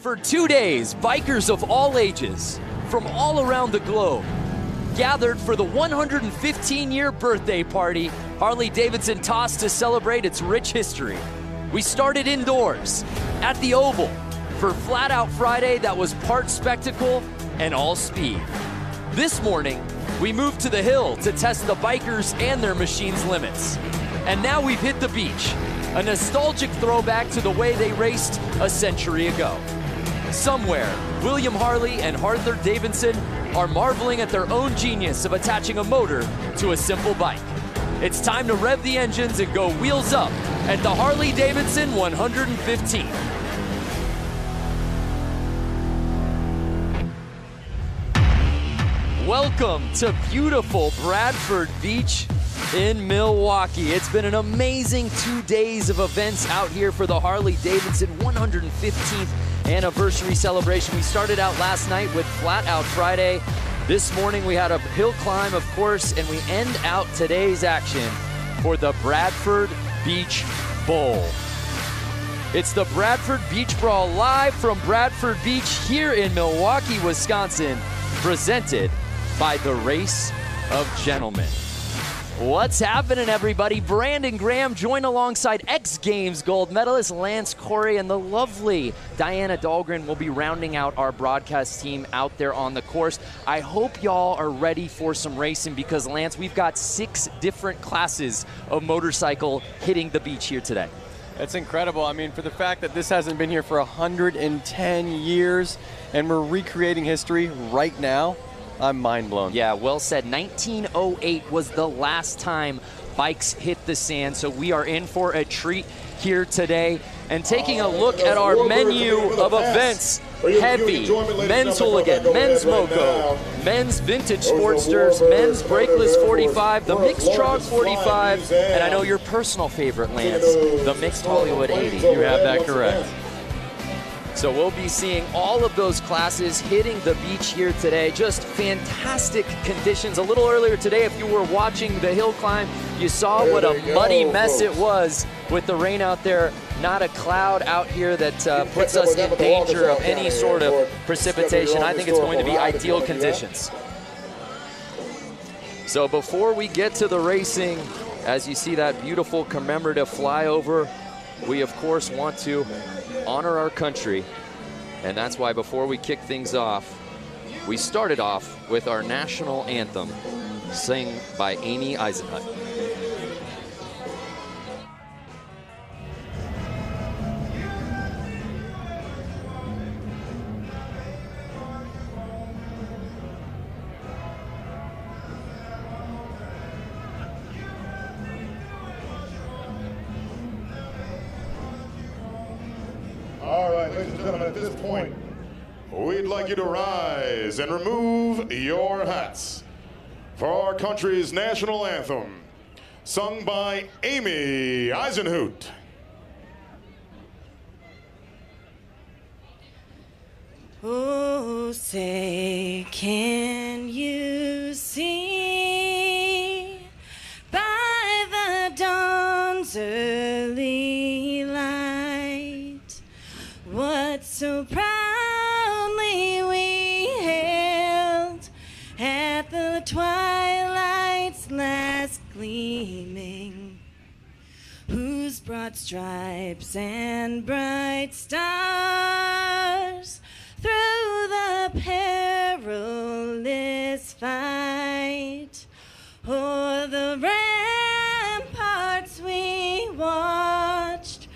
For 2 days, bikers of all ages from all around the globe gathered for the 115-year birthday party Harley-Davidson tossed to celebrate its rich history. We started indoors at the Oval for Flat Out Friday that was part spectacle and all speed. This morning, we moved to the hill to test the bikers and their machine's limits. And now we've hit the beach, a nostalgic throwback to the way they raced a century ago. Somewhere, William Harley and Arthur Davidson are marveling at their own genius of attaching a motor to a simple bike. It's time to rev the engines and go wheels up at the Harley-Davidson 115. Welcome to beautiful Bradford Beach in Milwaukee. It's been an amazing 2 days of events out here for the Harley-Davidson 115th anniversary celebration. We started out last night with Flat Out Friday. This morning we had a hill climb, of course, and we end out today's action for the Bradford Beach Bowl. It's the Bradford Beach Brawl live from Bradford Beach here in Milwaukee, Wisconsin, presented by the Race of Gentlemen. What's happening, everybody? Brandon Graham joined alongside X Games gold medalist Lance Corey, and the lovely Diana Dahlgren will be rounding out our broadcast team out there on the course. I hope y'all are ready for some racing because, Lance, we've got 6 different classes of motorcycle hitting the beach here today. It's incredible. I mean, for the fact that this hasn't been here for 110 years and we're recreating history right now, I'm mind blown. Yeah, well said. 1908 was the last time bikes hit the sand, so we are in for a treat here today. And taking a look at our menu of events, heavy, men's hooligan, men's moco, men's vintage sportsters, men's brakeless 45, the mixed TROG 45, and I know your personal favorite, Lance, the mixed Hollywood 80. You have that correct. So we'll be seeing all of those classes hitting the beach here today. Just fantastic conditions. A little earlier today, if you were watching the hill climb, you saw what a muddy mess it was with the rain out there. Not a cloud out here that puts us in danger of any sort of precipitation. I think it's going to be ideal conditions. So before we get to the racing, as you see that beautiful commemorative flyover, we of course want to honor our country, and that's why before we kick things off, we started off with our national anthem, sung by Amy Eisenhut. All right, ladies and gentlemen, at this point, we'd like you to rise and remove your hats for our country's national anthem, sung by Amy Eisenhut. Oh, say, can you see by the dawn's early light what so proudly we hailed at the twilight's last gleaming, whose broad stripes and bright stars through the perilous fight o'er the ramparts we watched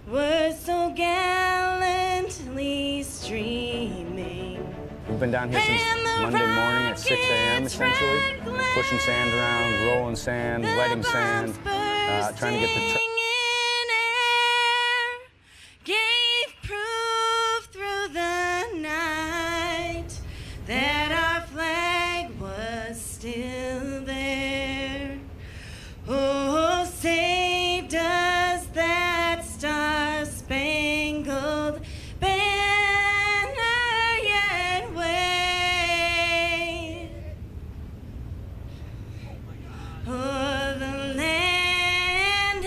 were so gallantly streaming. We've been down here since Monday morning at 6 a.m. essentially, pushing sand around, rolling sand, wetting sand, trying to get the gave proof through the night that our flag was still there. Oh, say does that star-spangled banner yet wave o'er the land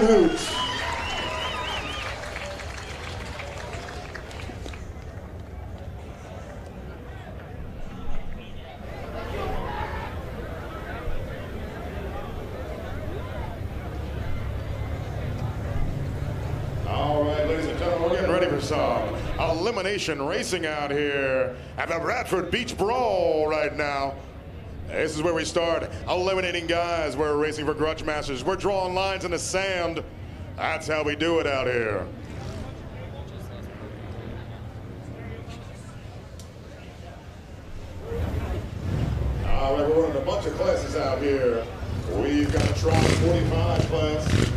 and hoot. All right, ladies and gentlemen, we're getting ready for some elimination racing out here at the Bradford Beach Brawl right now. This is where we start eliminating guys. We're racing for Grudge Masters. We're drawing lines in the sand. That's how we do it out here. All right, we're running a bunch of classes out here. We've got a TROG 45 class.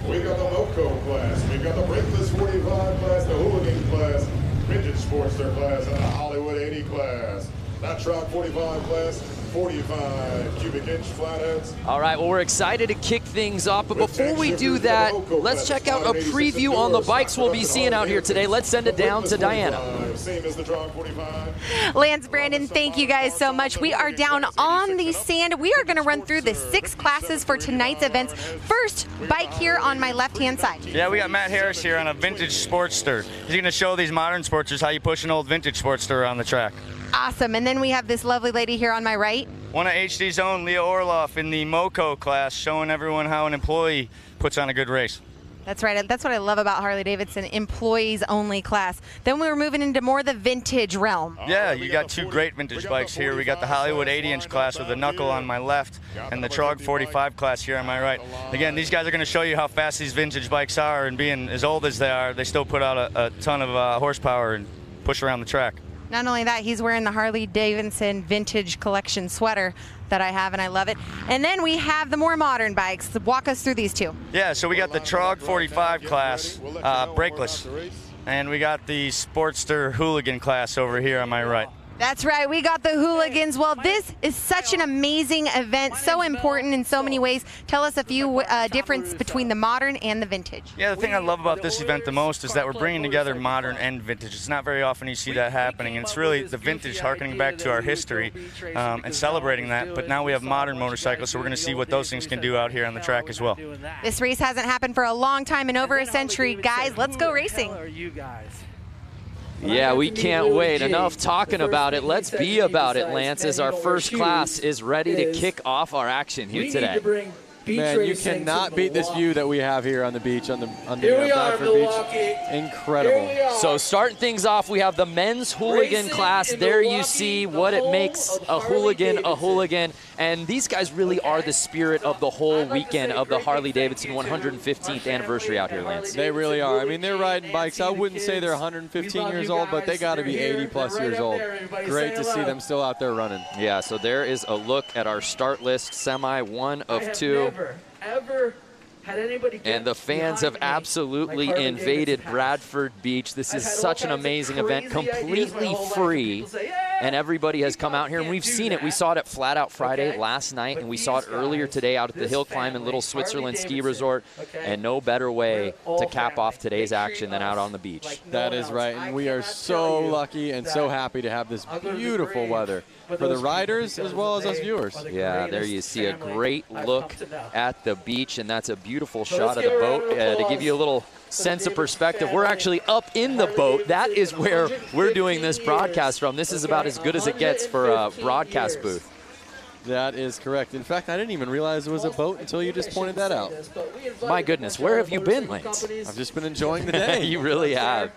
We've got the Milwaukee class. We've got the Brakeless 45 class, the Hooligan class, Vintage Sportster class, and the Hollywood 80 class. That TROG 45 class, 45 cubic inch flatheads. All right, well, we're excited to kick things off, but before we do that, let's check out a preview on the bikes we'll be seeing out here today. Let's send it down to Diana. Same as the TROG 45. Lance, Brandon, thank you guys so much. We are down on the sand. We are going to run through the 6 classes for tonight's events. First bike here on my left-hand side. Yeah, we got Matt Harris here on a vintage Sportster. He's going to show these modern Sportsters how you push an old vintage Sportster around the track. Awesome. And then we have this lovely lady here on my right. One of HD's own, Leah Orloff, in the Moco class, showing everyone how an employee puts on a good race. That's right. That's what I love about Harley-Davidson, employees only class. Then we were moving into more the vintage realm. Yeah, you got 2 great vintage bikes here. We got the Hollywood 80-inch class with the knuckle on my left and the TROG 45 class here on my right. Again, these guys are going to show you how fast these vintage bikes are, and being as old as they are, they still put out a ton of horsepower and push around the track. Not only that, he's wearing the Harley-Davidson vintage collection sweater that I have, and I love it. And then we have the more modern bikes. Walk us through these 2. Yeah, so we got the TROG 45 class, brakeless, and we got the Sportster Hooligan class over here on my right. That's right, we got the hooligans. Well, this is such an amazing event, so important in so many ways. Tell us a few difference between the modern and the vintage. Yeah, the thing I love about this event the most is that we're bringing together modern and vintage. It's not very often you see that happening, and it's really the vintage harkening back to our history and celebrating that. But now we have modern motorcycles, so we're going to see what those things can do out here on the track as well. This race hasn't happened for a long time, in over a century. Guys, let's go racing. Yeah, we can't wait. Enough talking about it. Let's be about it, Lance, as our first class is ready to kick off our action here today. Man, you cannot beat this view that we have here on the beach, on the Bradford Beach. Incredible. So starting things off, we have the men's hooligan class. There you see what it makes a hooligan. And these guys really are the spirit of the whole weekend of the Harley-Davidson 115th anniversary out here, Lance. They really are. I mean, they're riding bikes. I wouldn't say they're 115 years old, but they got to be 80-plus years old. Great to see them still out there running. Yeah, so there is a look at our start list, semi 1 of 2. Ever had anybody and the fans have absolutely invaded Bradford Beach. This is such an amazing event, completely free, and everybody has come out here, and we've seen it. We saw it at Flat Out Friday last night, and we saw it earlier today out at the Hill Climb in Little Switzerland Ski Resort, and no better way to cap off today's action than out on the beach. That is right, and we are so lucky and so happy to have this beautiful weather for the riders as well as us viewers. Yeah, there you see a great look at the beach, and that's a beautiful shot of the boat. To give you a little sense of perspective, we're actually up in the boat. That is where we're doing this broadcast from. This is about as good as it gets for a broadcast booth. That is correct. In fact, I didn't even realize it was a boat until you just pointed that out. My goodness, where have you been, Lance? I've just been enjoying the day. You really have.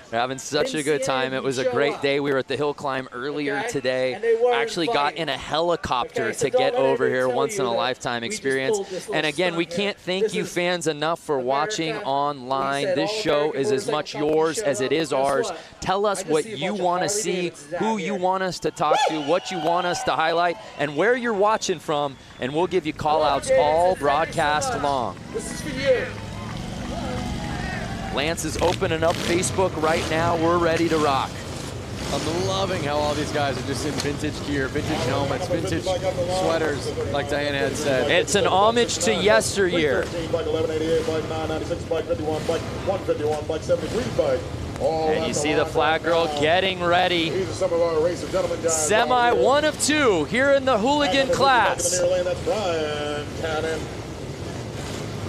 We're having such a good time. It was a great day. We were at the Hill Climb earlier today. Actually got in a helicopter to get over here, once-in-a-lifetime experience. And again, we can't thank you fans enough for watching online. This show is as much yours as it is ours. Tell us what you want to see, who you want us to talk to, what you want us to highlight, and where you're watching from, and we'll give you call-outs all broadcast long. This is for you. Lance is opening up Facebook right now. We're ready to rock. I'm loving how all these guys are just in vintage gear, vintage helmets, vintage sweaters, like Diana had said. It's an homage to yesteryear. And you see the flag girl getting ready. Semi 1 of 2 here in the hooligan class.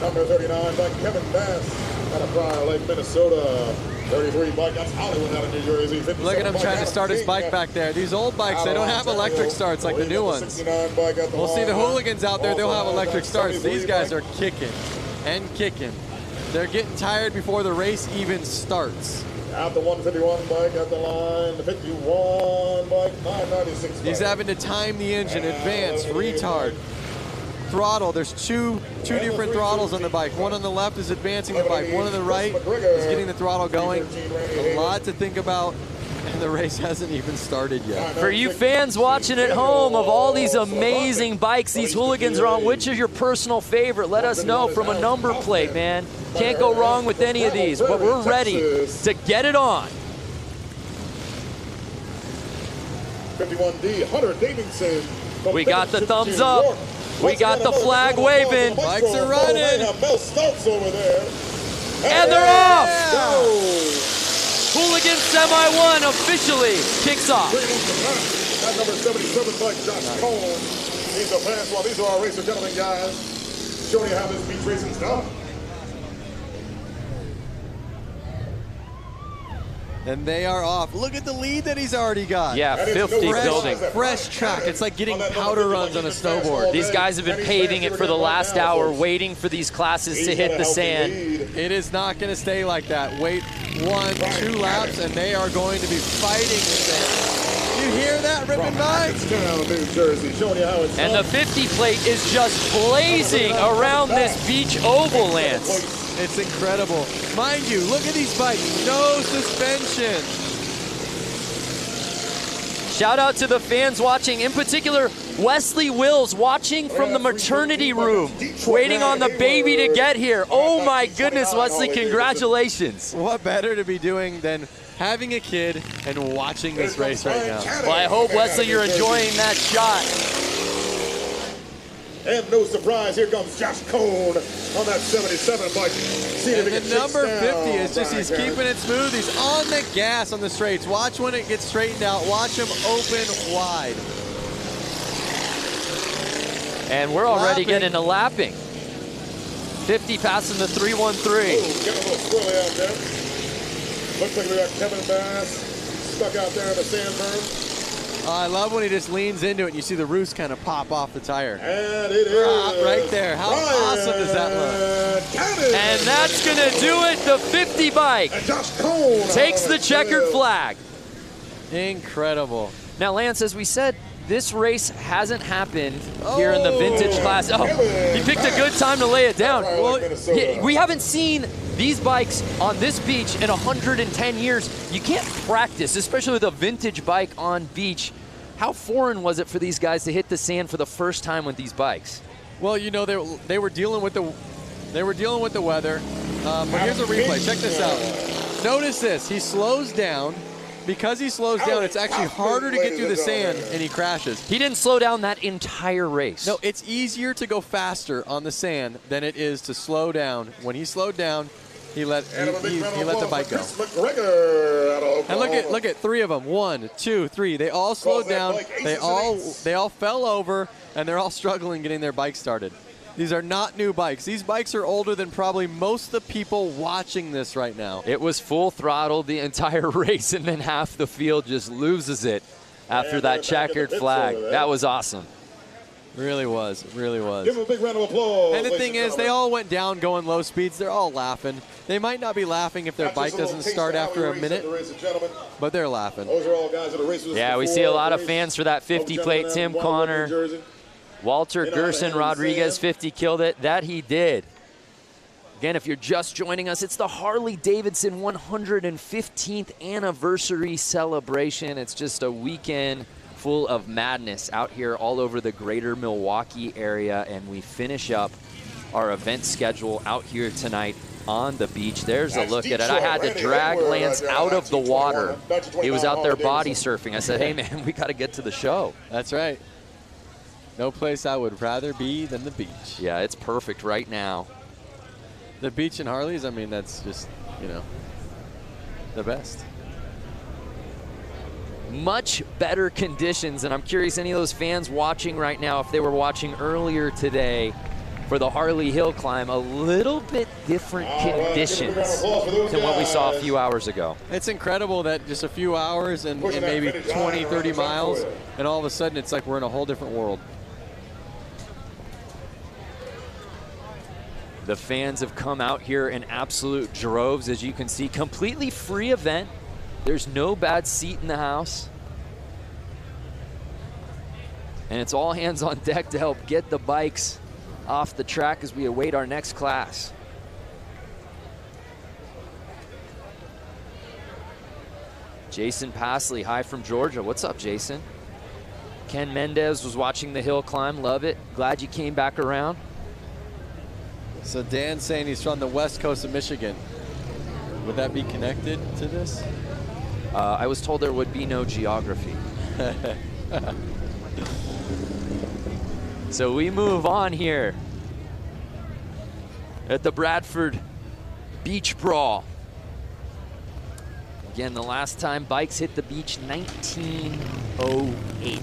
Number 39 by Kevin Bass out of Prior Lake, Minnesota. 33 bike, that's Hollywood out of New Jersey. Look at him trying to start his bike back there. These old bikes, they don't have electric starts like the new ones. We'll see the hooligans out there, they'll have electric starts. These guys are kicking and kicking. They're getting tired before the race even starts. Out the 151 bike at the line, the 51 bike, 996 bike. He's having to time the engine, advance, retard, throttle. There's two different throttles on the bike. One on the left is advancing the bike. One on the right is getting the throttle going. A lot to think about, and the race hasn't even started yet. For you fans watching at home, of all these amazing bikes these hooligans are on, which is your personal favorite? Let us know from a number plate, man. Can't go wrong with any of these, but we're ready to get it on. 51D, Harley-Davidson. We got the thumbs up. We got the flag waving. Bikes are running. And they're off. Hooligan Semi 1 officially kicks off. That number 77 bike, Josh Cole. He's a fast one. These are our racer gentlemen, guys. Showing you how this beach racing's done. And they are off. Look at the lead that he's already got. Yeah, 50 building. Fresh track. It's like getting powder runs on a snowboard. These guys have been paving it for the last hour, waiting for these classes to hit the sand. It is not going to stay like that. Wait 1, 2 laps, and they are going to be fighting the sand. You hear that, ripping by? And the 50 plate is just blazing around this beach oval, Lance. It's incredible. Mind you, look at these bikes. No suspension. Shout out to the fans watching, in particular, Wesley Wills watching from the maternity room, waiting on the baby to get here. Oh my goodness, Wesley, congratulations. What better to be doing than having a kid and watching this race right now? Well, I hope, Wesley, you're enjoying that shot. And no surprise, here comes Josh Cone on that 77 bike. And the number 50 is just, he's keeping it smooth. He's on the gas on the straights. Watch when it gets straightened out. Watch him open wide. And we're already getting to lapping. 50 passing the 313. Oh, getting a little squirrely out there. Looks like we got Kevin Bass stuck out there in the sand berm. I love when he just leans into it and you see the roost kind of pop off the tire. And it is right there. How awesome does that look? And that's going to do it. The 50 bike takes the checkered flag. Incredible. Now, Lance, as we said, this race hasn't happened here in the vintage class. Oh, he picked a good time to lay it down. Well, we haven't seen these bikes on this beach in 110 years. You can't practice, especially with a vintage bike on beach. How foreign was it for these guys to hit the sand for the first time with these bikes? Well, you know, they were dealing with the weather. But here's a replay. Check this out. Notice this. He slows down. Because he slows down, it's actually harder to get through the sand, and he crashes. He didn't slow down that entire race. No, it's easier to go faster on the sand than it is to slow down. When he slowed down, he let the bike go. And look at 3 of them. 1, 2, 3. They all slowed down. They all fell over, and they're all struggling getting their bike started. These are not new bikes. These bikes are older than probably most of the people watching this right now. It was full throttle the entire race, and then half the field just loses it after that checkered flag. That was awesome. Really was. Really was. Give them a big round of applause. And the thing is, they all went down going low speeds. They're all laughing. They might not be laughing if their bike doesn't start after a minute, but they're laughing. Those are all guys that are racers. Yeah, we see a lot of fans for that 50 plate. Tim Connor. Walter Gerson Rodriguez, 50, killed it. That he did. Again, if you're just joining us, it's the Harley-Davidson 115th anniversary celebration. It's just a weekend full of madness out here all over the greater Milwaukee area, and we finish up our event schedule out here tonight on the beach. There's a look at it. I had to drag Lance out of the water. He was out there body surfing. I said, hey, man, we got to get to the show. That's right. No place I would rather be than the beach. Yeah, it's perfect right now. The beach and Harleys, I mean, that's just, you know, the best. Much better conditions, and I'm curious any of those fans watching right now, if they were watching earlier today, for the Harley Hill climb. A little bit different conditions than what we saw a few hours ago. It's incredible that just a few hours and maybe 20, 30 miles, and all of a sudden it's like we're in a whole different world. The fans have come out here in absolute droves, as you can see. Completely free event. There's no bad seat in the house. And it's all hands on deck to help get the bikes off the track as we await our next class. Jason Pasley, hi from Georgia. What's up, Jason? Ken Mendez was watching the hill climb. Love it. Glad you came back around. So Dan's saying he's from the west coast of Michigan. Would that be connected to this? I was told there would be no geography. So we move on here at the Bradford Beach Brawl. Again, the last time bikes hit the beach, 1908.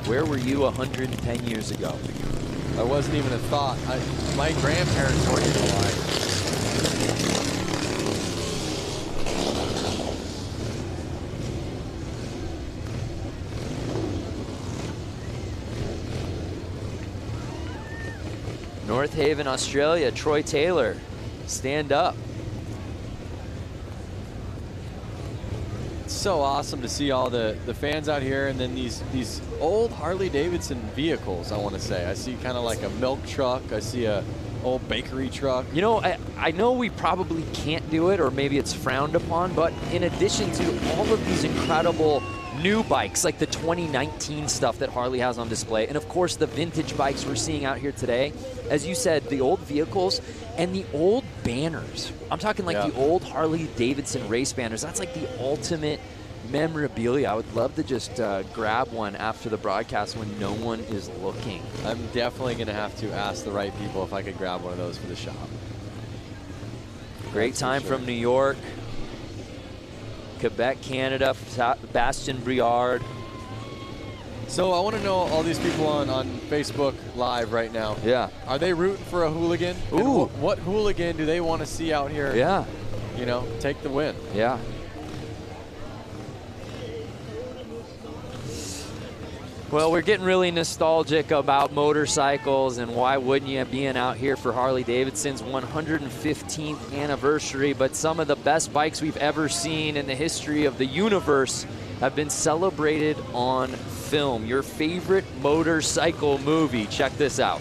Where were you 110 years ago? I wasn't even a thought. My grandparents weren't even alive. North Haven, Australia, Troy Taylor, stand up. It's so awesome to see all the fans out here, and then these old Harley-Davidson vehicles, I want to say. I see kind of like a milk truck. I see a old bakery truck. You know, I know we probably can't do it, or maybe it's frowned upon, but in addition to all of these incredible new bikes, like the 2019 stuff that Harley has on display, and of course the vintage bikes we're seeing out here today, as you said, the old vehicles and the old banners. I'm talking like the old Harley-Davidson race banners. That's like the ultimate memorabilia. I would love to just grab one after the broadcast when no one is looking. I'm definitely going to have to ask the right people if I could grab one of those for the shop. Great time from New York, Quebec, Canada, Bastien Briard. So I want to know all these people on Facebook Live right now. Yeah. Are they rooting for a hooligan? Ooh. What hooligan do they want to see out here? Yeah. You know, take the win. Yeah. Well, we're getting really nostalgic about motorcycles, and why wouldn't you, being out here for Harley-Davidson's 115th anniversary. But some of the best bikes we've ever seen in the history of the universe have been celebrated on film. Your favorite motorcycle movie. Check this out.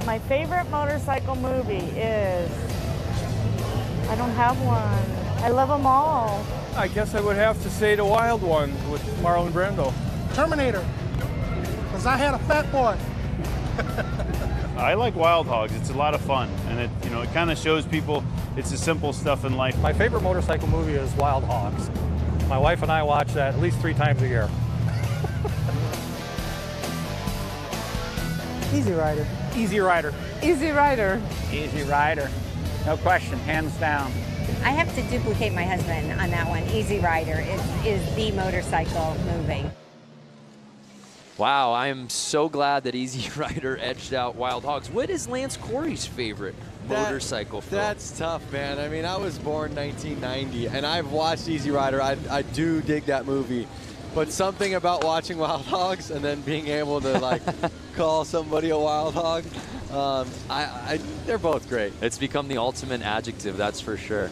My favorite motorcycle movie is, I don't have one. I love them all. I guess I would have to say the Wild One with Marlon Brando. Terminator, because I had a fat boy. I like Wild Hogs. It's a lot of fun, and it kind of shows people it's the simple stuff in life. My favorite motorcycle movie is Wild Hogs. My wife and I watch that at least 3 times a year. Easy Rider. Easy Rider. Easy Rider. Easy Rider. No question, hands down. I have to duplicate my husband on that one. Easy Rider is the motorcycle movie. Wow, I am so glad that Easy Rider edged out Wild Hogs. What is Lance Corey's favorite motorcycle film? That's tough, man. I mean, I was born 1990, and I've watched Easy Rider. I do dig that movie. But something about watching Wild Hogs and then being able to, like, call somebody a wild hog, they're both great. It's become the ultimate adjective, that's for sure.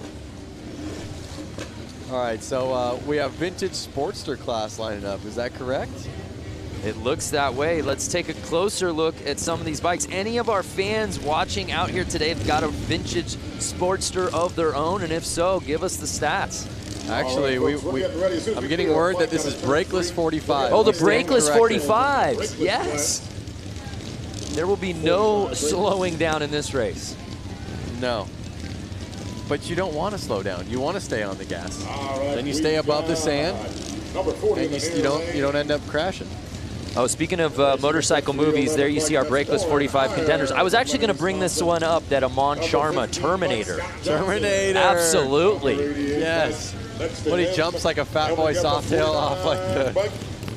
All right, so we have vintage Sportster class lining up. Is that correct? It looks that way. Let's take a closer look at some of these bikes. Any of our fans watching out here today have got a vintage Sportster of their own? And if so, give us the stats. Actually, I'm getting word that this is brakeless 45. Oh, the brakeless 45. Yes. There will be no slowing down in this race. No. But you don't want to slow down. You want to stay on the gas. Then you stay above the sand, and you don't end up crashing. Oh, speaking of motorcycle movies, there you see our brakeless 45 contenders. I was actually going to bring this one up, that Amon Sharma Terminator. Terminator. Absolutely. Yes. When he jumps like a fat boy softail off like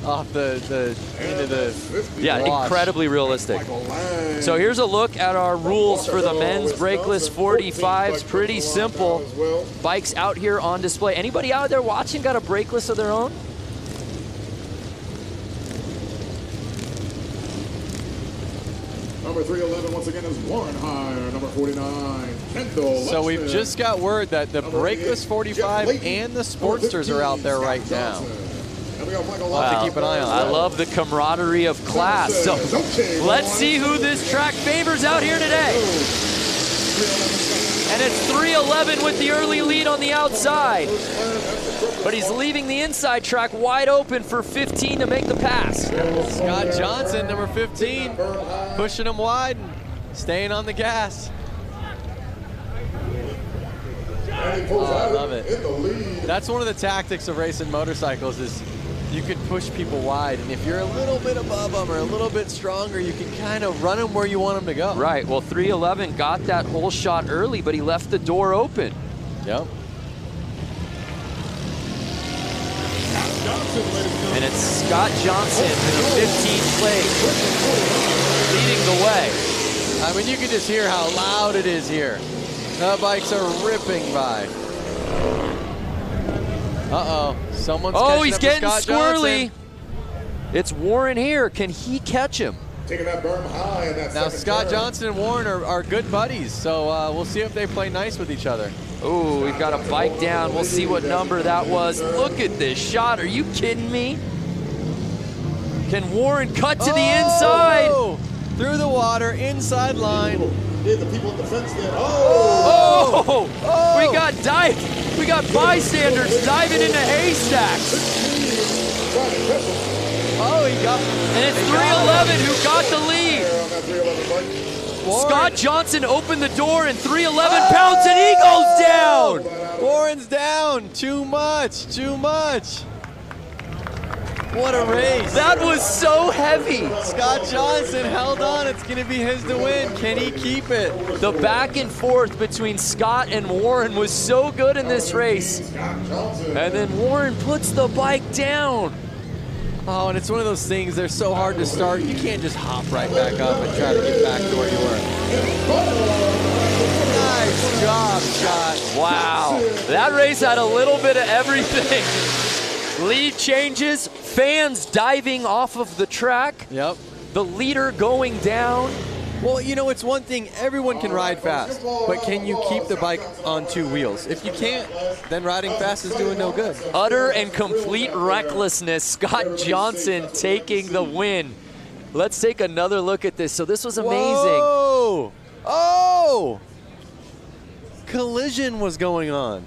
into the yeah, wash. incredibly realistic. So here's a look at our rules for the men's brakeless 45s. Pretty simple. Bikes out here on display. Anybody out there watching got a brakeless of their own? Number 311 once again is Warren Hire. Number 49, Kendall. So we've just got word that the brakeless 45 and the Sportsters are out there right now. We'll have to keep an eye on that. I love the camaraderie of class. So let's see who this track favors out here today. And it's 311 with the early lead on the outside. But he's leaving the inside track wide open for 15 to make the pass. Scott Johnson, number 15, pushing him wide and staying on the gas. Oh, I love it. That's one of the tactics of racing motorcycles is you can push people wide, and if you're a little bit above them or a little bit stronger, you can kind of run them where you want them to go. Right, well 311 got that whole shot early, but he left the door open. Yep. And it's Scott Johnson in the 15th place, leading the way. I mean, you can just hear how loud it is here. The bikes are ripping by. Uh-oh, someone's catching he's up getting to Scott squirrely. Johnson. It's Warren here. Can he catch him? Taking that berm high in that Now, second Scott turn. Johnson and Warren are good buddies, so we'll see if they play nice with each other. Oh, we've got a bike down. We'll see what number that was. Look at this shot. Are you kidding me? Can Warren cut to the inside? Through the water, inside line. The people at the fence there. We got bystanders diving into haystacks. Oh, he got. And it's 311 who got the lead. Scott Johnson opened the door and 311 pounds and he goes down. Warren's down. Too much. Too much. What a race. That was so heavy. Scott Johnson held on. It's going to be his to win. Can he keep it? The back and forth between Scott and Warren was so good in this race. And then Warren puts the bike down. Oh, and it's one of those things, they're so hard to start. You can't just hop right back up and try to get back to where you were. Nice job, Scott. Wow. That race had a little bit of everything. Lead changes, fans diving off of the track. Yep. The leader going down. Well, you know, it's one thing, everyone can ride fast, but can you keep the bike on two wheels? If you can't, then riding fast is doing no good. Utter and complete recklessness. Scott Johnson taking the win. Let's take another look at this. So this was amazing. Whoa! Oh! Collision was going on.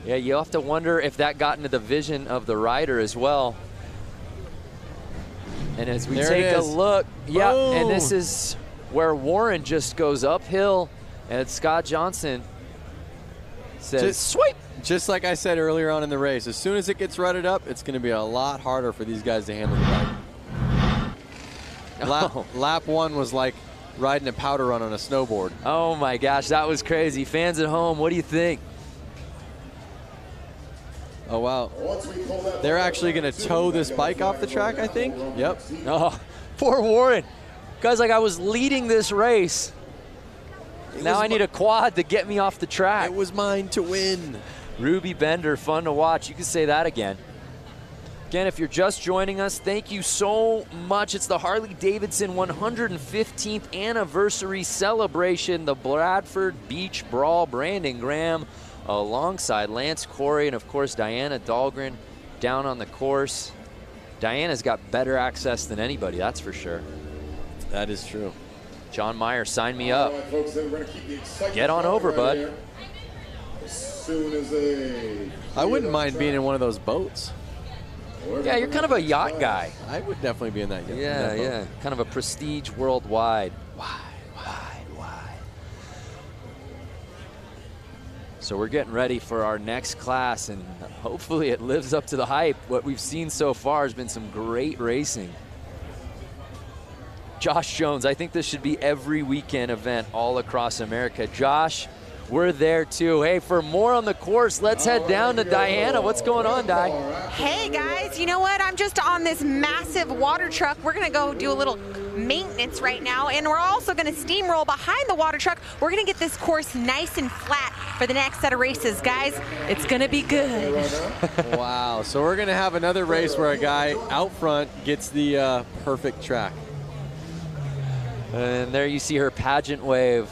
Yeah, you have to wonder if that got into the vision of the rider as well. And as we take a look, yeah, and this is where Warren just goes uphill, and Scott Johnson says, sweep. Just like I said earlier on in the race, as soon as it gets rutted up, it's going to be a lot harder for these guys to handle the bike. Lap one was like riding a powder run on a snowboard. Oh my gosh, that was crazy. Fans at home, what do you think? Oh, wow. They're actually going to tow this bike off the track, I think. Yep. Oh, poor Warren. Guys, like I was leading this race. Now I need a quad to get me off the track. It was mine to win. Ruby Bender, fun to watch. You can say that again. Again, if you're just joining us, thank you so much. It's the Harley-Davidson 115th anniversary celebration, the Bradford Beach Brawl. Brandon Graham alongside Lance Corey and, of course, Diana Dahlgren down on the course. Diana's got better access than anybody, that's for sure. That is true. John Meyer, sign me up. Right, folks, we're gonna keep the excitement Get on over, right bud. here. As soon as I wouldn't mind being in one of those boats. Yeah, you're kind of a yacht guy. I would definitely be in that yacht. Yeah, yeah. Kind of a prestige worldwide. Wide. So we're getting ready for our next class, and hopefully it lives up to the hype. What we've seen so far has been some great racing. Josh Jones, I think this should be every weekend event all across America. Josh, we're there too. Hey, for more on the course, let's head down to Diana. What's going on, Di? Hey guys, you know what? I'm just on this massive water truck. We're gonna go do a little maintenance right now, and we're also gonna steamroll behind the water truck. We're gonna get this course nice and flat for the next set of races. Guys, it's gonna be good. Wow, so we're gonna have another race where a guy out front gets the perfect track. And there you see her pageant wave,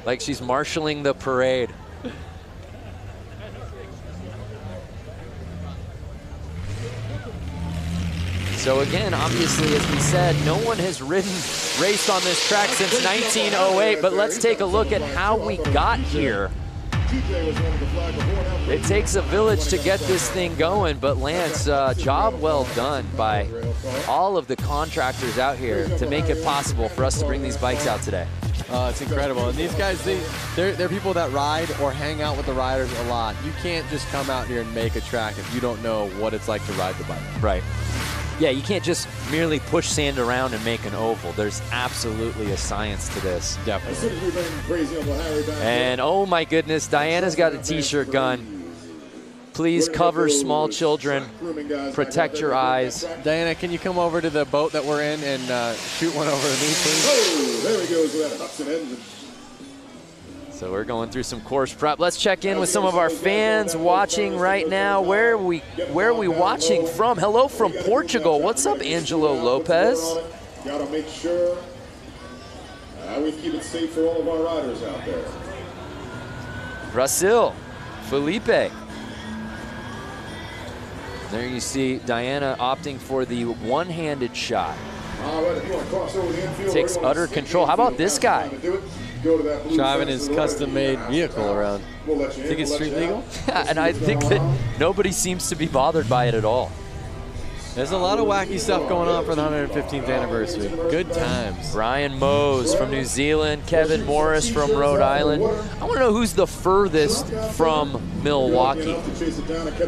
like she's marshaling the parade. So again, obviously, as we said, no one has raced on this track since 1908, but let's take a look at how we got here. It takes a village to get this thing going, but Lance, job well done by all of the contractors out here to make it possible for us to bring these bikes out today. It's incredible. And these guys, they're people that ride or hang out with the riders a lot. You can't just come out here and make a track if you don't know what it's like to ride the bike. Right. Yeah, you can't just merely push sand around and make an oval. There's absolutely a science to this. Definitely. And oh my goodness, Diana's got a t-shirt gun. Please cover small children. Protect your eyes. Diana, can you come over to the boat that we're in and shoot one over to me, please? Oh, there he goes with that Hudson engine. So we're going through some course prep. Let's check in with some of our fans watching right now. Where are we watching from? Hello from Portugal. What's up, Angelo Lopez? Gotta make sure we keep it safe for all of our riders out there. Brazil, Felipe. There you see Diana opting for the one-handed shot. Takes utter control. How about this guy? Driving his custom-made vehicle around. Think it's street legal? And I think that nobody seems to be bothered by it at all. There's a lot of wacky stuff going on for the 115th anniversary. Good times. Brian Mose from New Zealand, Kevin Morris from Rhode Island. I want to know who's the furthest from Milwaukee.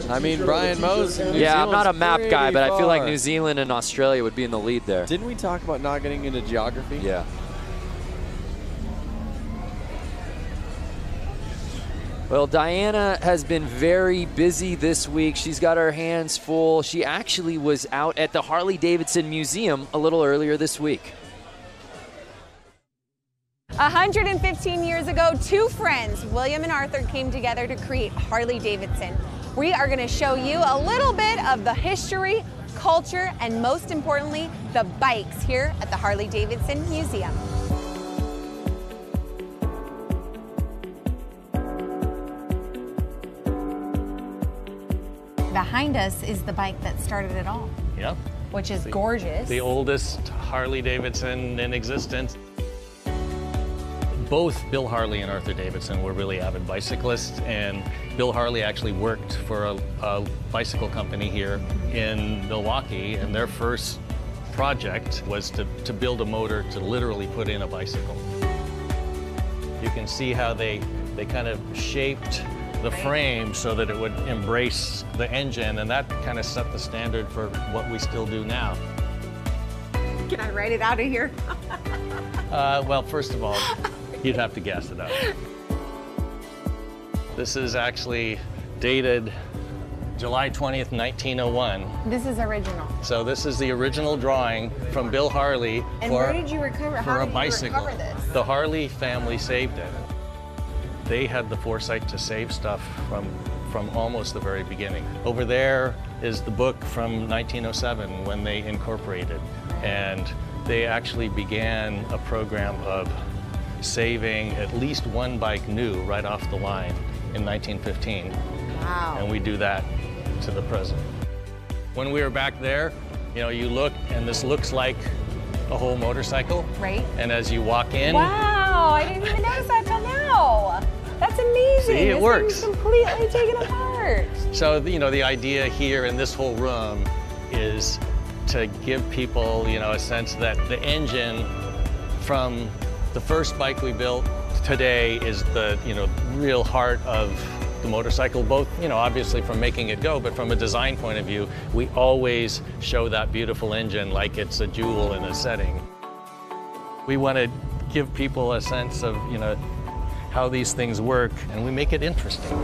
I mean, Brian Mose. Yeah, I'm not a map guy, but I feel like New Zealand and Australia would be in the lead there. Didn't we talk about not getting into geography? Yeah. Well, Diana has been very busy this week. She's got her hands full. She actually was out at the Harley-Davidson Museum a little earlier this week. 115 years ago, two friends, William and Arthur, came together to create Harley-Davidson. We are going to show you a little bit of the history, culture, and most importantly, the bikes here at the Harley-Davidson Museum. Behind us is the bike that started it all. Yep. Which is gorgeous. The oldest Harley-Davidson in existence. Both Bill Harley and Arthur Davidson were really avid bicyclists, and Bill Harley actually worked for a bicycle company here in Milwaukee, and their first project was to build a motor to literally put in a bicycle. You can see how they kind of shaped the frame so that it would embrace the engine, and that kind of set the standard for what we still do now. Can I write it out of here? Well, first of all, you'd have to guess it out. This is actually dated July 20th, 1901. This is original. So this is the original drawing from Bill Harley and where did you recover? For a bicycle. Recover this? The Harley family saved it. They had the foresight to save stuff from almost the very beginning. Over there is the book from 1907 when they incorporated, and they actually began a program of saving at least one bike new right off the line in 1915. Wow. And we do that to the present. When we were back there, you know, you look and this looks like a whole motorcycle. Right. And as you walk in. Wow, I didn't even notice that till now. That's amazing. See, it works. This thing's completely taken apart. So, you know, the idea here in this whole room is to give people, you know, a sense that the engine from the first bike we built today is the, you know, real heart of the motorcycle, both, you know, obviously from making it go, but from a design point of view, we always show that beautiful engine like it's a jewel in a setting. We want to give people a sense of, you know, how these things work, and we make it interesting.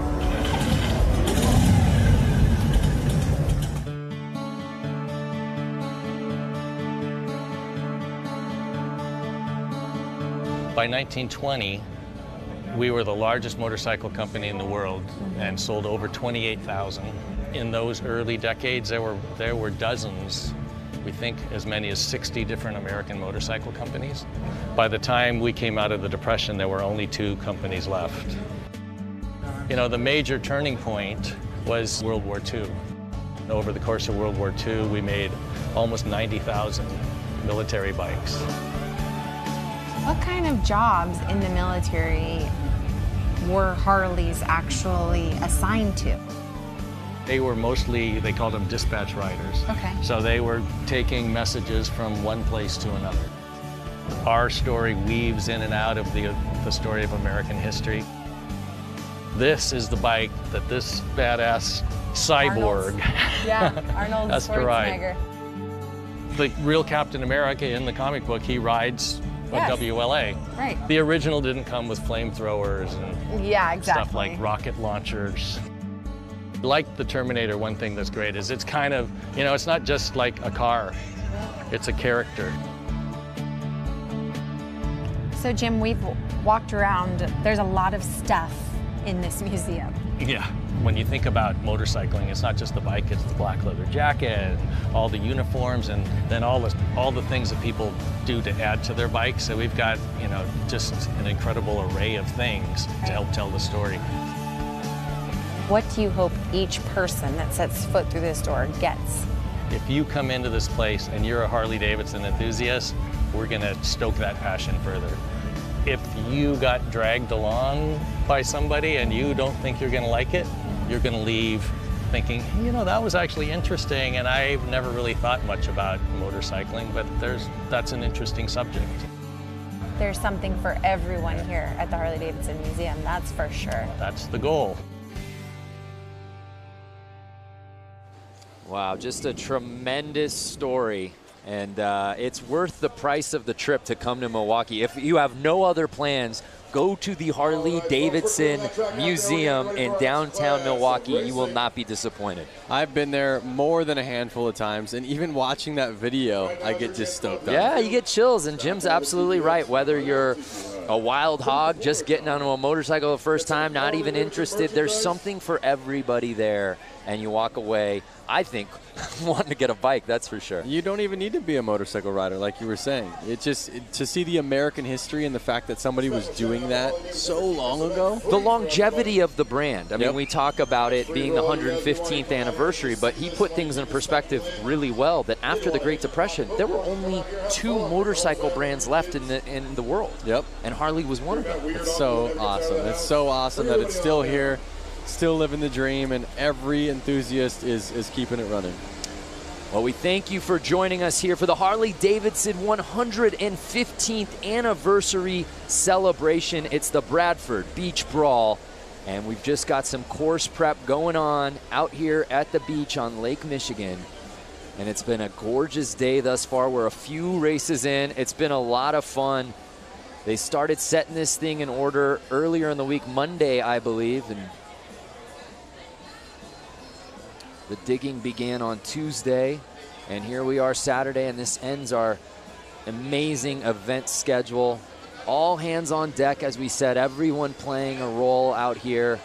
By 1920, we were the largest motorcycle company in the world and sold over 28,000. In those early decades, there were dozens, we think as many as 60 different American motorcycle companies. By the time we came out of the Depression, there were only 2 companies left. You know, the major turning point was World War II. Over the course of World War II, we made almost 90,000 military bikes. What kind of jobs in the military were Harleys actually assigned to? They were mostly, they called them dispatch riders. Okay. So they were taking messages from one place to another. Our story weaves in and out of the story of American history. This is the bike that this badass cyborg Arnold has to ride. Schwarzenegger. The real Captain America in the comic book, he rides a WLA. Right. The original didn't come with flamethrowers and stuff like rocket launchers. Like the Terminator, one thing that's great is it's kind of, you know, it's not just like a car, it's a character. So Jim, we've walked around, there's a lot of stuff in this museum. Yeah. When you think about motorcycling, it's not just the bike, it's the black leather jacket, and all the uniforms, and then all the things that people do to add to their bikes. So we've got, you know, just an incredible array of things to help tell the story. What do you hope each person that sets foot through this door gets? If you come into this place and you're a Harley-Davidson enthusiast, we're gonna stoke that passion further. If you got dragged along by somebody and you don't think you're gonna like it, you're gonna leave thinking, you know, that was actually interesting, and I've never really thought much about motorcycling, but that's an interesting subject. There's something for everyone here at the Harley-Davidson Museum, that's for sure. That's the goal. Wow, just a tremendous story. And it's worth the price of the trip to come to Milwaukee. If you have no other plans, go to the Harley-Davidson Museum in downtown Milwaukee. You will not be disappointed. I've been there more than a handful of times, and even watching that video, I get just stoked up. Yeah, you get chills, and Jim's absolutely right. Whether you're a wild hog, just getting onto a motorcycle the first time, not even interested, there's something for everybody there, and you walk away, I think, wanting to get a bike, that's for sure. You don't even need to be a motorcycle rider, like you were saying. It just, to see the American history and the fact that somebody was doing that so long ago. The longevity of the brand. I mean, we talk about it being the 115th anniversary, but he put things in perspective really well, that after the Great Depression, there were only 2 motorcycle brands left in the world. Yep. And Harley was one of them. It's so awesome. It's so awesome that it's still here, still living the dream, and every enthusiast is keeping it running. Well, we thank you for joining us here for the Harley-Davidson 115th anniversary celebration. It's the Bradford Beach Brawl, and we've just got some course prep going on out here at the beach on Lake Michigan. And it's been a gorgeous day thus far. We're a few races in. It's been a lot of fun. They started setting this thing in order earlier in the week, Monday, I believe, and the digging began on Tuesday, and here we are Saturday, and this ends our amazing event schedule. All hands on deck, as we said, everyone playing a role out here.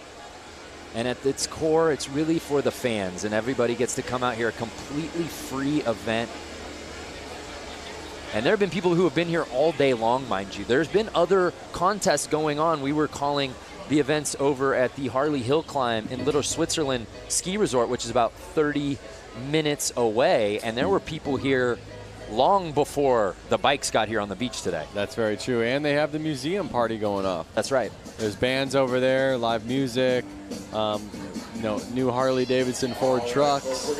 And at its core, it's really for the fans, and everybody gets to come out here, a completely free event. And there have been people who have been here all day long, mind you. There's been other contests going on. We were calling the events over at the Harley Hill Climb in Little Switzerland Ski Resort, which is about 30 minutes away. And there were people here long before the bikes got here on the beach today. That's very true. And they have the museum party going off. That's right. There's bands over there, live music, you know, new Harley-Davidson Ford trucks.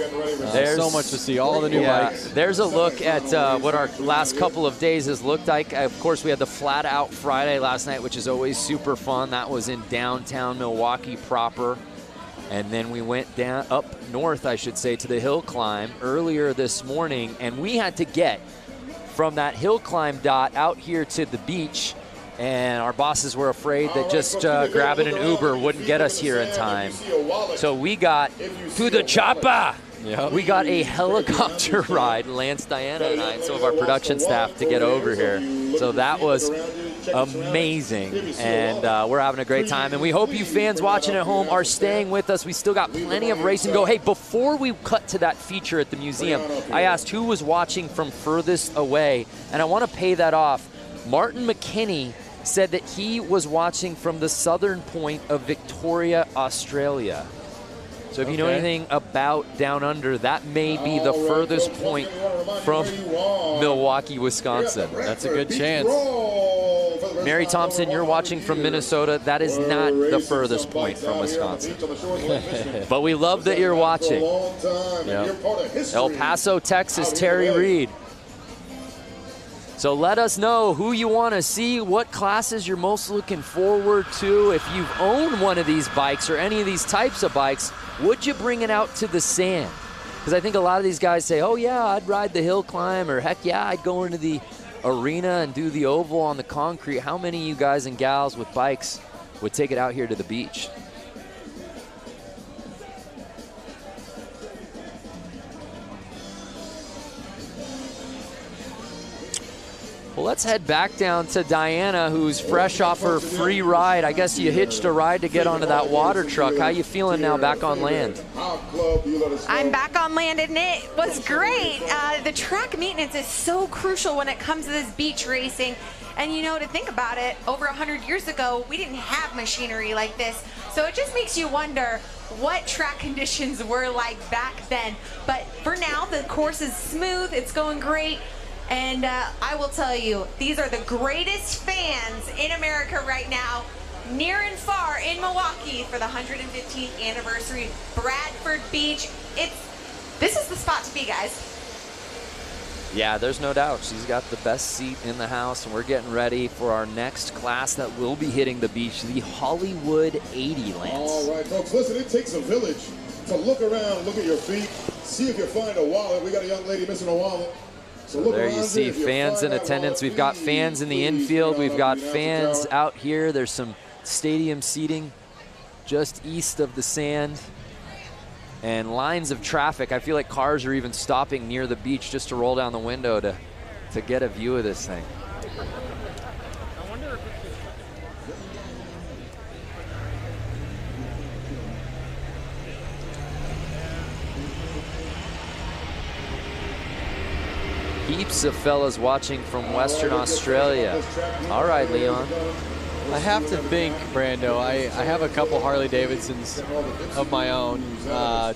There's so much to see, all the new bikes. There's a look at what our last couple of days has looked like. Of course, we had the Flat Out Friday last night, which is always super fun. That was in downtown Milwaukee proper. And then we went down up north, I should say, to the hill climb earlier this morning. And we had to get from that hill climb dot out here to the beach and our bosses were afraid that just grabbing an Uber wouldn't get us here in time. So we got to the chopper. Yep. We got a helicopter ride, Lance, Diana, and I, and some of our production staff to get over here. So that was amazing, and we're having a great time. And we hope you fans watching at home are staying with us. We still got plenty of racing to go. Hey, before we cut to that feature at the museum, I asked who was watching from furthest away, and I want to pay that off. Martin McKinney said that he was watching from the southern point of Victoria, Australia. So if you know anything about Down Under, that may be the furthest point from Milwaukee, Wisconsin. That's a good chance. Mary Thompson, you're watching from Minnesota. That is not the furthest point from Wisconsin. But we love that you're watching. Yep. El Paso, Texas, Terry Reed. So let us know who you want to see, what classes you're most looking forward to. If you've owned one of these bikes or any of these types of bikes, would you bring it out to the sand? Because I think a lot of these guys say, oh yeah, I'd ride the hill climb, or heck yeah, I'd go into the arena and do the oval on the concrete. How many of you guys and gals with bikes would take it out here to the beach? Well, let's head back down to Diana, who's fresh off her free ride. I guess you hitched a ride to get onto that water truck. How you feeling now back on land? I'm back on land, and it was great. The track maintenance is so crucial when it comes to this beach racing. And you know, to think about it, over 100 years ago, we didn't have machinery like this. So it just makes you wonder what track conditions were like back then. But for now, the course is smooth, it's going great. And I will tell you, these are the greatest fans in America right now, near and far in Milwaukee for the 115th anniversary Bradford Beach. This is the spot to be, guys. Yeah, there's no doubt. She's got the best seat in the house, and we're getting ready for our next class that will be hitting the beach, the Hollywood 80, Lance. All right, folks, listen, it takes a village to look around, look at your feet, see if you find a wallet. We got a young lady missing a wallet. So there you see fans in attendance. We've got fans in the infield. We've got fans out here. There's some stadium seating just east of the sand. And lines of traffic. I feel like cars are even stopping near the beach just to roll down the window to get a view of this thing. Heaps of fellas watching from Western Australia. All right, Leon. I have to think, Brando, I have a couple Harley-Davidsons of my own.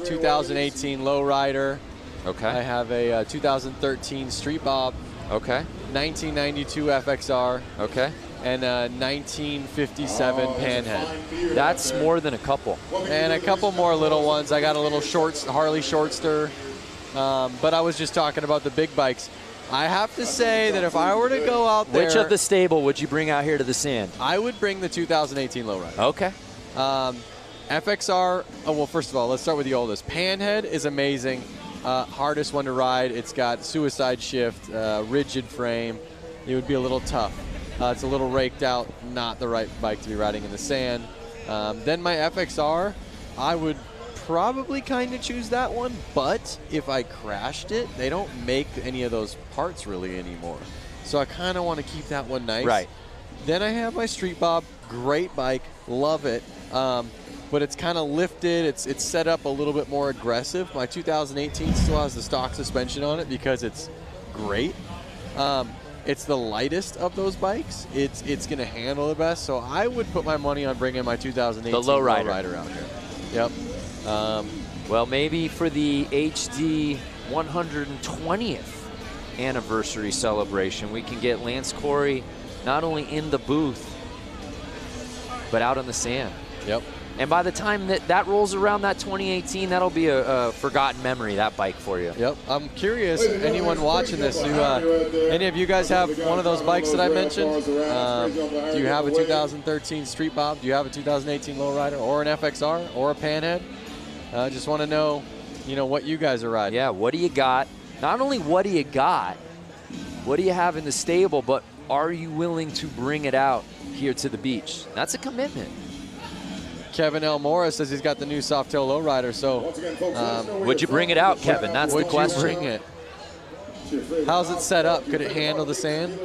2018 Lowrider. Okay. I have a 2013 Street Bob. Okay. 1992 FXR. Okay. And a 1957 Panhead. That's more than a couple. And a couple more little ones. I got a little Harley Shortster. But I was just talking about the big bikes. I have to say that if I were to go out there... Which of the stable would you bring out here to the sand? I would bring the 2018 Lowrider. Okay. FXR, well, first of all, let's start with the oldest. Panhead is amazing. Hardest one to ride. It's got suicide shift, rigid frame. It would be a little tough. It's a little raked out, not the right bike to be riding in the sand. Then my FXR, I would probably kind of choose that one, but if I crashed it, they don't make any of those parts really anymore. So I kind of want to keep that one nice. Right. Then I have my Street Bob, great bike, love it. But it's kind of lifted, it's set up a little bit more aggressive. My 2018 still has the stock suspension on it because it's great. It's the lightest of those bikes. It's going to handle the best. So I would put my money on bringing my 2018 Lowrider out here. Yep. Well, maybe for the HD 120th anniversary celebration, we can get Lance Corey not only in the booth, but out on the sand. Yep. And by the time that rolls around, that 2018, that'll be a forgotten memory, that bike for you. Yep. I'm curious, anyone watching this, do any of you guys have one of those bikes that I mentioned? Do you have a 2013 Street Bob? Do you have a 2018 Lowrider or an FXR or a Panhead? Just want to know, what you guys are riding. Yeah, what do you got? Not only what do you got, what do you have in the stable, but are you willing to bring it out here to the beach? That's a commitment. Kevin L. Morris says he's got the new Softail lowrider, so would you bring it out, Kevin? That's the question. Would you bring it? How's it set up? Could it handle the sand?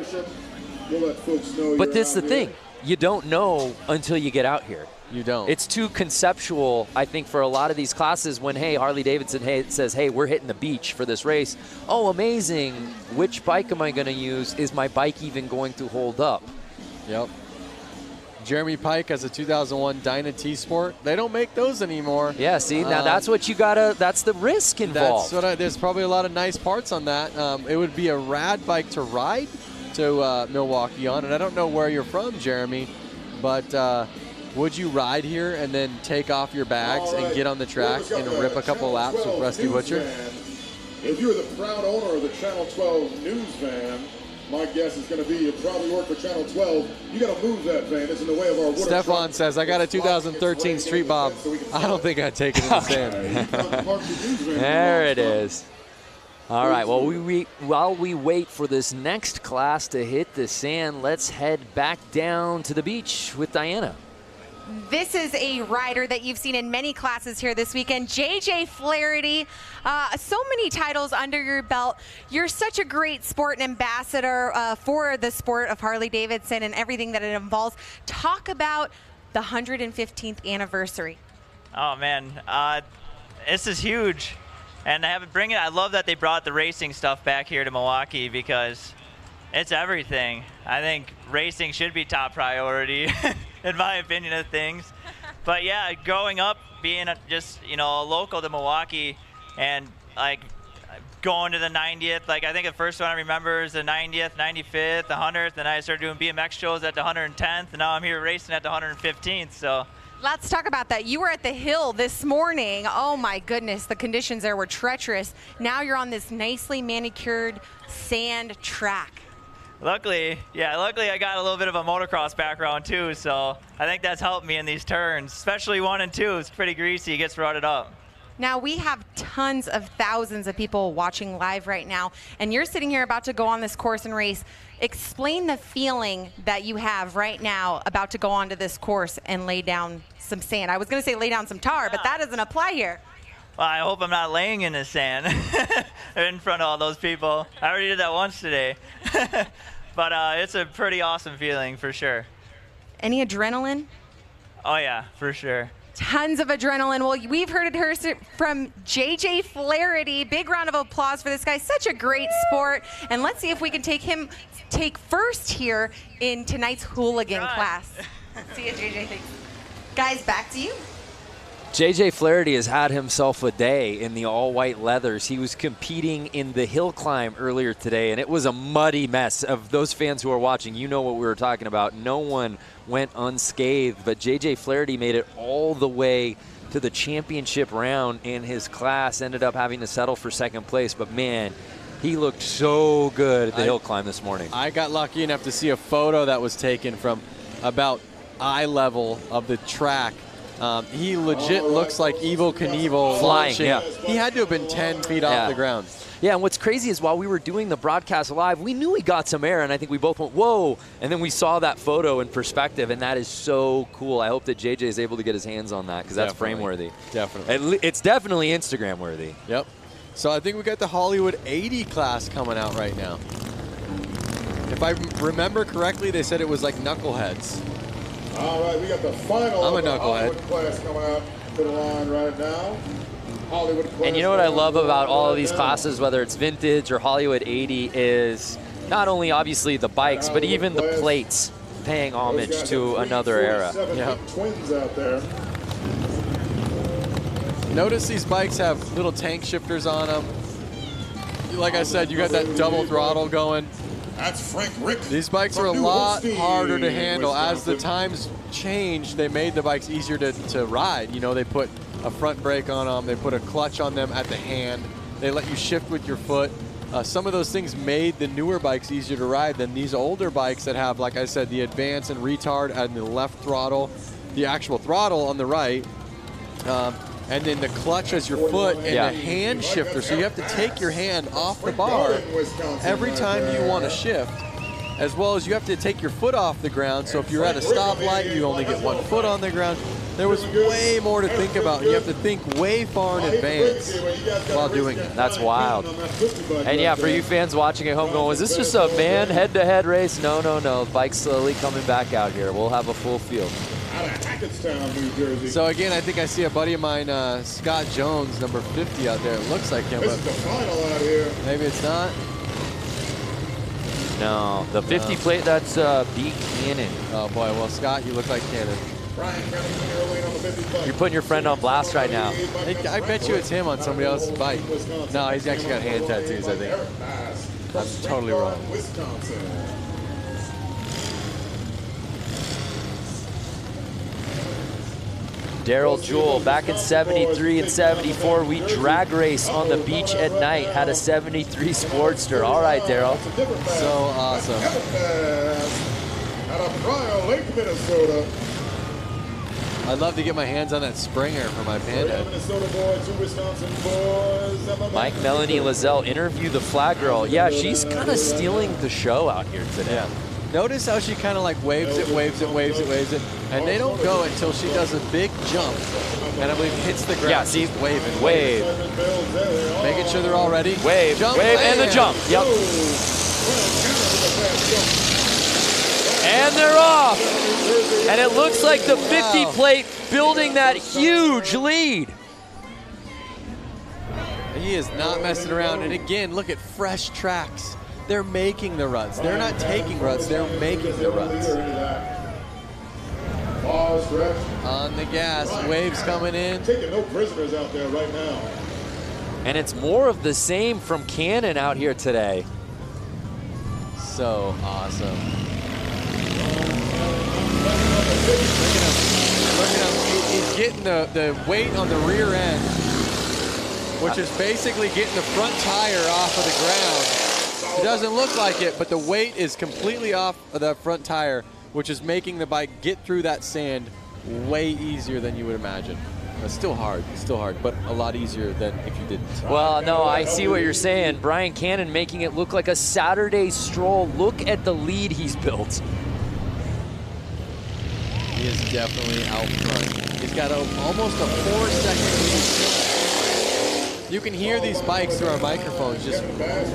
But this is the thing. You don't know until you get out here. You don't. It's too conceptual, I think, for a lot of these classes when, hey, Harley-Davidson says, hey, we're hitting the beach for this race. Oh, amazing. Which bike am I going to use? Is my bike even going to hold up? Yep. Jeremy Pike has a 2001 Dyna T-Sport. They don't make those anymore. Yeah, see, now that's what you gotta, that's the risk involved. There's probably a lot of nice parts on that. It would be a rad bike to ride to Milwaukee on, and I don't know where you're from, Jeremy, but would you ride here and then take off your bags and get on the track and rip a couple laps with Rusty Butcher? If you're the proud owner of the Channel 12 news van, my guess is going to be you probably work for Channel 12. You got to move that van. It's in the way of our water. Stefan says, I got a 2013 Street Bob. I don't think I'd take it in the sand. There it is. All right, well, while we wait for this next class to hit the sand, let's head back down to the beach with Diana. This is a rider that you've seen in many classes here this weekend, JJ Flaherty. So many titles under your belt. You're such a great sport and ambassador for the sport of Harley-Davidson and everything that it involves. Talk about the 115th anniversary. Oh, man. This is huge. And I love that they brought the racing stuff back here to Milwaukee because it's everything. I think racing should be top priority. In my opinion of things. But yeah, growing up, being just, local to Milwaukee and like going to the 90th, like I think the first one I remember is the 90th, 95th, the 100th, and I started doing BMX shows at the 110th, and now I'm here racing at the 115th, so. Let's talk about that. You were at the hill this morning. Oh my goodness, the conditions there were treacherous. Now you're on this nicely manicured sand track. Luckily I got a little bit of a motocross background too, so I think that's helped me in these turns, especially 1 and 2. It's pretty greasy, it gets rutted up. Now we have tons of thousands of people watching live right now, and you're sitting here about to go on this course and race. Explain the feeling that you have right now about to go onto this course and lay down some sand. I was going to say lay down some tar, but that doesn't apply here. Well, I hope I'm not laying in the sand in front of all those people. I already did that once today. But it's a pretty awesome feeling for sure. Any adrenaline? Oh, yeah, for sure. Tons of adrenaline. Well, we've heard it from JJ Flaherty. Big round of applause for this guy. Such a great sport. And let's see if we can take first here in tonight's hooligan class. See you, JJ. Thanks. Guys, back to you. JJ Flaherty has had himself a day in the all-white leathers. He was competing in the hill climb earlier today, and it was a muddy mess. Of those fans who are watching, you know what we were talking about. No one went unscathed, but JJ Flaherty made it all the way to the championship round in his class, ended up having to settle for second place, but man, he looked so good at the hill climb this morning. I got lucky enough to see a photo that was taken from about eye level of the track. He legit looks like Evel Knievel flying. Yeah. He had to have been 10 feet off the ground. Yeah, and what's crazy is while we were doing the broadcast live, we knew he got some air, and I think we both went, whoa, and then we saw that photo in perspective, and that is so cool. I hope that JJ is able to get his hands on that because that's frame-worthy. Definitely. It's definitely Instagram-worthy. Yep. So I think we got the Hollywood 80 class coming out right now. If I remember correctly, they said it was like knuckleheads. All right, we got the final I'm a knucklehead. Hollywood class coming out to the line right now. Hollywood class. And you know what I love about all of these classes, whether it's vintage or Hollywood 80, is not only obviously the bikes, but even the plates paying homage to another era. Yep. Twins out there. Notice these bikes have little tank shifters on them. Like I said, you got that double throttle going. That's Frank Rick. These bikes are a lot harder to handle. As the times changed, they made the bikes easier to ride. You know, they put a front brake on them. They put a clutch on them at the hand. They let you shift with your foot. Some of those things made the newer bikes easier to ride than these older bikes that have, like I said, the advance and retard and the left throttle, the actual throttle on the right, and then the clutch as your foot and the hand shifter. So you have to take your hand off the bar every time you want to shift. as well as you have to take your foot off the ground. So if you're at a stoplight, you only get 1 foot on the ground. There was way more to think about. You have to think way far in advance while doing it. That's wild. And yeah, for you fans watching at home going, was this just a man head-to-head race? No, no, no. Bike's slowly coming back out here. We'll have a full field. So again, I think I see a buddy of mine, Scott Jones, number 50 out there. It looks like him, but maybe it's not. No, the 50 plate, that's B. Cannon. Oh boy, well Scott, you look like Cannon. You're putting your friend on blast right now. I bet you it's him on somebody else's bike. No, he's actually got hand tattoos, I think. I'm totally wrong. Daryl Jewell, back in 73 and 74, we drag race on the beach at night, had a 73 Sportster. All right, Daryl. So awesome. Out of Brawl, Lake, Minnesota. I'd love to get my hands on that Springer for my Panda. Mike Melanie Lazelle interview the flag girl. Yeah, she's kind of stealing the show out here today. Yeah. Notice how she kind of like waves it, waves it, waves it, waves it, and they don't go until she does a big jump, and I believe hits the ground. Yeah, see, waving, wave. Making sure they're all ready. Wave, jump, wave, and the jump. Yep. And they're off. And it looks like the 50 plate building that huge lead. He is not messing around. And again, look at fresh tracks. They're making the ruts. They're not taking ruts, they're making the ruts. On the gas, waves coming in. Taking no prisoners out there right now. And it's more of the same from Cannon out here today. So awesome. Look at him. He's getting the weight on the rear end, which is basically getting the front tire off of the ground. It doesn't look like it, but the weight is completely off of that front tire, which is making the bike get through that sand way easier than you would imagine. It's still hard, but a lot easier than if you didn't. Well, no, I see what you're saying. Brian Cannon making it look like a Saturday stroll. Look at the lead he's built. He is definitely out front. He's got almost a 4-second lead. You can hear these bikes through our microphones just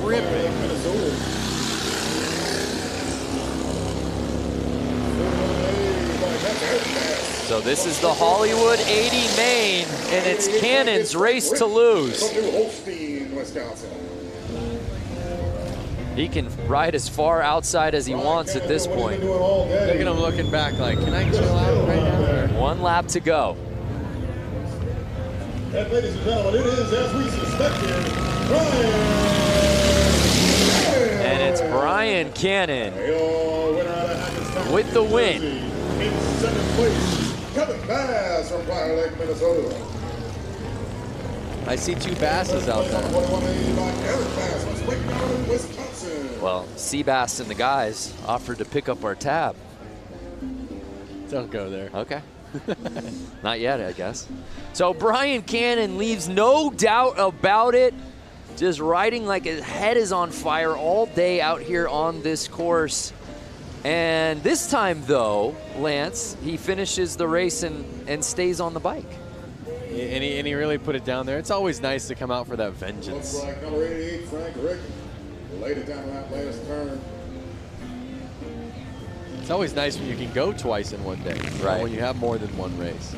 ripping. So this is the Hollywood 80 main, and it's Cannon's race to lose. He can ride as far outside as he wants at this point. Look at him looking back like, can I chill out right now? 1 lap to go. And ladies and gentlemen, it is, as we suspected, Brian. And it's Brian Cannon with the win. In second place, Kevin Bass from Fire Lake, Minnesota. I see 2 Basses out there. Well, Seabass and the guys offered to pick up our tab. Don't go there. Okay. Not yet, I guess. So Brian Cannon leaves no doubt about it. Just riding like his head is on fire all day out here on this course. And this time, though, Lance, he finishes the race and stays on the bike. And he really put it down there. It's always nice to come out for that vengeance. Looks like number 88, Frank Rick, laid it down on that last turn. It's always nice when you can go twice in one day, right? When you have more than one race.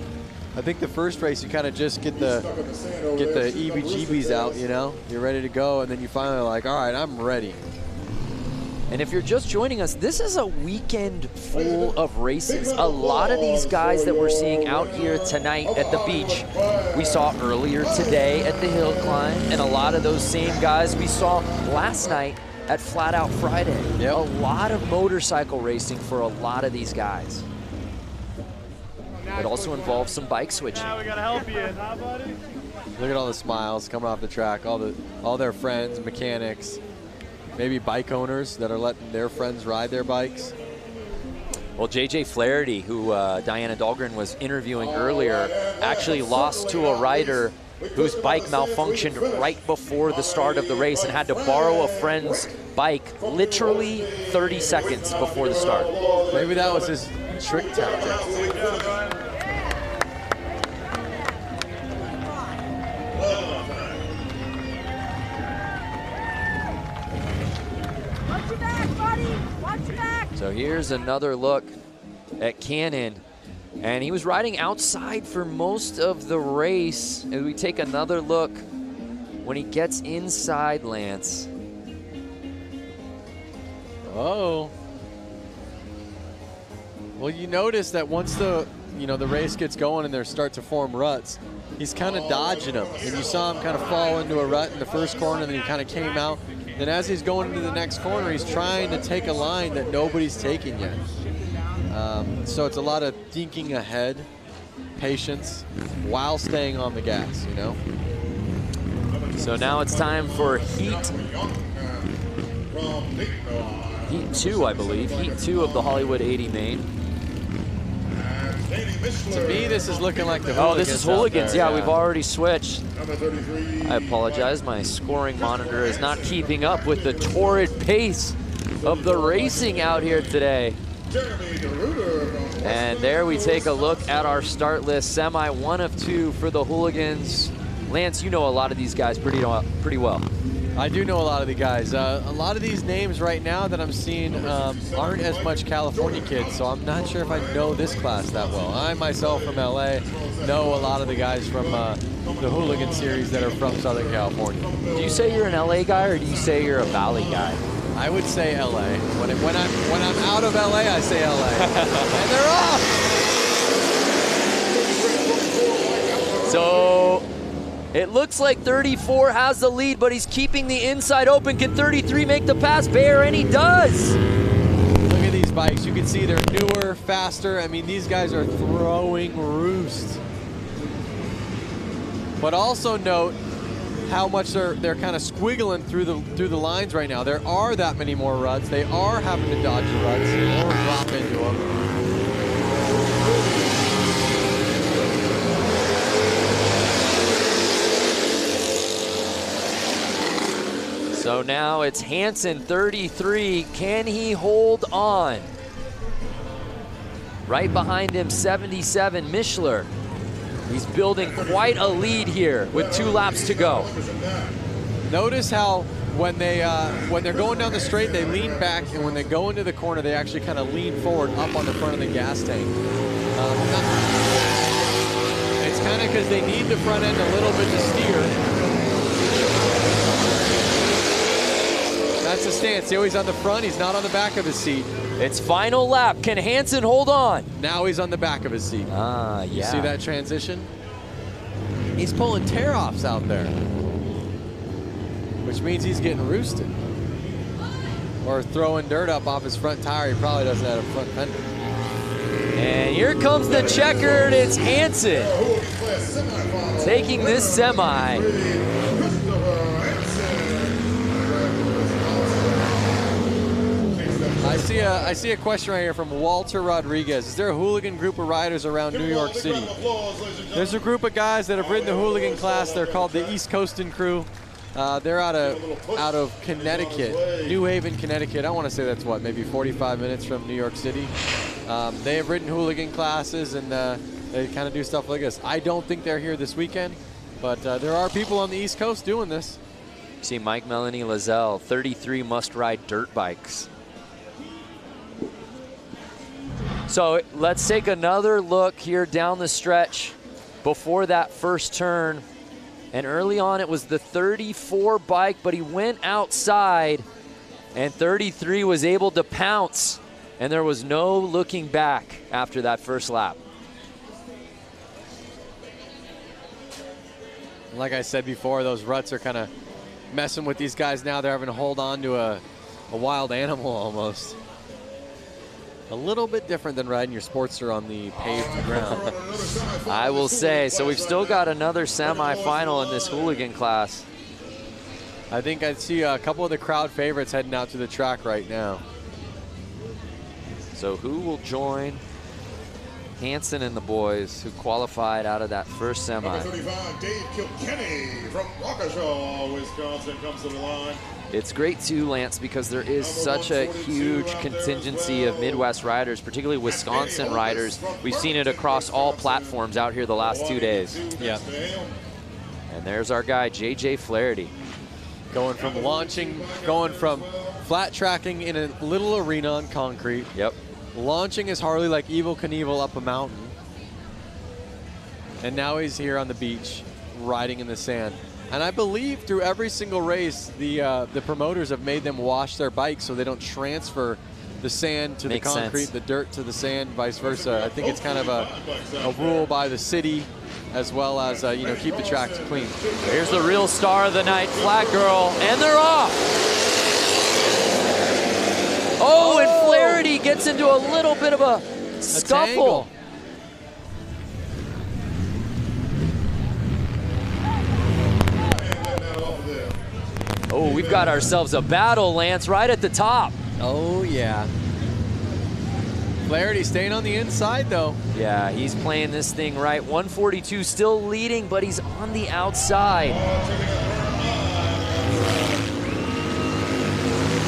I think the first race you kind of just get the EBGBs out, you know? You're ready to go, and then you finally are like, all right, I'm ready. And if you're just joining us, this is a weekend full of races. A lot of these guys that we're seeing out here tonight at the beach, we saw earlier today at the hill climb, and a lot of those same guys we saw last night at Flat Out Friday. Yep. A lot of motorcycle racing for a lot of these guys. It also involves some bike switching. Now we gotta help you, huh, buddy? Look at all the smiles coming off the track, all their friends, mechanics, maybe bike owners that are letting their friends ride their bikes. Well, JJ Flaherty, who Diana Dahlgren was interviewing earlier, actually lost to a rider whose bike malfunctioned right before the start of the race and had to borrow a friend's bike literally 30 seconds before the start. Maybe that was his trick tactic. Watch your back, buddy. Watch your back. So here's another look at Cannon. And he was riding outside for most of the race. And we take another look when he gets inside, Lance. Oh. Well, you notice that once the race gets going and there start to form ruts, he's kind of dodging them. And you saw him kind of fall into a rut in the first corner, and then he kind of came out. Then as he's going into the next corner, he's trying to take a line that nobody's taking yet. So it's a lot of thinking ahead, patience, while staying on the gas, you know? So now it's time for Heat 2, I believe. Heat 2 of the Hollywood 80 main. To me, this is looking like the Hooligans. Oh, this is Hooligans. Yeah, we've already switched. I apologize. My scoring monitor is not keeping up with the torrid pace of the racing out here today. And there we take a look at our start list. Semi 1 of 2 for the Hooligans. Lance, you know a lot of these guys pretty well. I do know a lot of the guys. A lot of these names right now that I'm seeing aren't as much California kids, so I'm not sure if I know this class that well. I myself from LA know a lot of the guys from the Hooligan series that are from Southern California. Do you say you're an LA guy or do you say you're a Valley guy? I would say LA. When I'm out of LA, I say LA. And they're off! So it looks like 34 has the lead, but he's keeping the inside open. Can 33 make the pass, Bear? And he does! Look at these bikes. You can see they're newer, faster. I mean, these guys are throwing roost. But also note how much they're kind of squiggling through the lines right now. There are that many more ruts. They are having to dodge the ruts or drop into them. So now it's Hansen, 33. Can he hold on? Right behind him, 77, Mishler. He's building quite a lead here with 2 laps to go. Notice how when they're going down the straight, they lean back, and when they go into the corner, they actually kind of lean forward up on the front of the gas tank. It's kind of because they need the front end a little bit to steer. That's the stance. See how he's on the front? He's not on the back of his seat. It's final lap. Can Hansen hold on? Now he's on the back of his seat. Ah, yeah. You see that transition? He's pulling tear-offs out there, which means he's getting roosted. Or throwing dirt up off his front tire. He probably doesn't have a front fender. And here comes the checkered. It's Hansen taking this semi. I see a question right here from Walter Rodriguez. Is there a hooligan group of riders around New York City? There's a group of guys that have ridden the hooligan class. They're called the East Coastin' Crew. They're out of Connecticut, New Haven, Connecticut. I want to say that's what, maybe 45 minutes from New York City. They have ridden hooligan classes, and they kind of do stuff like this. I don't think they're here this weekend, but there are people on the East Coast doing this. See Mike Melanie Lazelle, 33 must-ride dirt bikes. So let's take another look here down the stretch before that first turn. And early on, it was the 34 bike, but he went outside, and 33 was able to pounce, and there was no looking back after that first lap. Like I said before, those ruts are kind of messing with these guys now. They're having to hold on to a wild animal almost. A little bit different than riding your Sportster on the paved ground. I will say. So we've still got another semifinal in this hooligan class. I think I see a couple of the crowd favorites heading out to the track right now. So who will join Hansen and the boys who qualified out of that first semi. Number 35, Dave Kilkenny from Waukesha, Wisconsin, comes to the line. It's great too, Lance, because there is such a huge contingency of Midwest riders, particularly Wisconsin riders. We've seen it across all platforms out here the last 2 days. Yeah. And there's our guy, JJ Flaherty. Going from flat tracking in a little arena on concrete. Yep. Launching his Harley like Evel Knievel up a mountain. And now he's here on the beach, riding in the sand. And I believe through every single race, the promoters have made them wash their bikes so they don't transfer the sand to Makes the concrete, sense. the dirt to the sand, vice versa. I think it's kind of a rule by the city, as well as keep the tracks clean. Here's the real star of the night, Flat Girl, and they're off. Oh, and Flaherty gets into a little bit of a scuffle. Oh, we've got ourselves a battle, Lance, right at the top. Oh, yeah. Flaherty staying on the inside, though. Yeah, he's playing this thing right. 142 still leading, but he's on the outside.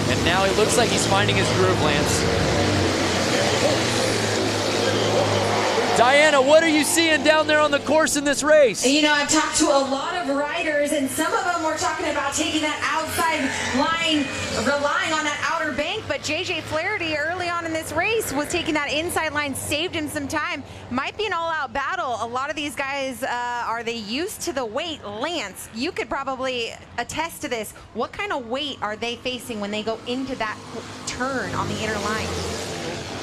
And now it looks like he's finding his groove, Lance. Diana, what are you seeing down there on the course in this race? You know, I've talked to a lot of riders, and some of them were talking about taking that outside line, relying on that outer bank, but JJ Flaherty early on in this race was taking that inside line, saved him some time. Might be an all-out battle. A lot of these guys, are they used to the weight? Lance, you could probably attest to this. What kind of weight are they facing when they go into that turn on the inner line?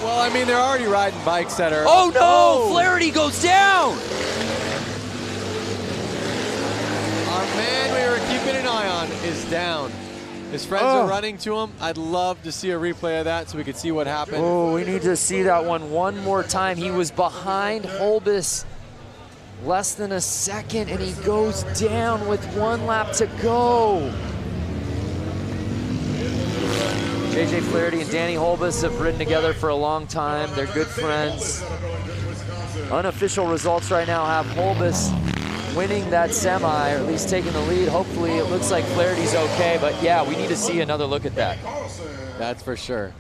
Well, I mean, they're already riding bikes that are... Oh, no! Flaherty goes down! Our man we were keeping an eye on is down. His friends are running to him. I'd love to see a replay of that so we could see what happened. Oh, we need to see that one more time. He was behind Holbus less than a second, and he goes down with 1 lap to go. JJ Flaherty and Danny Holbus have ridden together for a long time. They're good friends. Unofficial results right now have Holbus winning that semi, or at least taking the lead. Hopefully it looks like Flaherty's okay, but yeah, we need to see another look at that. That's for sure.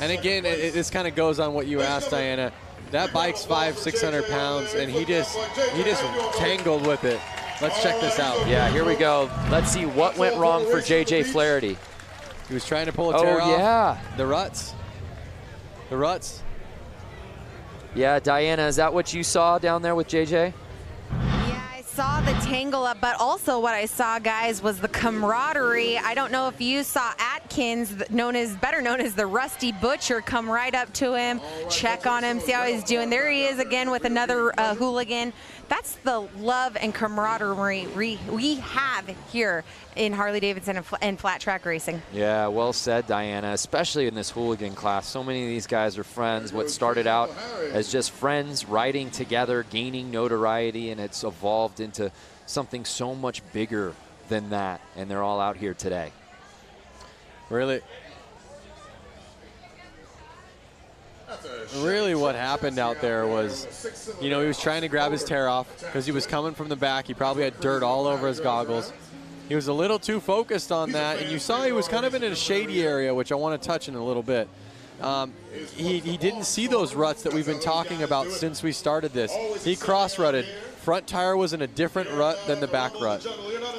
And again, this kind of goes on what you asked, Diana. That bike's 500-600 pounds, and he just tangled with it. Let's check this out. Yeah, here we go. Let's see what went wrong for JJ Flaherty. He was trying to pull a tear off. Oh, yeah. The ruts. The ruts. Yeah, Diana, is that what you saw down there with JJ? Yeah, I saw the tangle up, but also what I saw, guys, was the camaraderie. I don't know if you saw Atkins, better known as the Rusty Butcher, come right up to him, check on him, see how he's doing. There he is again with another hooligan. That's the love and camaraderie we have here in Harley-Davidson and flat track racing. Yeah, well said, Diana, especially in this hooligan class. So many of these guys are friends. What started out as just friends riding together, gaining notoriety, and it's evolved into something so much bigger than that, and they're all out here today. Really what happened out there was, he was trying to grab his tear off because he was coming from the back. He probably had dirt all over his goggles. He was a little too focused on that, and you saw he was kind of in a shady area, which I want to touch in a little bit. He didn't see those ruts that we've been talking about since we started this. He cross-rutted. Front tire was in a different rut than the back rut,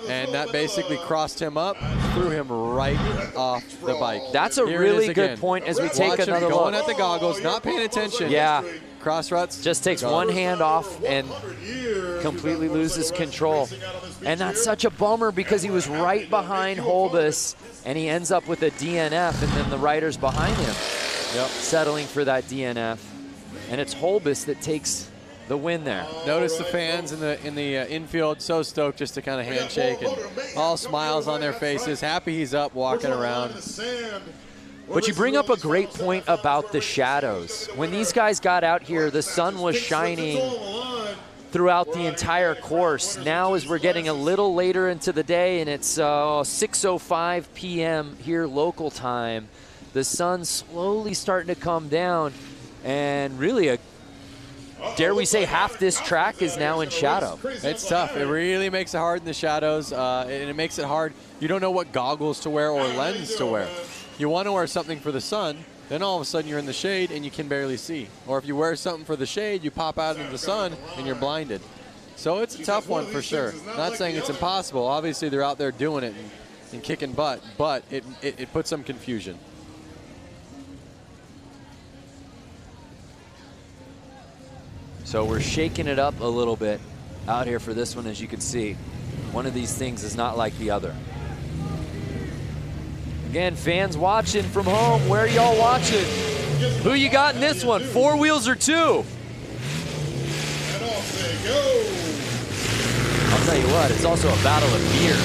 and that basically crossed him up, threw him right off the bike. That's a really good point as we take another look. Going at the goggles, not paying attention. Yeah. Cross ruts. Just takes one hand off and completely loses control. And that's such a bummer because he was right behind Holbus, and he ends up with a DNF, and then the riders behind him settling for that DNF. And it's Holbus that takes the win there. Notice the fans in the infield, so stoked just to kind of handshake and all smiles on their faces. Happy he's up, walking around. But you bring up a great point about the shadows. When these guys got out here, the sun was shining throughout the entire course. Now as we're getting a little later into the day, and it's 6:05 p.m. here local time, the sun's slowly starting to come down, and really dare we say, half this track is now in shadow. It's tough. It really makes it hard in the shadows, and it makes it hard. You don't know what goggles to wear or lens to wear. You want to wear something for the sun, then all of a sudden you're in the shade and you can barely see. Or if you wear something for the shade, you pop out into the sun and you're blinded. So it's a tough one for sure. Not saying it's impossible. Obviously they're out there doing it and kicking butt, but it puts some confusion. So we're shaking it up a little bit out here for this one, as you can see. One of these things is not like the other. Again, fans watching from home, where are y'all watching? Who you got in this one, 4 wheels or 2? And off they go. I'll tell you what, it's also a battle of gears.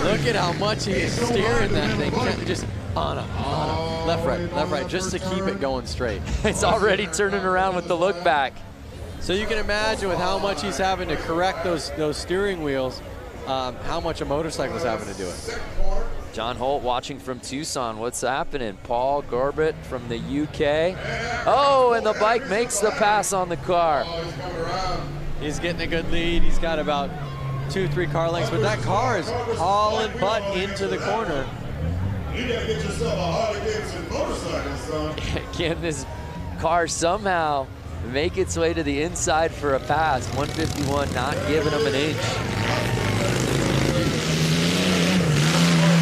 Look at how much he is steering that thing. Just on a left, right, just to keep it going straight. It's already turning around with the look back. So you can imagine with how much he's having to correct those steering wheels, how much a motorcycle's having to do it. John Holt watching from Tucson. What's happening? Paul Gorbett from the UK. Oh, and the bike makes the pass on the car. He's getting a good lead. He's got about 2-3 car lengths, but that car is hauling butt into the corner. You gotta get yourself a Harley-Davidson motorcycle, son. Can this car somehow make its way to the inside for a pass? 151 not giving him an inch.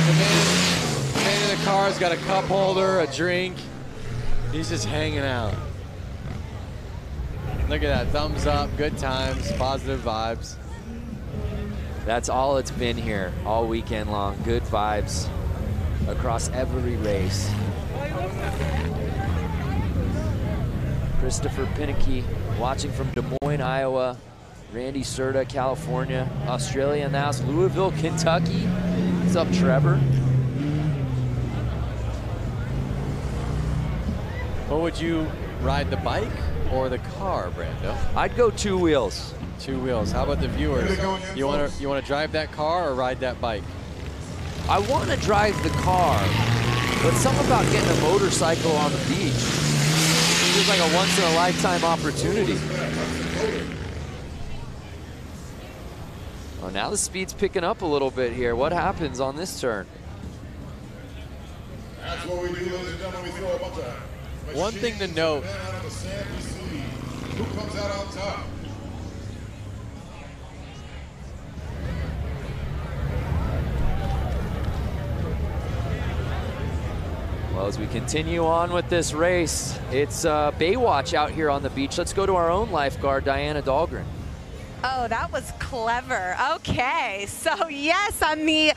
The man in the car's got a cup holder, a drink. He's just hanging out. Look at that, thumbs up, good times, positive vibes. That's all it's been here all weekend long. Good vibes across every race. Christopher Pinnicky watching from Des Moines, Iowa. Randy Serta, California. Australia now, Louisville, Kentucky. What's up, Trevor? What would you ride, the bike or the car, Brando? I'd go 2 wheels. 2 wheels. How about the viewers? You want to drive that car or ride that bike? I want to drive the car, but something about getting a motorcycle on the beach feels like a once-in-a-lifetime opportunity. Well, now the speed's picking up a little bit here. What happens on this turn? That's what we do, ladies and gentlemen. We throw a bunch of one thing to note. Who comes out on top? Well, as we continue on with this race, it's Baywatch out here on the beach. Let's go to our own lifeguard, Diana Dahlgren. Oh, that was clever. Okay, so yes, I'm the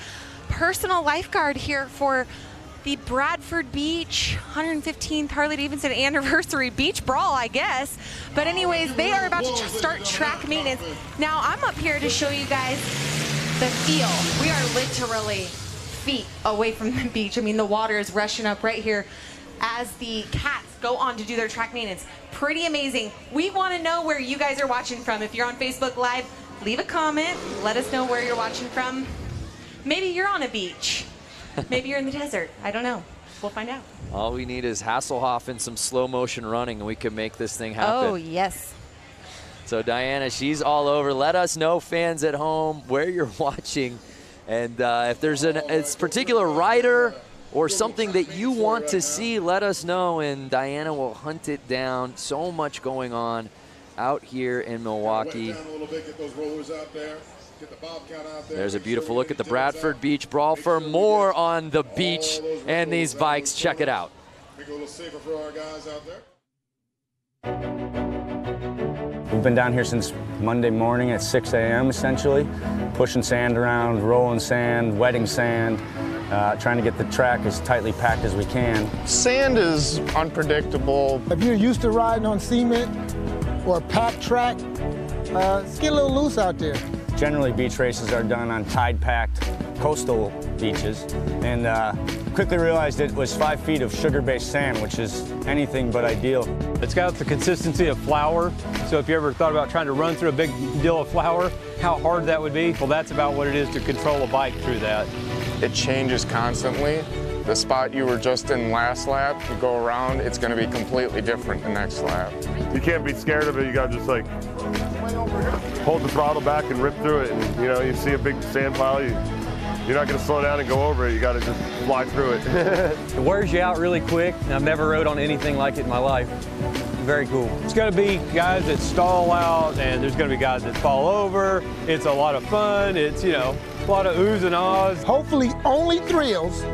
personal lifeguard here for the Bradford Beach 115th Harley-Davidson anniversary beach brawl, I guess. But anyways, they are about to start track maintenance. Now, I'm up here to show you guys the feel. We are literally feet away from the beach. I mean, the water is rushing up right here as the cats go on to do their track maintenance. Pretty amazing. We want to know where you guys are watching from. If you're on Facebook Live, leave a comment. Let us know where you're watching from. Maybe you're on a beach. Maybe you're in the desert. I don't know. We'll find out. All we need is Hasselhoff and some slow motion running, and we can make this thing happen. Oh, yes. So Diana, she's all over. Let us know, fans at home, where you're watching. And if there's a particular rider or something that you want to see, let us know, and Diana will hunt it down. So much going on out here in Milwaukee. There's a beautiful look at the Bradford Beach Brawl. For more on the beach and these bikes, check it out. Make it a little safer for our guys out there. We've been down here since Monday morning at 6 a.m. essentially, pushing sand around, rolling sand, wetting sand, trying to get the track as tightly packed as we can. Sand is unpredictable. If you're used to riding on cement or a packed track, it's get a little loose out there. Generally, beach races are done on tide-packed coastal beaches, and quickly realized it was 5 feet of sugar-based sand, which is anything but ideal. It's got the consistency of flour, so if you ever thought about trying to run through a big deal of flour, how hard that would be, well, that's about what it is to control a bike through that. It changes constantly, The spot you were just in last lap, you go around, it's going to be completely different the next lap. You can't be scared of it. You got to just like hold the throttle back and rip through it. And you know, you see a big sand pile, you're not going to slow down and go over it. You got to just fly through it. It wears you out really quick. I've never rode on anything like it in my life. Very cool. It's going to be guys that stall out, and there's going to be guys that fall over. It's a lot of fun. It's, you know, a lot of oohs and ahs. Hopefully only thrills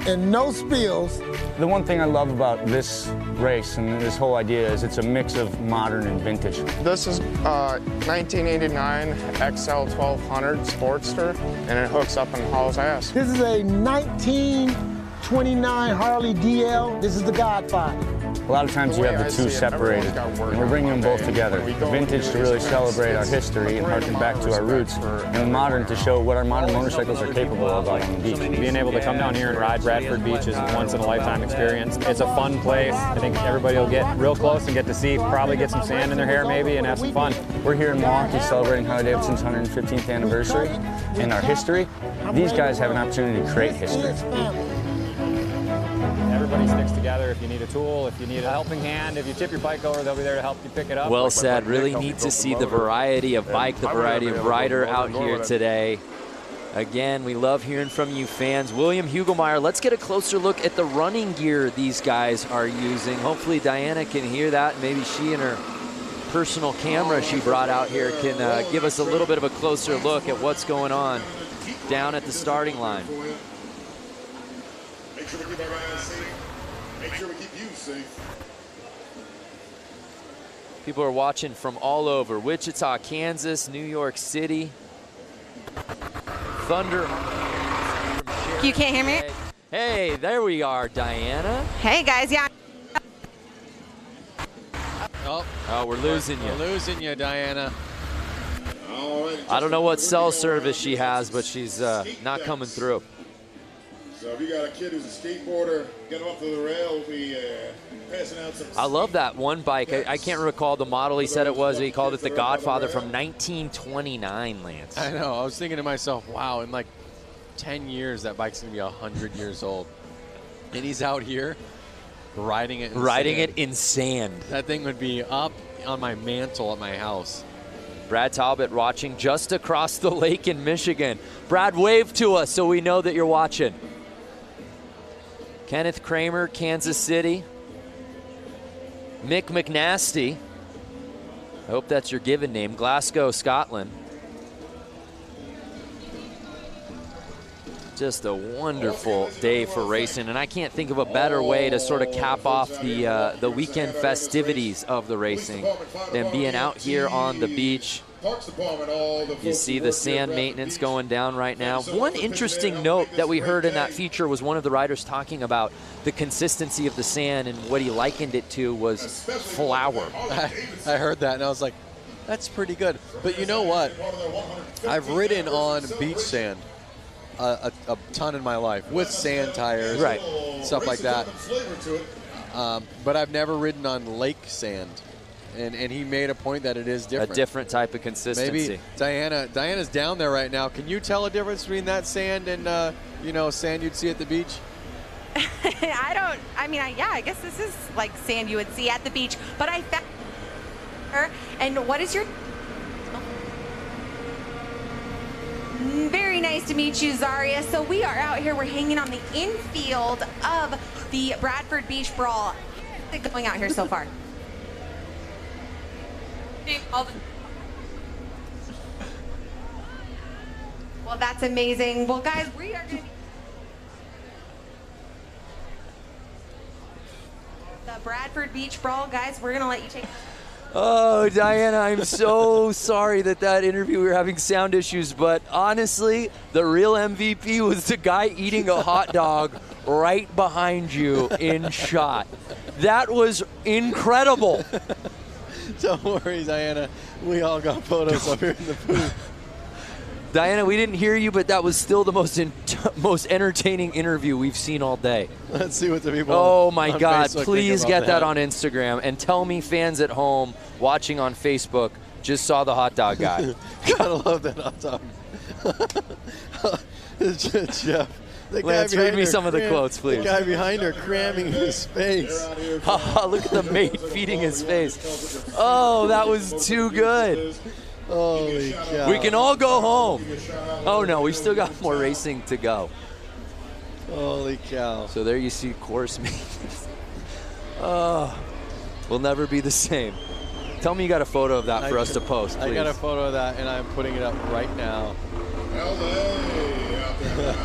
and no spills. The one thing I love about this race and this whole idea is it's a mix of modern and vintage. This is 1989 XL 1200 Sportster, and it hooks up and hauls ass. This is a 1929 Harley DL. This is the Godfather. A lot of times you have the two separated, and we're bringing them both together. Vintage to really celebrate our history and harken back to our roots, and modern to show what our modern motorcycles are capable of out on the beach. Being able to come down here and ride Bradford Beach is a once-in-a-lifetime experience. It's a fun place. I think everybody will get real close and get to see, probably get some sand in their hair maybe, and have some fun. We're here in Milwaukee celebrating Harley-Davidson's 115th anniversary and our history. These guys have an opportunity to create history. Everybody sticks together. If you need a tool, if you need a helping hand, if you tip your bike over, they'll be there to help you pick it up. Well said. Really neat to see the variety of bike, the variety of rider out here today. Again, we love hearing from you fans. William Hugelmeyer, let's get a closer look at the running gear these guys are using. Hopefully Diana can hear that. Maybe she and her personal camera she brought out here can give us a little bit of a closer look at what's going on down at the starting line. Make sure we keep our guys safe. Make sure we keep you safe. People are watching from all over. Wichita, Kansas, New York City. Thunder. You can't hear me? Hey, there we are, Diana. Hey, guys, yeah. Oh, we're losing you. We're losing you, Diana. I don't know what cell service she has, but she's not coming through. So if you got a kid who's a skateboarder, get him up to the rail, we'll be passing out some. I love that one bike. I can't recall the model he said it was. He called it the Godfather from 1929, Lance. I know. I was thinking to myself, wow, in like 10 years, that bike's going to be 100 years old. And he's out here riding it in sand. That thing would be up on my mantle at my house. Brad Talbot watching just across the lake in Michigan. Brad, wave to us so we know that you're watching. Kenneth Kramer, Kansas City. Mick McNasty, I hope that's your given name, Glasgow, Scotland. Just a wonderful day for racing, and I can't think of a better way to sort of cap off the weekend festivities of the racing than being out here on the beach. You see the sand maintenance going down right now. One interesting note that we heard in that feature was one of the riders talking about the consistency of the sand, and what he likened it to was flour. I heard that, and I was like, that's pretty good. But you know what? I've ridden on beach sand a ton in my life with sand tires, right, stuff like that. But I've never ridden on lake sand. And he made a point that it is different. A different type of consistency. Maybe Diana's down there right now. Can you tell a difference between that sand and sand you'd see at the beach? I guess this is like sand you would see at the beach. But I found her. And what is your? Very nice to meet you, Zaria. So we are out here. We're hanging on the infield of the Bradford Beach Brawl. What's going out here so far? Well, that's amazing. Well, guys, we are going to be the Bradford Beach Brawl. Guys, we're going to let you take. Oh, Diana, I'm so sorry that interview, we were having sound issues, but honestly, the real MVP was the guy eating a hot dog right behind you in shot. That was incredible. Don't worry, Diana. We all got photos up here in the booth. Diana, we didn't hear you, but that was still the most entertaining interview we've seen all day. Let's see what the people Oh, my on God. Facebook Please get that on Instagram. And tell me fans at home watching on Facebook just saw the hot dog guy. Gotta love that hot dog. Lance, read me some of the quotes, please. The guy behind her cramming his face. Look at the mate feeding his face. Oh, that was too good. Holy cow. We can all go home. Oh, no, we still got more racing to go. Holy cow. So there you see course maintenance. Oh, we'll never be the same. Tell me you got a photo of that for us to post, please. I got a photo of that, and I'm putting it up right now.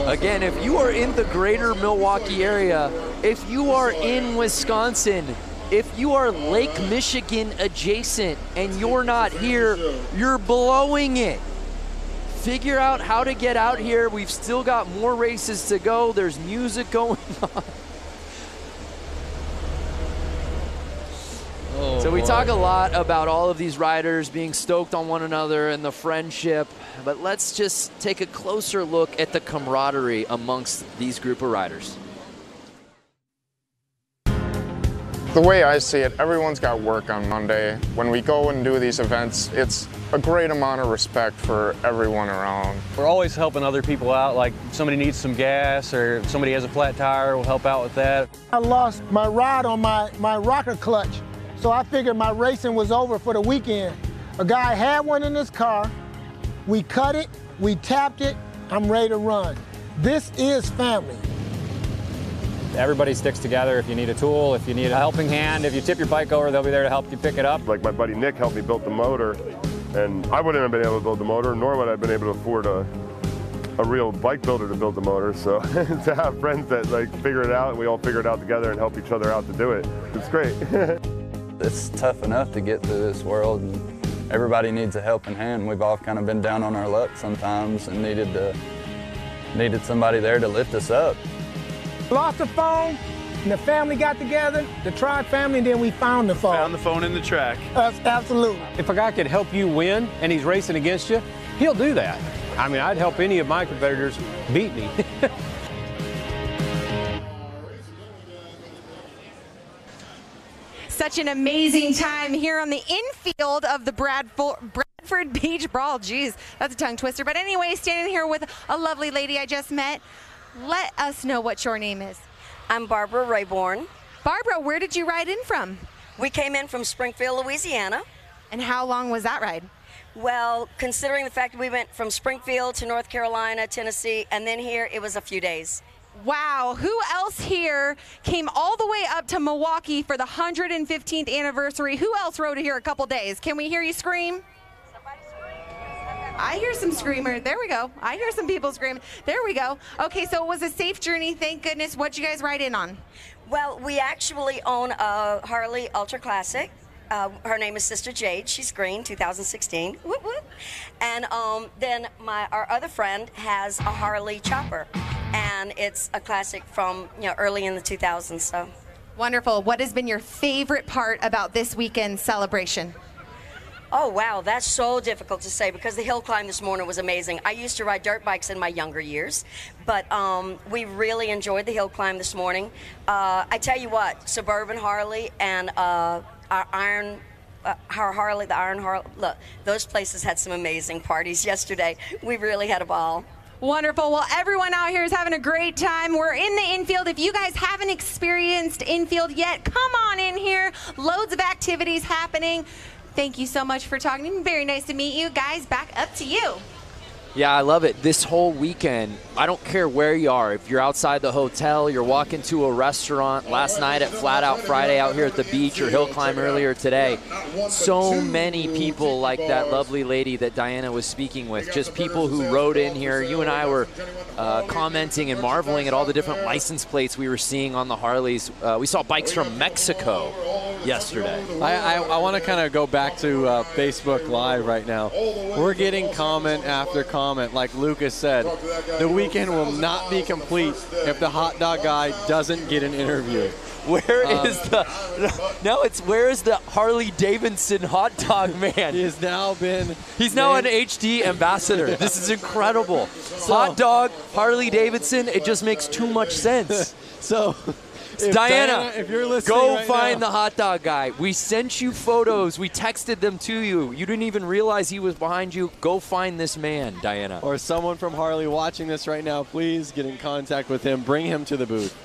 Again, if you are in the greater Milwaukee area, if you are in Wisconsin, if you are Lake Michigan adjacent and you're not here, you're blowing it. Figure out how to get out here. We've still got more races to go. There's music going on. Oh, so we boy. talk a lot about all of these riders being stoked on one another and the friendship, but let's just take a closer look at the camaraderie amongst these group of riders. The way I see it, everyone's got work on Monday. When we go and do these events, it's a great amount of respect for everyone around. We're always helping other people out, like somebody needs some gas or somebody has a flat tire, we'll help out with that. I lost my rod on my rocker clutch, so I figured my racing was over for the weekend. A guy had one in his car, we cut it, we tapped it, I'm ready to run. This is family. Everybody sticks together. If you need a tool, if you need a helping hand, if you tip your bike over, they'll be there to help you pick it up. Like my buddy Nick helped me build the motor, and I wouldn't have been able to build the motor, nor would I have been able to afford a real bike builder to build the motor. So to have friends that like figure it out, and we all figure it out together and help each other out to do it, it's great. It's tough enough to get through this world, and everybody needs a helping hand. We've all kind of been down on our luck sometimes and needed somebody there to lift us up. Lost the phone, and the family got together, the TROG family, and then we found the phone. Found the phone in the track. Absolutely. If a guy could help you win and he's racing against you, he'll do that. I mean, I'd help any of my competitors beat me. Such an amazing time here on the infield of the Bradford Beach Brawl. Geez, that's a tongue twister. But anyway, standing here with a lovely lady I just met. Let us know what your name is. I'm Barbara Rayborn. Barbara, where did you ride in from? We came in from Springfield, Louisiana. And how long was that ride? Well, considering the fact that we went from Springfield to North Carolina, Tennessee, and then here, it was a few days. Wow, who else here came all the way up to Milwaukee for the 115th anniversary? Who else rode here a couple days? Can we hear you scream? I hear some screamers. There we go. I hear some people screaming. There we go. Okay, so it was a safe journey, thank goodness. What'd you guys ride in on? Well, we actually own a Harley Ultra Classic. Her name is Sister Jade. She's green, 2016. Whoop, whoop. And then our other friend has a Harley Chopper, and it's a classic from early in the 2000s. So wonderful. What has been your favorite part about this weekend's celebration? Oh, wow, that's so difficult to say because the hill climb this morning was amazing. I used to ride dirt bikes in my younger years, but we really enjoyed the hill climb this morning. I tell you what, Suburban Harley and our Harley, the Iron Harley, look, those places had some amazing parties yesterday. We really had a ball. Wonderful. Well, everyone out here is having a great time. We're in the infield. If you guys haven't experienced infield yet, come on in here. Loads of activities happening. Thank you so much for talking. Very nice to meet you guys. Back up to you. Yeah, I love it. This whole weekend, I don't care where you are. If you're outside the hotel, you're walking to a restaurant, last night at Flat Out Friday out here at the beach, or hill climb earlier today. So many people like that lovely lady that Diana was speaking with, just people who rode in here. You and I were commenting and marveling at all the different license plates we were seeing on the Harleys. We saw bikes from Mexico yesterday. I want to kind of go back to Facebook Live right now. We're getting comment after comment. Like Lucas said, the weekend will not be complete if the hot dog guy doesn't get an interview. Where is the Harley-Davidson hot dog man? He's now an HD ambassador. This is incredible. Hot dog, Harley-Davidson, it just makes too much sense. So Diana, if you're listening go right find now. the hot dog guy. We sent you photos. We texted them to you. You didn't even realize he was behind you. Go find this man, Diana. Or someone from Harley watching this right now, please get in contact with him. Bring him to the booth.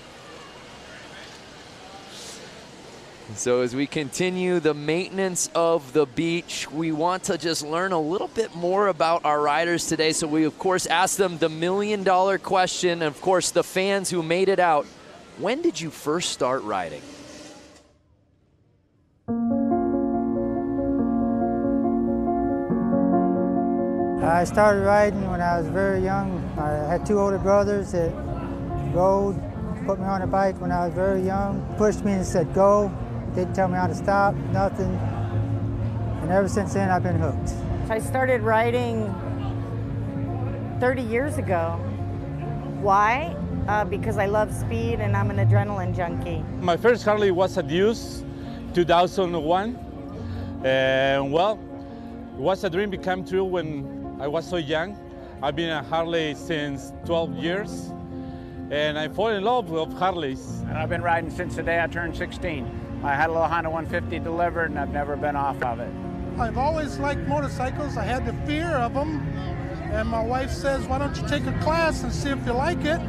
So as we continue the maintenance of the beach, we want to just learn a little bit more about our riders today. So we, of course, asked them the $1 million question. And, of course, the fans who made it out. When did you first start riding? I started riding when I was very young. I had 2 older brothers that rode, put me on a bike when I was very young, pushed me and said go, didn't tell me how to stop, nothing. And ever since then, I've been hooked. I started riding 30 years ago. Why? Because I love speed and I'm an adrenaline junkie. My first Harley was a Deuce, 2001. And well, it was a dream become true when I was so young. I've been a Harley since 12 years. And I fall in love with Harleys. And I've been riding since the day I turned 16. I had a little Honda 150 delivered and I've never been off of it. I've always liked motorcycles. I had the fear of them. And my wife says, why don't you take a class and see if you like it?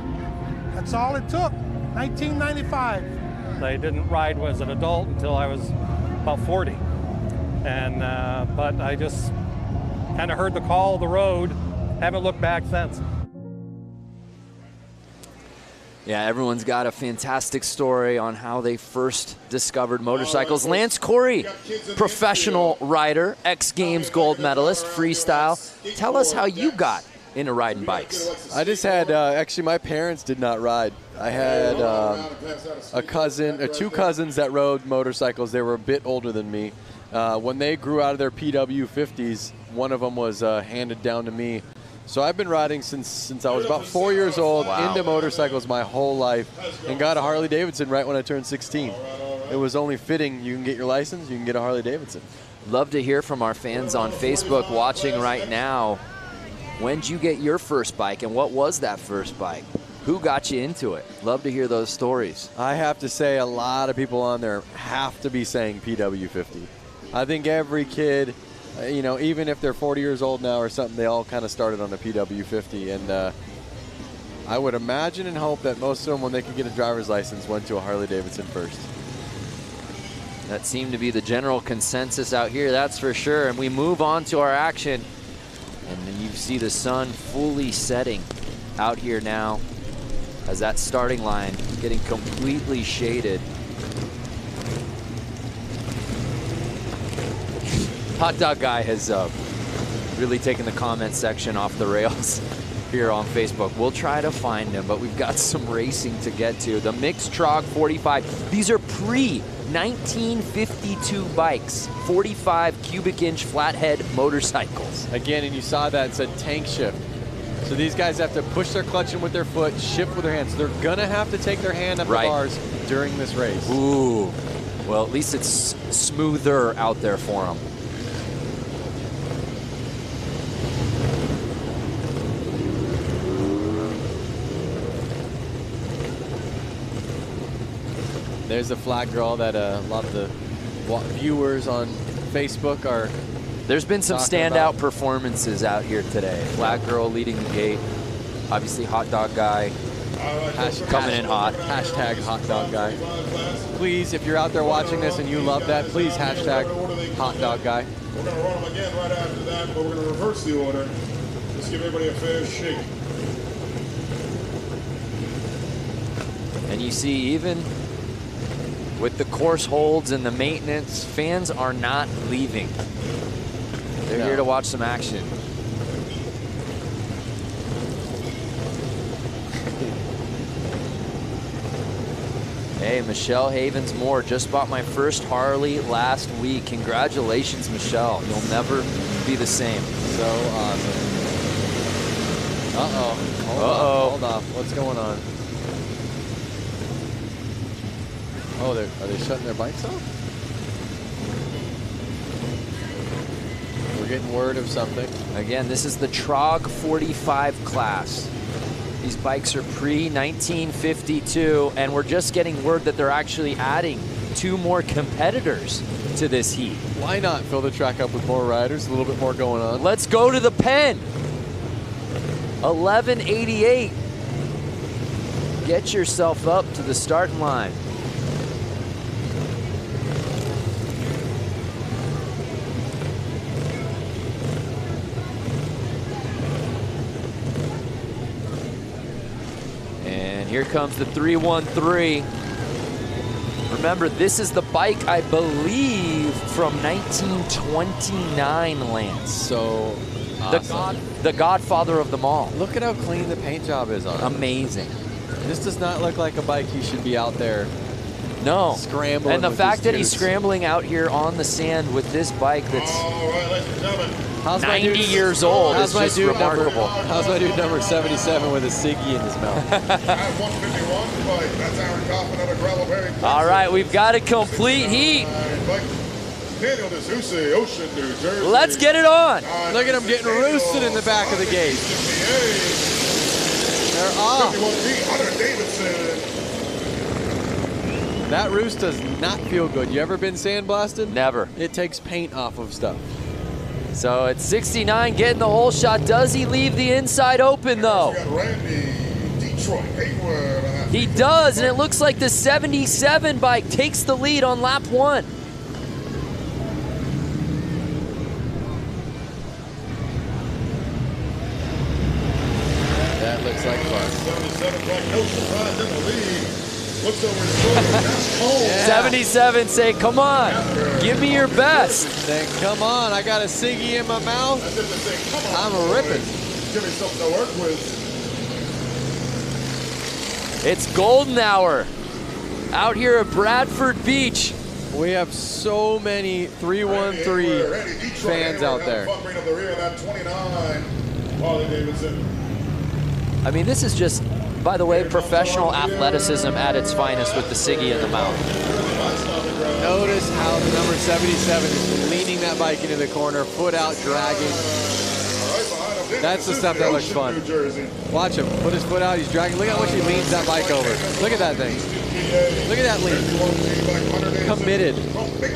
That's all it took, 1995. I didn't ride as an adult until I was about 40. And, but I just kind of heard the call of the road, haven't looked back since. Yeah, everyone's got a fantastic story on how they first discovered motorcycles. Lance Corey, professional rider, X Games gold medalist, freestyle. Tell us how you got into riding bikes. I just had, actually my parents did not ride. I had a cousin, or 2 cousins that rode motorcycles. They were a bit older than me. When they grew out of their PW50s, one of them was handed down to me. So I've been riding since I was about 4 years old, into motorcycles my whole life, and got a Harley-Davidson right when I turned 16. It was only fitting. You can get your license, you can get a Harley-Davidson. Love to hear from our fans on Facebook watching right now. When did you get your first bike, and what was that first bike? Who got you into it? Love to hear those stories. I have to say a lot of people on there have to be saying PW50. I think every kid, you know, even if they're 40 years old now or something, they all kind of started on the PW50. And I would imagine and hope that most of them, when they could get a driver's license, went to a Harley-Davidson first. That seemed to be the general consensus out here, that's for sure. And we move on to our action. And then you see the sun fully setting out here now as that starting line getting completely shaded. Hot Dog Guy has really taken the comment section off the rails here on Facebook. We'll try to find him, but we've got some racing to get to. The mixed TROG 45. These are pre-1952 bikes, 45 cubic inch flathead motorcycles. Again, and you saw that, it said tank shift. So these guys have to push their clutch in with their foot, shift with their hands. So they're gonna have to take their hand up the bars during this race. Ooh, well, at least it's smoother out there for them. There's the flat girl that a lot of the viewers on Facebook are. There's been some standout performances out here today. Flat girl leading the gate. Obviously, Hot Dog Guy coming in hot. Hashtag Hot Dog Guy. Please, if you're out there watching this and you love that, please hashtag Hot Dog Guy. We're going to run them again right after that, but we're going to reverse the order. Just give everybody a fair shake. And you see, even with the course holds and the maintenance, fans are not leaving. They're here to watch some action. Hey, Michelle Havens-Moore just bought my first Harley last week. Congratulations, Michelle. You'll never be the same. So awesome. Uh-oh. Hold off. What's going on? Oh, are they shutting their bikes off? We're getting word of something. Again, this is the TROG 45 class. These bikes are pre-1952, and we're just getting word that they're actually adding 2 more competitors to this heat. Why not fill the track up with more riders, a little bit more going on? Let's go to the pen. 1188. Get yourself up to the starting line. And here comes the 313. Remember, this is the bike, I believe, from 1929, Lance. So awesome. The godfather of them all. Look at how clean the paint job is on it. Amazing. This does not look like a bike he should be out there. No. Scrambling. And the with fact his that he's tubes. scrambling out here on the sand with this bike that's All right, ladies and gentlemen. 90 years old is just remarkable. How's my dude number 77 with a ciggy in his mouth? At 151, bike. That's Aaron Kaufman out of Gravelberry. All right, we've got a complete heat. Daniel D'Souza, Ocean, New Jersey. Let's get it on. Look at him getting roosted in the back of the gate. They're off. 51 Harley-Davidson. That roost does not feel good. You ever been sandblasted? Never. It takes paint off of stuff. So it's 69 getting the hole shot. Does he leave the inside open though? He does, and it looks like the 77 bike takes the lead on lap 1. That looks like fun. 77 bike, no surprise in the lead. Looks over his shoulder. That's cold. Yeah. 77 say, come on, give me your best. Then come on, I got a ciggy in my mouth. I'm ripping. Give me something to work with. It's golden hour out here at Bradford Beach. We have so many 313 fans out there. I mean, this is just, by the way, professional athleticism at its finest with the ciggy in the mouth. Notice how the number 77 is leaning that bike into the corner, foot out, dragging. That's the stuff that looks fun. Watch him, put his foot out, he's dragging. Look how much he leans that bike over. Look at that thing. Look at that lean. Committed,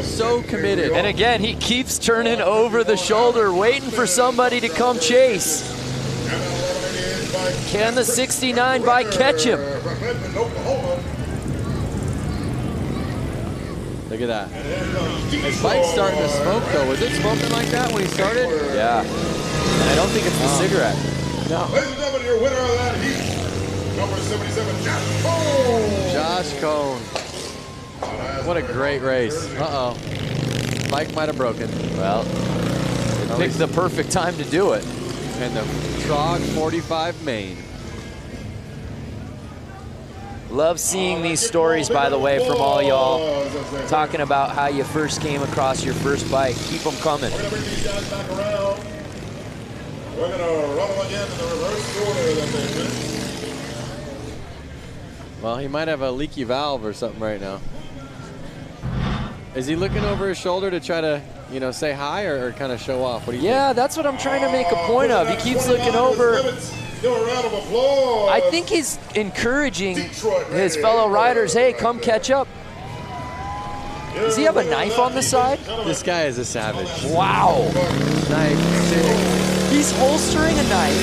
so committed. And again, he keeps turning over the shoulder, waiting for somebody to come chase. Can the 69 bike catch him? Look at that. His bike's starting to smoke though. Was it smoking like that when he started? Yeah. And I don't think it's the cigarette. No. Ladies and gentlemen, your winner of that heat, number 77, Josh Cone. Josh Cone. What a great race. Uh-oh. Bike might have broken. Well, it picked the perfect time to do it. And the TROG 45 main. Love seeing these stories, by the way, from all y'all talking about how you first came across your first bike. Keep them coming. We're going to bring these guys back around. We're going to run them again in the reverse order that they went. Well, he might have a leaky valve or something right now. Is he looking over his shoulder to try to, you know, say hi or kind of show off? What do you think? That's what I'm trying to make a point of. He keeps looking over. Give a round of applause. I think he's encouraging his fellow riders, hey, come catch up. Does he have a knife on the side? This guy is a savage. Wow. Knife, He's holstering a knife,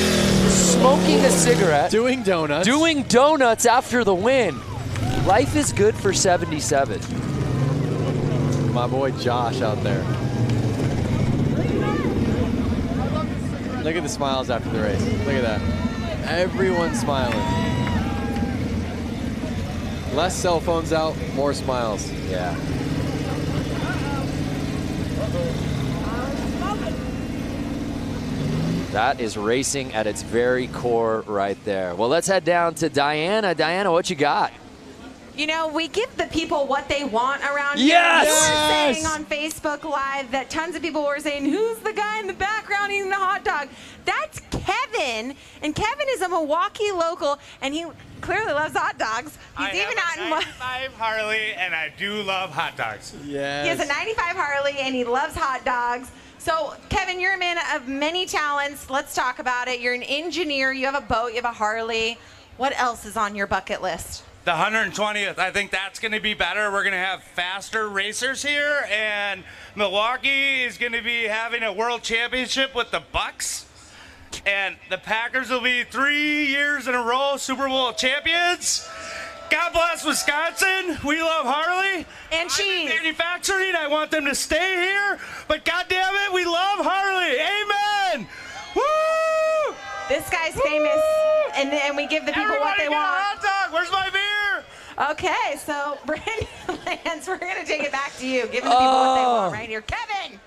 smoking a cigarette. Doing donuts. Doing donuts after the win. Life is good for 77. My boy Josh out there. Look at the smiles after the race. Look at that. Everyone's smiling. Less cell phones out, more smiles. Yeah. That is racing at its very core right there. Well, let's head down to Diana. Diana, what you got? You know, we give the people what they want around here. Yes! We were saying on Facebook Live that tons of people were saying, who's the guy in the background eating the hot dog? That's Kevin. And Kevin is a Milwaukee local, and he clearly loves hot dogs. He's even out in 95 Harley, and I do love hot dogs. Yes. He has a 95 Harley, and he loves hot dogs. So, Kevin, you're a man of many talents. Let's talk about it. You're an engineer. You have a boat. You have a Harley. What else is on your bucket list? The 120th, I think that's going to be better. We're going to have faster racers here, and Milwaukee is going to be having a world championship with the Bucks, and the Packers will be 3 years in a row Super Bowl champions. God bless Wisconsin. We love Harley. And cheese. Manufacturing, I want them to stay here, but God damn it, we love Harley. Amen. Woo! This guy's famous, and we give the people what they want. Hot dog. Where's my beer? Okay, so Brandon Lance, we're going to take it back to you, giving the people what they want right here. Kevin!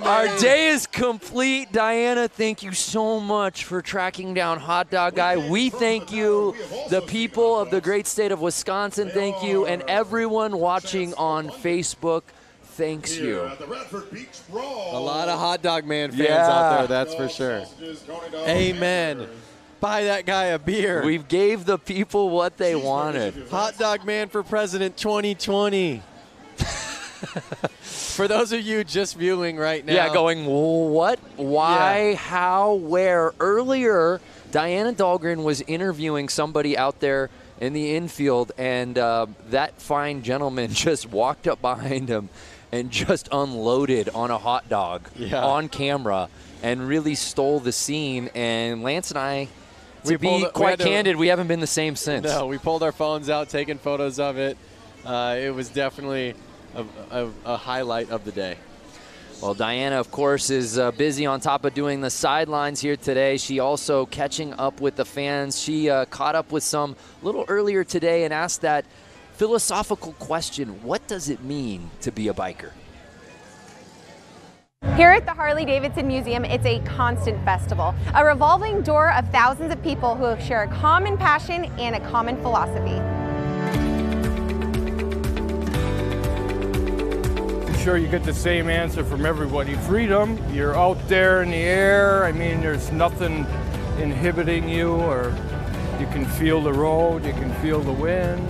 Our day is complete. Diana, thank you so much for tracking down Hot Dog Guy. We thank you. The people of the great state of Wisconsin, thank you. And everyone watching on Facebook, thanks you. A lot of Hot Dog Man fans out there, that's for sure. Amen. Buy that guy a beer. We gave the people what they wanted. Hot Dog Man for President 2020. For those of you just viewing right now. Yeah, going, what, why, how, where? Earlier, Diana Dahlgren was interviewing somebody out there in the infield, and that fine gentleman just walked up behind him and just unloaded on a hot dog on camera and really stole the scene. And Lance and I, to be quite candid, we haven't been the same since. No, we pulled our phones out, taking photos of it. It was definitely a highlight of the day. Well, Diana, of course, is busy on top of doing the sidelines here today. She also catching up with the fans. She caught up with some a little earlier today and asked that philosophical question: what does it mean to be a biker? Here at the Harley-Davidson Museum, it's a constant festival, a revolving door of thousands of people who share a common passion and a common philosophy. I'm sure you get the same answer from everybody. Freedom, you're out there in the air. I mean, there's nothing inhibiting you, or you can feel the road, you can feel the wind.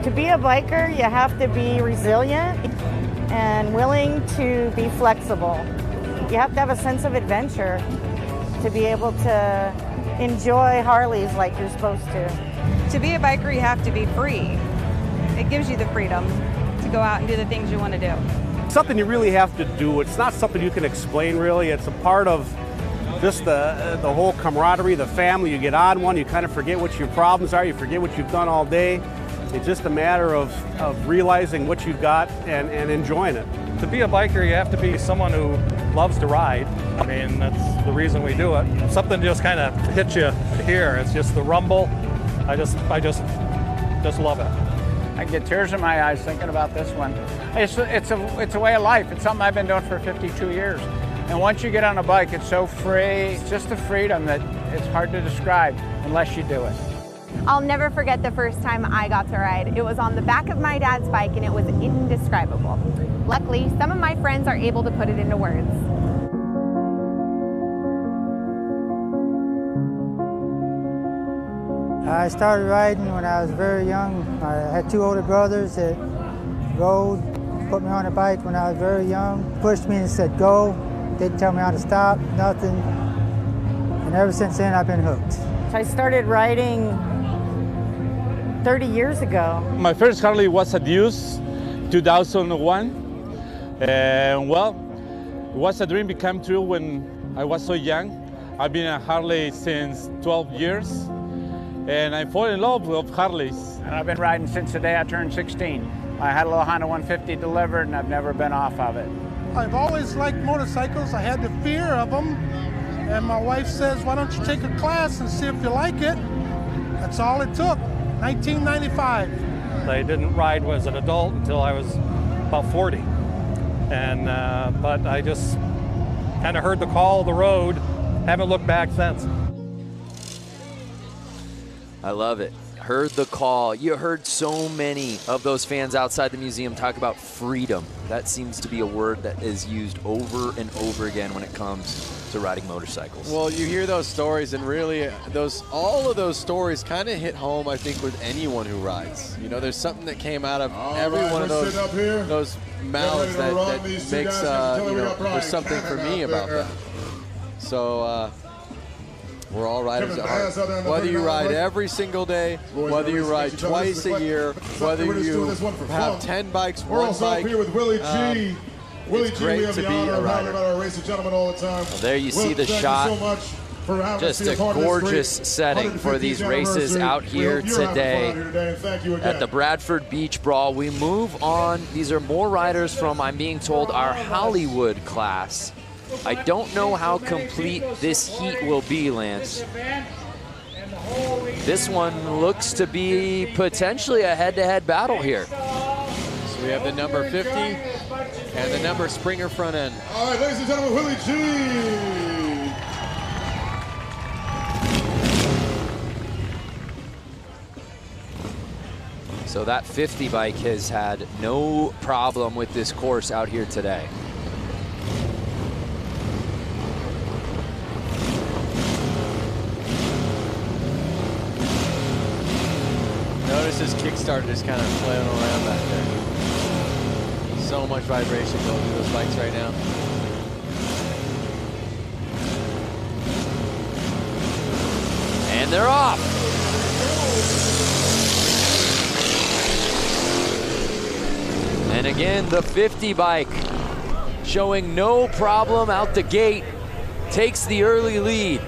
To be a biker, you have to be resilient and willing to be flexible. You have to have a sense of adventure to be able to enjoy Harleys like you're supposed to. To be a biker, you have to be free. It gives you the freedom to go out and do the things you want to do. Something you really have to do. It's not something you can explain, really. It's a part of just the whole camaraderie, the family. You get on one, you kind of forget what your problems are, you forget what you've done all day. It's just a matter of realizing what you've got and enjoying it. To be a biker, you have to be someone who loves to ride. I mean, that's the reason we do it. Something just kind of hits you here. It's just the rumble. I just love it. I get tears in my eyes thinking about this one. It's a way of life. It's something I've been doing for 52 years. And once you get on a bike, it's so free. It's just a freedom that it's hard to describe unless you do it. I'll never forget the first time I got to ride. It was on the back of my dad's bike, and it was indescribable. Luckily, some of my friends are able to put it into words. I started riding when I was very young. I had two older brothers that rode, put me on a bike when I was very young, pushed me and said go. Didn't tell me how to stop, nothing. And ever since then, I've been hooked. I started riding 30 years ago. My first Harley was a Deuce, 2001. And well, it was a dream become true when I was so young. I've been a Harley since 12 years. And I fall in love with Harleys. And I've been riding since the day I turned 16. I had a little Honda 150 delivered, and I've never been off of it. I've always liked motorcycles. I had the fear of them. And my wife says, why don't you take a class and see if you like it? That's all it took, 1995. I didn't ride as an adult until I was about 40. And but I just kind of heard the call of the road, haven't looked back since. I love it. Heard the call. You heard so many of those fans outside the museum talk about freedom. That seems to be a word that is used over and over again when it comes to riding motorcycles. Well, you hear those stories, and really, all of those stories kind of hit home, I think, with anyone who rides. You know, there's something that came out of every one of those mouths that makes, you know, there's something for me about that. So, We're all riders at heart. Whether you ride every single day, whether you ride twice a year, whether you have 10 bikes, We're one also bike. up here with Willie G. Willie It's G, great we have to the be honor a of having rider. him at our race and gentlemen all the time. Well, there you see the thank shot. You so much for having Just us be a part of this gorgeous great setting for these 150th races anniversary. out here You're having fun today out here today, and thank you again. at the Bradford Beach Brawl. We move on. These are more riders from, I'm being told, our Hollywood class. I don't know how complete this heat will be, Lance. This one looks to be potentially a head-to-head battle here. So we have the number 50 and the number Springer front end. All right, ladies and gentlemen, Willie G. So that 50 bike has had no problem with this course out here today. Notice his kickstarter is kind of flailing around back there. So much vibration going through those bikes right now. And they're off. And again, the 50 bike showing no problem out the gate, takes the early lead.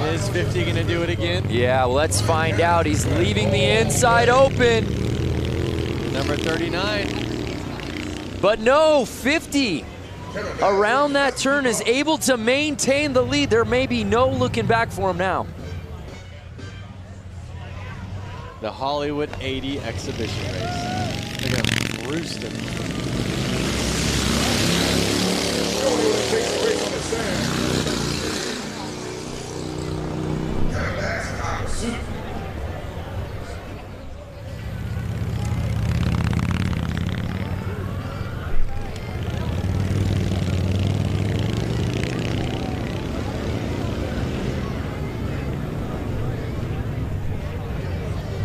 Is 50 gonna do it again? Yeah, let's find out. He's leaving the inside open. Number 39. But no, 50 around that turn is able to maintain the lead. There may be no looking back for him now. The Hollywood 80 exhibition race. Look at him roosting.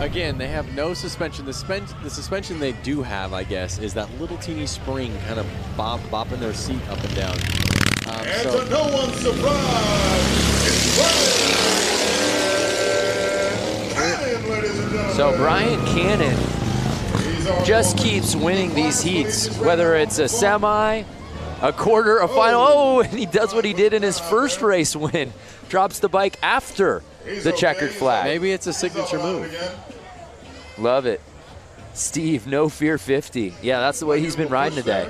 Again, they have no suspension. The suspension they do have, I guess, is that little teeny spring kind of bopping their seat up and down. And to no one's surprise, it's Brian Cannon, ladies and gentlemen. So Brian Cannon just keeps winning these heats, whether it's a semi, a quarter, a final. Oh, and he does what he did in his first race win. Drops the bike after the checkered flag. Maybe it's a signature move. Love it. Steve, no fear 50. Yeah, that's the way he's been riding today.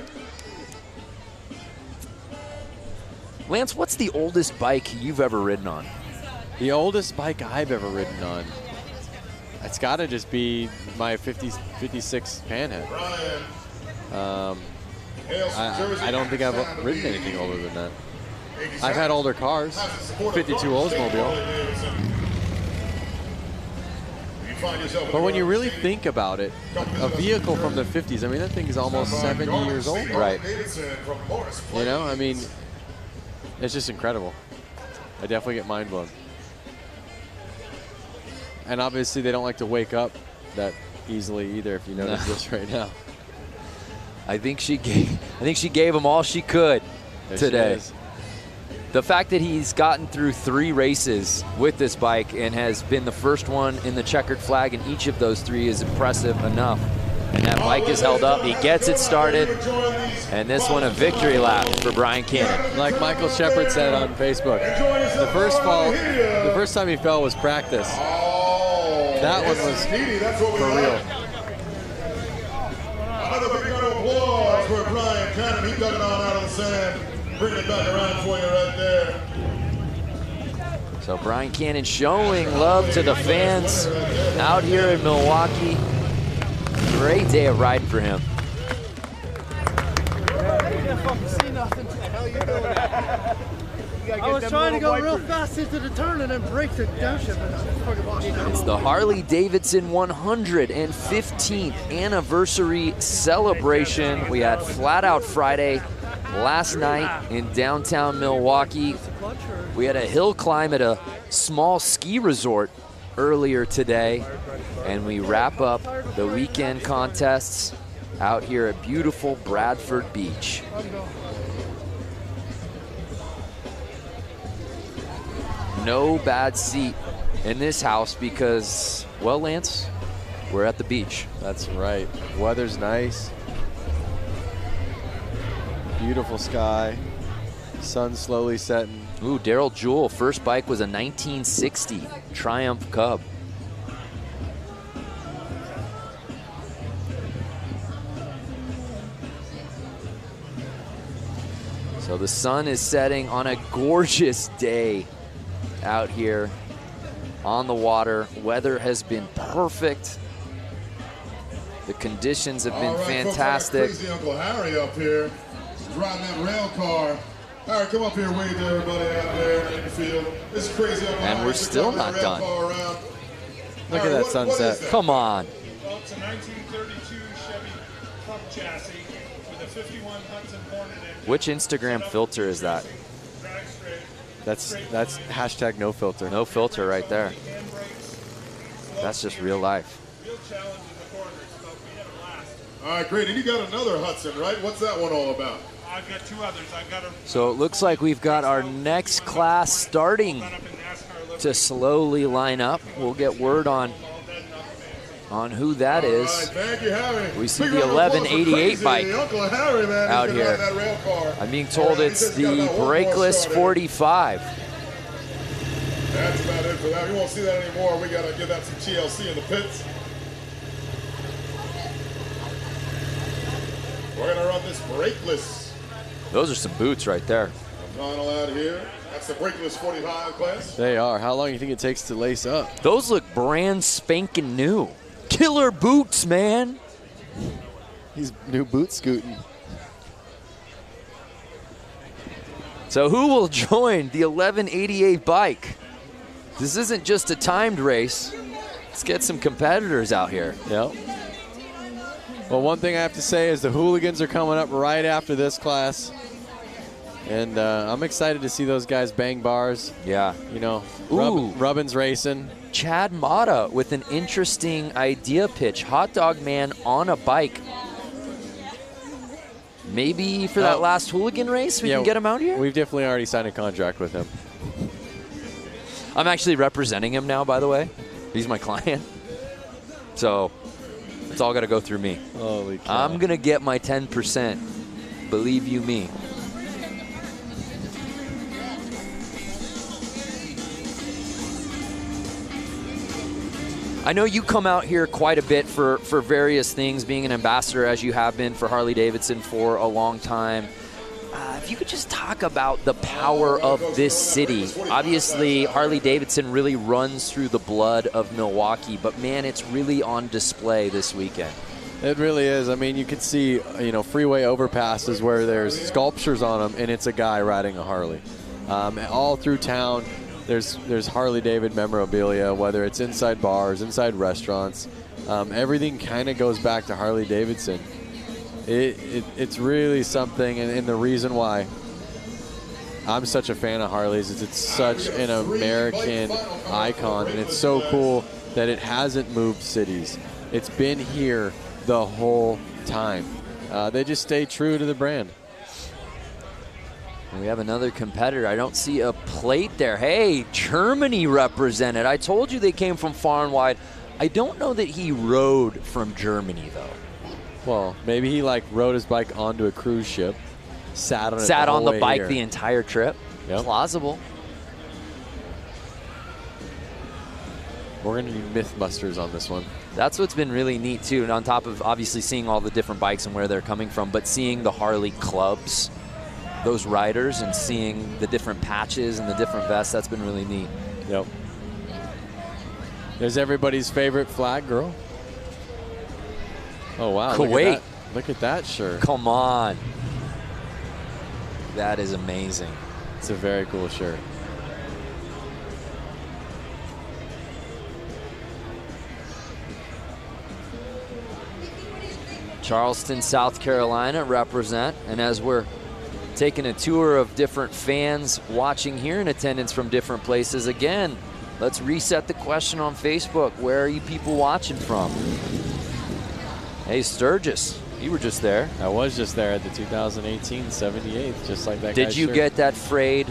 Lance, what's the oldest bike you've ever ridden on? The oldest bike I've ever ridden on, it's got to just be my 56 Panhead. I don't think I've ridden anything older than that. I've had older cars, 52 Oldsmobile. But when you really think about it, a vehicle from the 50s, I mean, that thing is almost 70 years old. Right. You know, I mean, it's just incredible. I definitely get mind blown. And obviously they don't like to wake up that easily either, if you notice this right now. I think she gave him all she could today. The fact that he's gotten through 3 races with this bike and has been the first one in the checkered flag in each of those 3 is impressive enough. And that bike is held up. He gets it started. And this one a victory lap for Brian Cannon. Like Michael Shepard said on Facebook, the first time he fell was practice. That one was for real. Another big round of applause for Brian Cannon. He dug it on out of the sand. Bring it back around for you right there. So Brian Cannon showing love to the fans out here in Milwaukee. Great day of riding for him. I was trying to go real fast into the turn and then break the downshift. It's the Harley-Davidson 115th anniversary celebration. We had Flat Out Friday last night in downtown Milwaukee. We had a hill climb at a small ski resort earlier today. And we wrap up the weekend contests out here at beautiful Bradford Beach. no bad seat in this house because, well, Lance, we're at the beach. That's right. Weather's nice. Beautiful sky. Sun slowly setting. Ooh, Daryl Jewell, first bike was a 1960 Triumph Cub. So the sun is setting on a gorgeous day out here on the water. Weather has been perfect. The conditions have been fantastic. Folks, I got crazy Uncle Harry up here. He's riding that rail car. Harry, come up here, wave to everybody out there in the field. This is crazy Uncle Harry. And we're still not done. Look at that sunset. Come on. Well, it's a 1932 Chevy truck chassis with a 51 Hudson Hornet engine. Which Instagram filter is that? That's hashtag no filter. No filter right there. That's just real life. Real challenge in the corners, but we had a blast. All right, great. And you got another Hudson, right? What's that one all about? I've got two others. I've got a So it looks like we've got our next class starting to slowly line up. We'll get word on who that is. Thank you, Harry. We see the 1188 bike Uncle Harry, man, out he's here. riding that rail car. I'm being told it's the brakeless 45. That's about it for that. We won't see that anymore. We got to give that some TLC in the pits. We're going to run this brakeless. Those are some boots right there. Final out here. That's the brakeless 45 class. They are. How long do you think it takes to lace up? Those look brand spanking new. Killer boots, man. He's new boot scooting. So who will join the 1188 bike? This isn't just a timed race. Let's get some competitors out here. Yep. Well, one thing I have to say is the hooligans are coming up right after this class. And I'm excited to see those guys bang bars. Yeah. You know, Ooh. Rubbin's racing. Chad Mata with an interesting idea pitch. Hot Dog Man on a bike. Maybe for that last hooligan race, we can get him out here? We've definitely already signed a contract with him. I'm actually representing him now, by the way. He's my client. So it's all got to go through me. Holy cow. I'm going to get my 10%. Believe you me. I know you come out here quite a bit for various things, being an ambassador as you have been for Harley-Davidson for a long time. If you could just talk about the power of this city. Obviously, Harley-Davidson really runs through the blood of Milwaukee, but man, it's really on display this weekend. It really is. I mean, you can see, you know, freeway overpasses where there's sculptures on them, and it's a guy riding a Harley. All through town, there's Harley-David memorabilia, whether it's inside bars, inside restaurants. Everything kind of goes back to Harley-Davidson. It's really something, and the reason why I'm such a fan of Harleys is it's such an American icon, and it's so cool that it hasn't moved cities. It's been here the whole time. They just stay true to the brand. And we have another competitor. I don't see a plate there. Hey, Germany represented. I told you they came from far and wide. I don't know that he rode from Germany, though. Well, maybe he rode his bike onto a cruise ship, sat on the bike the entire trip. Yep. Plausible. We're going to do Mythbusters on this one. That's what's been really neat, too. And on top of obviously seeing all the different bikes and where they're coming from, but seeing the Harley clubs, those riders, and seeing the different patches and the different vests, that's been really neat. Yep. There's everybody's favorite flag girl. Oh, wow. Kuwait. Look at that shirt. Come on. That is amazing. It's a very cool shirt. Charleston, South Carolina represent. And as we're taking a tour of different fans watching here in attendance from different places, again, let's reset the question on Facebook. Where are you people watching from? Hey, Sturgis, you were just there. I was just there at the 2018 78th, just like that. Did you get that frayed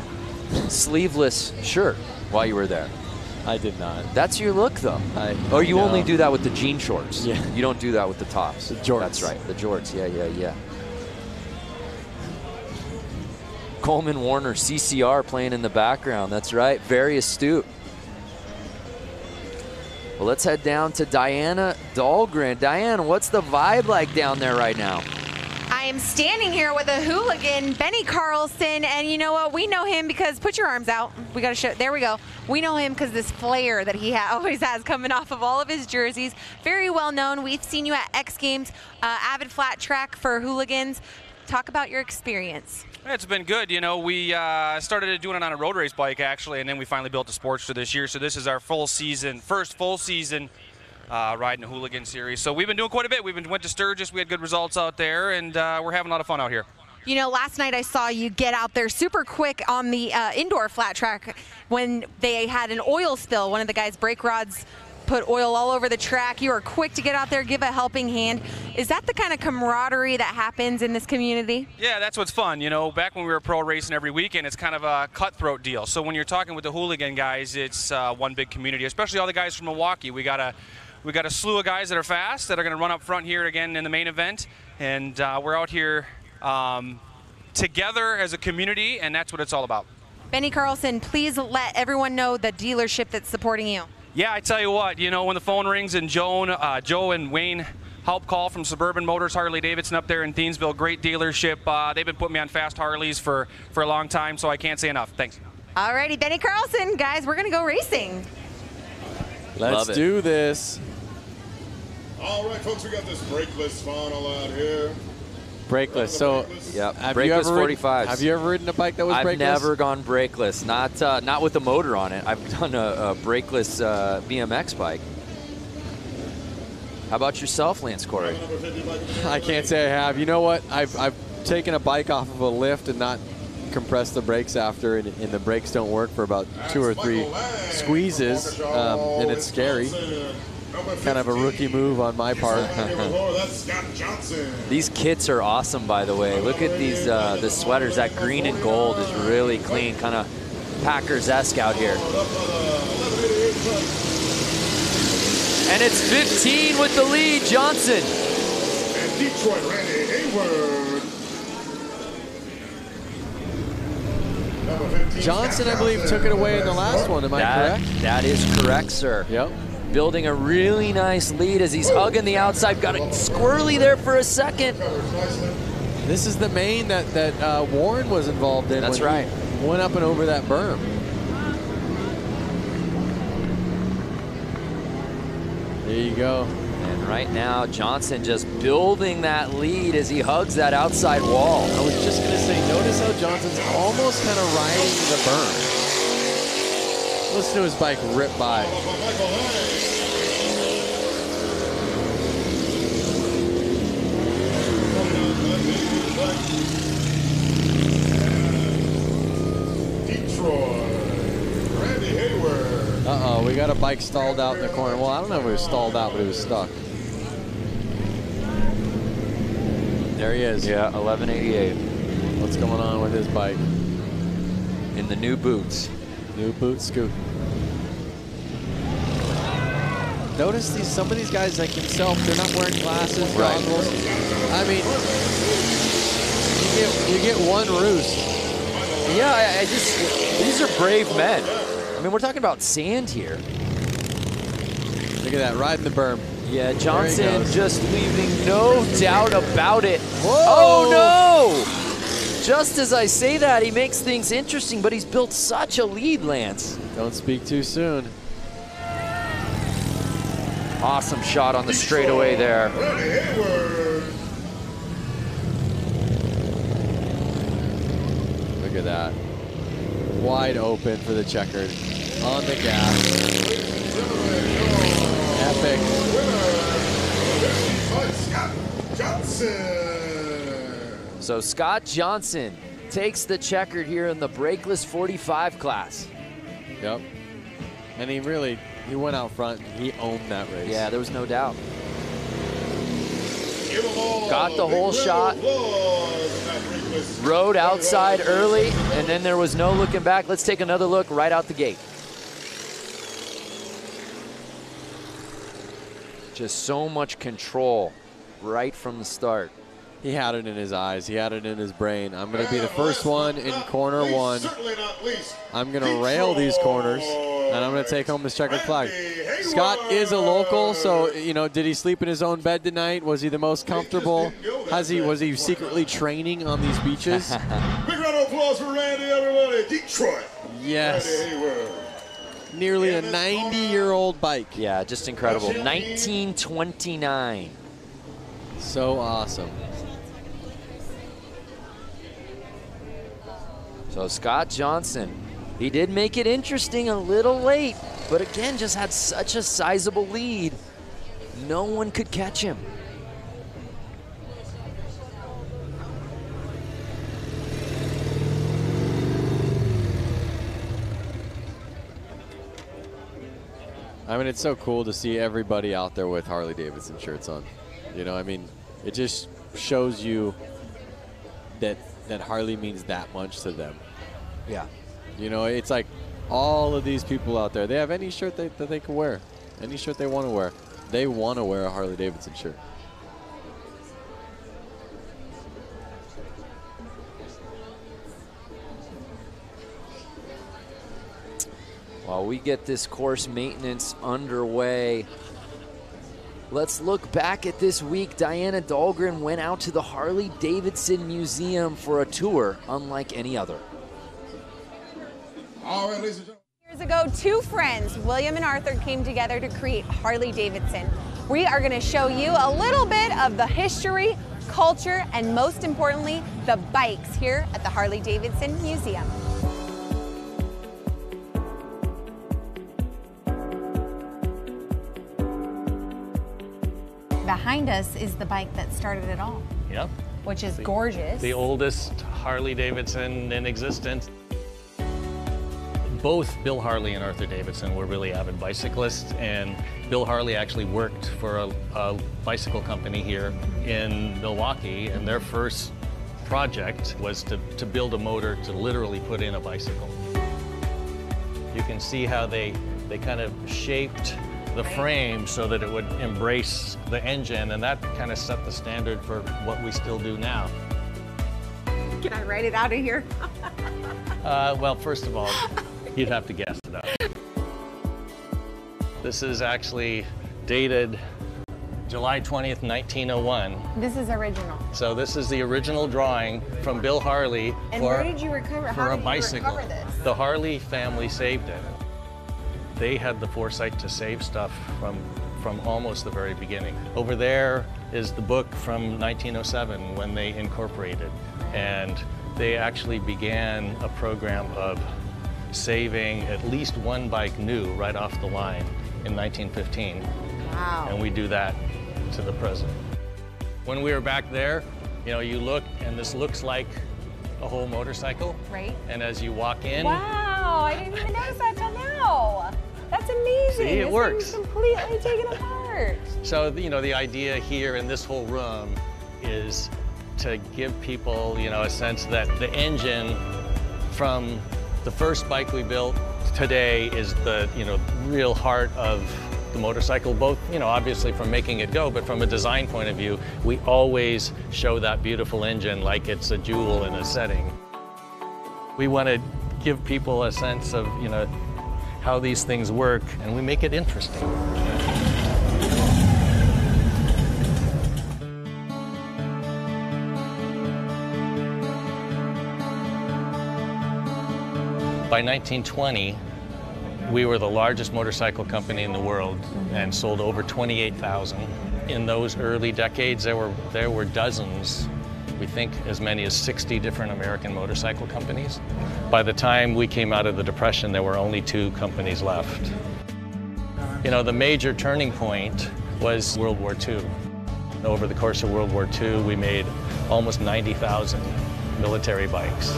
sleeveless shirt? while you were there? I did not. That's your look, though. Or you only do that with the jean shorts. Yeah. You don't do that with the tops. The jorts. That's right. The jorts. Yeah. Coleman Warner, CCR playing in the background. That's right. Very astute. Well, let's head down to Diana Dahlgren. Diana, what's the vibe like down there right now? I am standing here with a hooligan, Benny Carlson, and you know what? We know him because, put your arms out. We got to show, there we go. We know him because this flair that he always has coming off of all of his jerseys. Very well known. We've seen you at X Games, avid flat track for hooligans. Talk about your experience. It's been good. You know, we started doing it on a road race bike, actually, and then we finally built a Sportster this year. So this is our first full season riding the Hooligan Series. So we've been doing quite a bit. Went to Sturgis. We had good results out there, and we're having a lot of fun out here. You know, last night I saw you get out there super quick on the indoor flat track when they had an oil spill. One of the guys' brake rods put oil all over the track. You were quick to get out there, give a helping hand. Is that the kind of camaraderie that happens in this community? Yeah, that's what's fun. You know, back when we were pro racing every weekend, it's kind of a cutthroat deal. So when you're talking with the hooligan guys, it's one big community, especially all the guys from Milwaukee. We got a slew of guys that are fast that are going to run up front here again in the main event. And we're out here together as a community, and that's what it's all about. Benny Carlson, please let everyone know the dealership that's supporting you. Yeah, I tell you what, you know, when the phone rings and Joe and Wayne help call from Suburban Motors, Harley-Davidson up there in Thiensville, great dealership. They've been putting me on fast Harleys for a long time, so I can't say enough. Thanks. All righty, Benny Carlson, guys, we're going to go racing. Let's do this. All right, folks, we got this brakeless funnel out here. Brakeless. So, yeah, have brakeless you ever 45s. Have you ever ridden a bike that was brakeless? I've never gone brakeless. Not with a motor on it. I've done a brakeless BMX bike. How about yourself, Lance Corey? I can't say I have. You know what? I've taken a bike off of a lift and not compressed the brakes after, and the brakes don't work for about 2 or 3 squeezes, and it's scary. Kind of a rookie move on my part. These kits are awesome, by the way. Look at these the sweaters. That green and gold is really clean, kind of Packers-esque out here. And it's 15 with the lead, Johnson. And Detroit, Randy Hayward. Johnson, I believe, took it away in the last one. Am I correct? That is correct, sir. Yep. Building a really nice lead as he's hugging the outside. Got it squirrely there for a second. This is the main that Warren was involved in. That's when right. He went up and over that berm. There you go. And right now, Johnson just building that lead as he hugs that outside wall. I was just going to say, notice how Johnson's almost kind of riding the berm. Listen to his bike rip by. Detroit, Randy Hayward. Uh-oh, we got a bike stalled out in the corner. Well, I don't know if it was stalled out, but it was stuck. There he is. Yeah, 1188. What's going on with his bike? In the new boots. New boot scoot. Notice some of these guys like himself, they're not wearing glasses, goggles. I mean, you get one roost. Yeah, these are brave men. I mean, we're talking about sand here. Look at that, riding the berm. Yeah, Johnson just leaving no doubt about it. Whoa. Oh no! Just as I say that, he makes things interesting, but he's built such a lead, Lance. Don't speak too soon. Awesome shot on the straightaway there. Look at that. Wide open for the checkered. On the gas. Epic. So Scott Johnson takes the checkered here in the brakeless 45 class. Yep. And he went out front and he owned that race. Yeah, there was no doubt. Got the whole shot. Rode outside early, and then there was no looking back. Let's take another look right out the gate. Just so much control right from the start. He had it in his eyes. He had it in his brain. I'm going to be the first one in corner one. I'm going to rail these corners, and I'm going to take home this checkered flag. Scott is a local, so, you know, did he sleep in his own bed tonight? Was he the most comfortable? Was he secretly training on these beaches? Big round of applause for Randy, everybody. Detroit. Yes. Nearly a 90-year-old bike. Yeah, just incredible. 1929. So awesome. So Scott Johnson, he did make it interesting a little late, but again, just had such a sizable lead. No one could catch him. I mean, it's so cool to see everybody out there with Harley-Davidson shirts on. You know, I mean, it just shows you that Harley means that much to them. Yeah. You know, it's like all of these people out there, they have any shirt that they can wear, any shirt they want to wear. They want to wear a Harley-Davidson shirt. While we get this course maintenance underway, let's look back at this week. Diana Dahlgren went out to the Harley-Davidson Museum for a tour unlike any other. All right, ladies and gentlemen. Years ago, two friends, William and Arthur, came together to create Harley-Davidson. We are going to show you a little bit of the history, culture, and most importantly, the bikes here at the Harley-Davidson Museum. Behind us is the bike that started it all. Yep. Which is gorgeous. The oldest Harley-Davidson in existence. Both Bill Harley and Arthur Davidson were really avid bicyclists, and Bill Harley actually worked for a bicycle company here in Milwaukee, and their first project was to build a motor to literally put in a bicycle. You can see how they kind of shaped the frame so that it would embrace the engine, and that kind of set the standard for what we still do now. Can I write it out of here? Well, first of all, you'd have to guess it out. This is actually dated July 20th, 1901. This is original. So this is the original drawing from Bill Harley And where did you recover? for How a did bicycle. you recover this? The Harley family saved it. They had the foresight to save stuff from almost the very beginning. Over there is the book from 1907 when they incorporated, and they actually began a program of saving at least one bike new right off the line in 1915. Wow. And we do that to the present. When we were back there, you know, you look and this looks like a whole motorcycle. Right. And as you walk in, Wow, I didn't even notice that till now. That's amazing. See, it This works. thing's completely taken apart. so you know, the idea here in this whole room is to give people, you know, a sense that the engine from the first bike we built today is the, you know, real heart of the motorcycle, both, you know, obviously from making it go, but from a design point of view, we always show that beautiful engine like it's a jewel in a setting. We want to give people a sense of, you know, how these things work, and we make it interesting. By 1920, we were the largest motorcycle company in the world and sold over 28,000. In those early decades, there were dozens, we think as many as 60 different American motorcycle companies. By the time we came out of the Depression, there were only 2 companies left. You know, the major turning point was World War II. Over the course of World War II, we made almost 90,000 military bikes.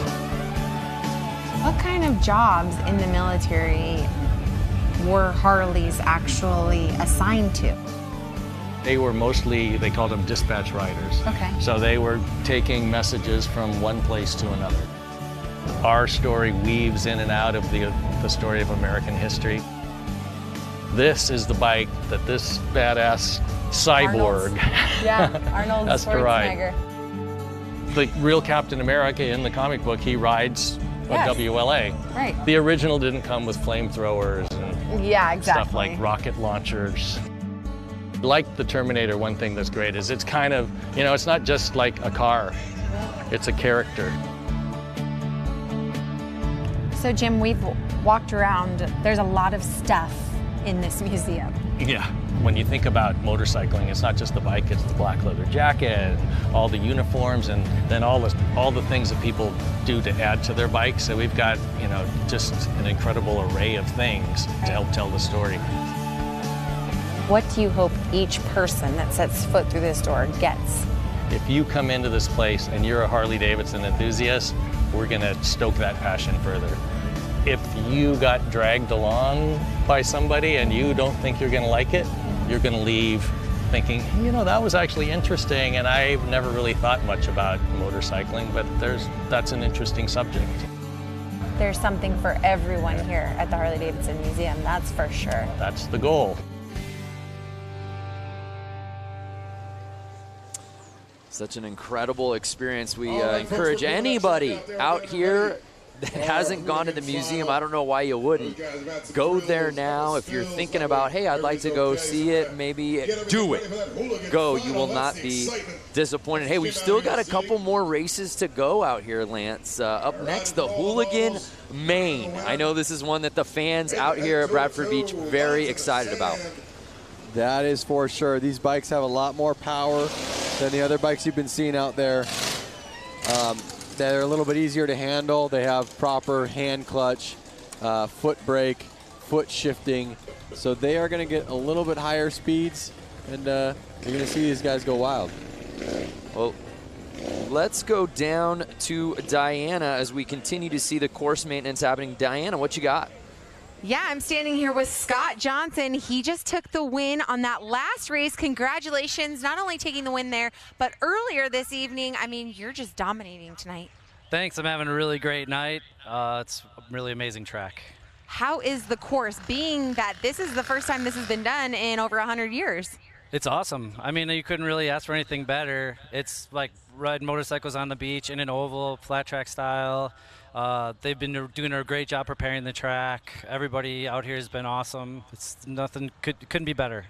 What kind of jobs in the military were Harleys actually assigned to? They were mostly, they called them dispatch riders. Okay. So they were taking messages from one place to another. Our story weaves in and out of the story of American history. this is the bike that this badass cyborg. that this badass cyborg Arnold has to ride. Schwarzenegger. The real Captain America in the comic book, he rides a WLA. Right. The original didn't come with flamethrowers and stuff like rocket launchers. Like the Terminator, one thing that's great is it's kind of, you know, it's not just like a car, it's a character. So Jim, we've walked around. There's a lot of stuff in this museum. Yeah. When you think about motorcycling, it's not just the bike, it's the black leather jacket, all the uniforms, and then all the things that people do to add to their bikes. So we've got, you know, just an incredible array of things to help tell the story. What do you hope each person that sets foot through this door gets? If you come into this place and you're a Harley-Davidson enthusiast, we're gonna stoke that passion further. If you got dragged along by somebody and you don't think you're gonna like it, you're gonna leave thinking, you know, that was actually interesting and I've never really thought much about motorcycling, but that's an interesting subject. There's something for everyone here at the Harley-Davidson Museum, that's for sure. That's the goal. Such an incredible experience. We encourage anybody out here that hasn't gone to the museum, I don't know why you wouldn't. Go there now. If you're thinking about, hey, I'd like to go see it, maybe do it. Go. You will not be disappointed. Hey, we've still got a couple more races to go out here, Lance. Up next, the Hooligan Main. I know this is one that the fans out here at Bradford Beach very excited about. That is for sure. These bikes have a lot more power than the other bikes you've been seeing out there. They're a little bit easier to handle. They have proper hand clutch, foot brake, foot shifting. So they are going to get a little bit higher speeds, and you're going to see these guys go wild. Well, let's go down to Diana as we continue to see the course maintenance happening. Diana, what you got? Yeah, I'm standing here with Scott Johnson. He just took the win on that last race. Congratulations, not only taking the win there, but earlier this evening. I mean, you're just dominating tonight. Thanks, I'm having a really great night. It's a really amazing track. How is the course, being that this is the first time this has been done in over 100 years? It's awesome. I mean, you couldn't really ask for anything better. It's like riding motorcycles on the beach in an oval, flat track style. They've been doing a great job preparing the track. Everybody out here has been awesome. It's nothing couldn't be better.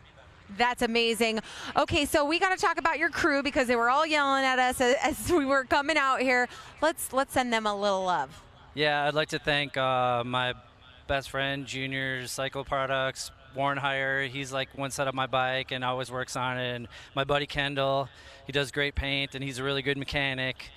That's amazing. Okay, so we got to talk about your crew because they were all yelling at us as we were coming out here. Let's send them a little love. Yeah, I'd like to thank my best friend, Junior Cycle Products, Warren Heyer. He's like one set up my bike and always works on it. And my buddy Kendall, he does great paint and he's a really good mechanic.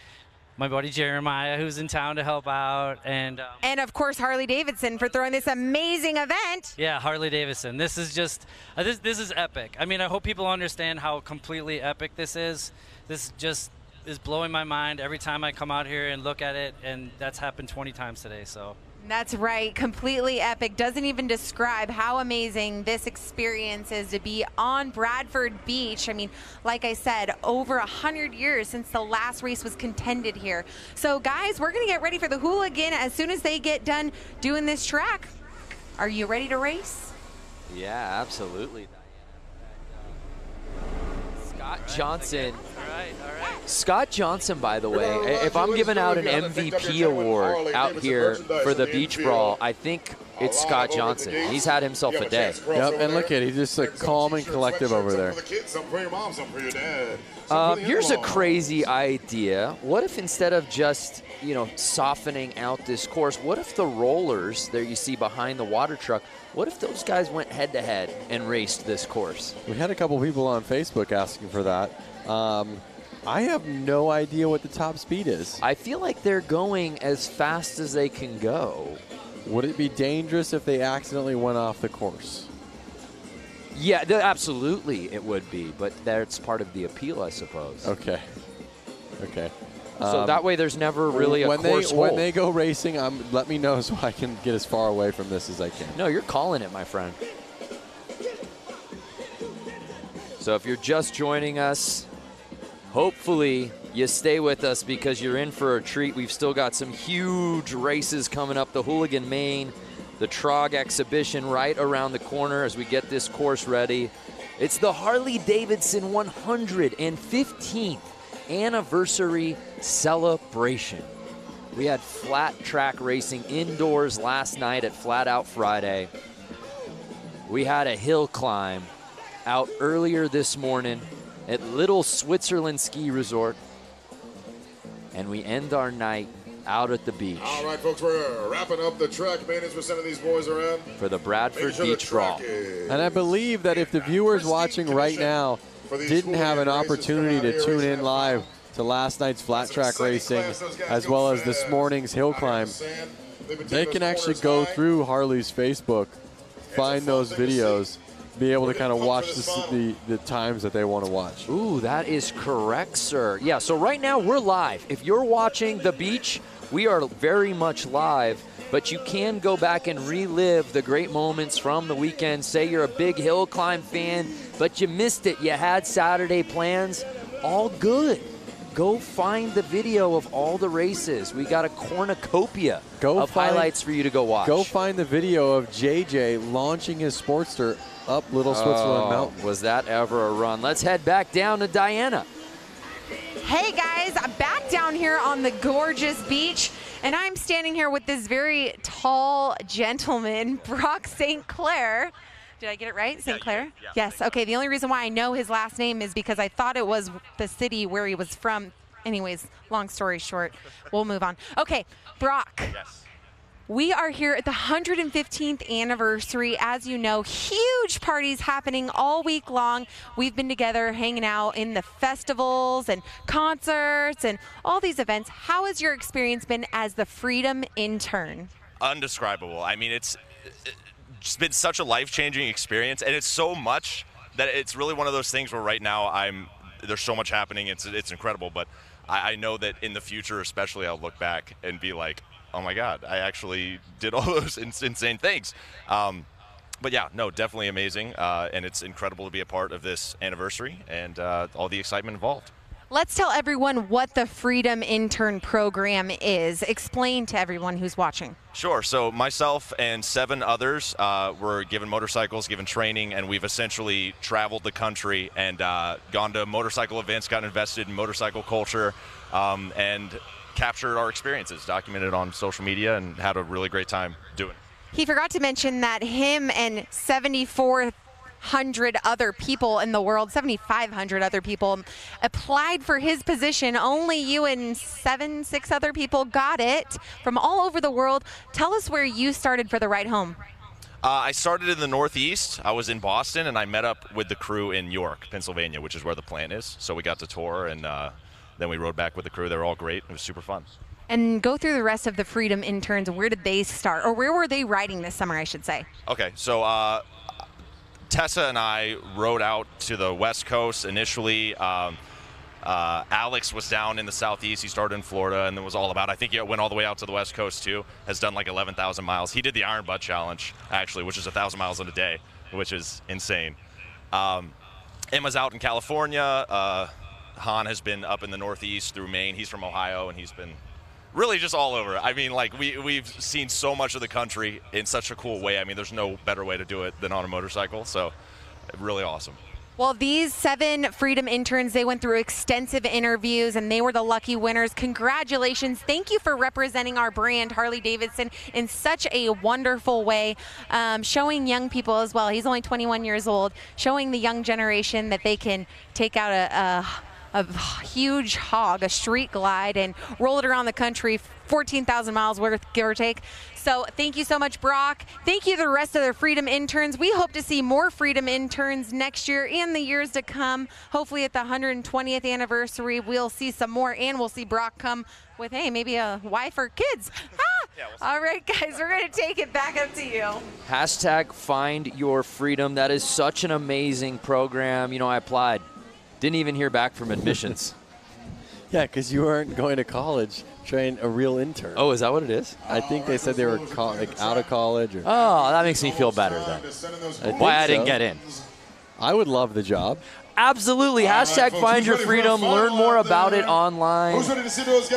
My buddy Jeremiah, who's in town to help out, and of course Harley-Davidson for throwing this amazing event. Yeah, Harley-Davidson. This is just this is epic. I mean, I hope people understand how completely epic this is. This just is blowing my mind every time I come out here and look at it, and that's happened 20 times today. So. That's right, completely epic. Doesn't even describe how amazing this experience is to be on Bradford Beach. I mean, like I said, over 100 years since the last race was contended here. So guys, we're gonna get ready for the Hooligan as soon as they get done doing this track. Are you ready to race? Yeah, absolutely. Scott Johnson. All right. Scott Johnson, by the way, if I'm giving out an MVP award out here for the Beach Brawl, I think it's Scott Johnson. He's had himself a day. Yep, and look at it. He's just like calm and collective over there. Here's a crazy idea. What if instead of just, you know, softening out this course, what if the rollers there you see behind the water truck, what if those guys went head-to-head and raced this course? We had a couple people on Facebook asking for that. I have no idea what the top speed is. I feel like they're going as fast as they can go. Would it be dangerous if they accidentally went off the course? Yeah, absolutely it would be, but that's part of the appeal, I suppose. Okay. So that way there's never really a course When they go racing, let me know so I can get as far away from this as I can. No, you're calling it, my friend. So if you're just joining us, hopefully you stay with us because you're in for a treat. We've still got some huge races coming up. The Hooligan Main The TROG exhibition right around the corner as we get this course ready. It's the Harley-Davidson 115th anniversary celebration. We had flat track racing indoors last night at Flat Out Friday. We had a hill climb out earlier this morning at Little Switzerland Ski Resort. And we end our night out at the beach. All right, folks, we're wrapping up the track maintenance. We're sending these boys around for the Bradford Beach Brawl. And I believe that if the viewers watching right now didn't have an opportunity to tune in live to last night's flat track racing as well as this morning's hill climb, they can actually go through Harley's Facebook, find those videos, be able to kind of watch the times that they want to watch. Ooh, that is correct, sir. Yeah, so right now we're live. If you're watching the beach, we are very much live, but you can go back and relive the great moments from the weekend. Say you're a big hill climb fan, but you missed it. You had Saturday plans. All good. Go find the video of all the races. We got a cornucopia of highlights for you to go watch. Go find the video of JJ launching his Sportster up Little Switzerland Mountain. Was that ever a run? Let's head back down to Diana. Hey guys, I'm back down here on the gorgeous beach, and I'm standing here with this very tall gentleman, Brock St. Clair. Did I get it right? St. Clair? Yeah. Yes. Okay, the only reason why I know his last name is because I thought it was the city where he was from. Anyways, long story short, we'll move on. Okay, Brock. Yes. We are here at the 115th anniversary. As you know, huge parties happening all week long. We've been together hanging out in the festivals and concerts and all these events. How has your experience been as the Freedom intern? Undescribable. I mean, it's been such a life-changing experience, and it's so much that it's really one of those things where right now there's so much happening. It's incredible, but I know that in the future especially I'll look back and be like, oh my God, I actually did all those insane things. But yeah, no, definitely amazing. And it's incredible to be a part of this anniversary and all the excitement involved. Let's tell everyone what the Freedom Intern Program is. Explain to everyone who's watching. Sure. So myself and 7 others were given motorcycles, given training, and we've essentially traveled the country and gone to motorcycle events, gotten invested in motorcycle culture, and captured our experiences, documented on social media, and had a really great time doing it. He forgot to mention that him and 7,400 other people in the world, 7,500 other people applied for his position. Only you and 6 other people got it from all over the world. Tell us where you started for the ride home. I started in the Northeast. I was in Boston, and I met up with the crew in York, Pennsylvania, which is where the plant is. So we got to tour, and then we rode back with the crew. They were all great. It was super fun. And go through the rest of the Freedom interns. Where did they start? Or where were they riding this summer, I should say? Okay, so Tessa and I rode out to the West Coast initially. Alex was down in the Southeast. He started in Florida and then was all about, I think he went all the way out to the West Coast too. Has done like 11,000 miles. He did the Iron Butt Challenge, actually, which is 1,000 miles in a day, which is insane. Emma's out in California. Han has been up in the Northeast through Maine. He's from Ohio, and he's been really just all over. I mean, like, we've seen so much of the country in such a cool way. I mean, there's no better way to do it than on a motorcycle, so really awesome. Well, these 7 Freedom interns, they went through extensive interviews, and they were the lucky winners. Congratulations. Thank you for representing our brand, Harley-Davidson, in such a wonderful way, showing young people as well. He's only 21 years old, showing the young generation that they can take out a huge hog, a street glide, and roll it around the country, 14,000 miles worth, give or take. So thank you so much, Brock. Thank you to the rest of the Freedom interns. We hope to see more Freedom interns next year and the years to come. Hopefully at the 120th anniversary, we'll see some more, and we'll see Brock come with, hey, maybe a wife or kids. All right, guys, we're going to take it back up to you. Hashtag Find Your Freedom. That is such an amazing program. You know, I applied. Didn't even hear back from admissions. Yeah, because you weren't going to college, train a real intern. Oh, is that what it is? I think they said they were out of college. Or oh, that makes me feel better then. Why I didn't get in. I would love the job. Absolutely. Hashtag find your freedom. Learn more about it online.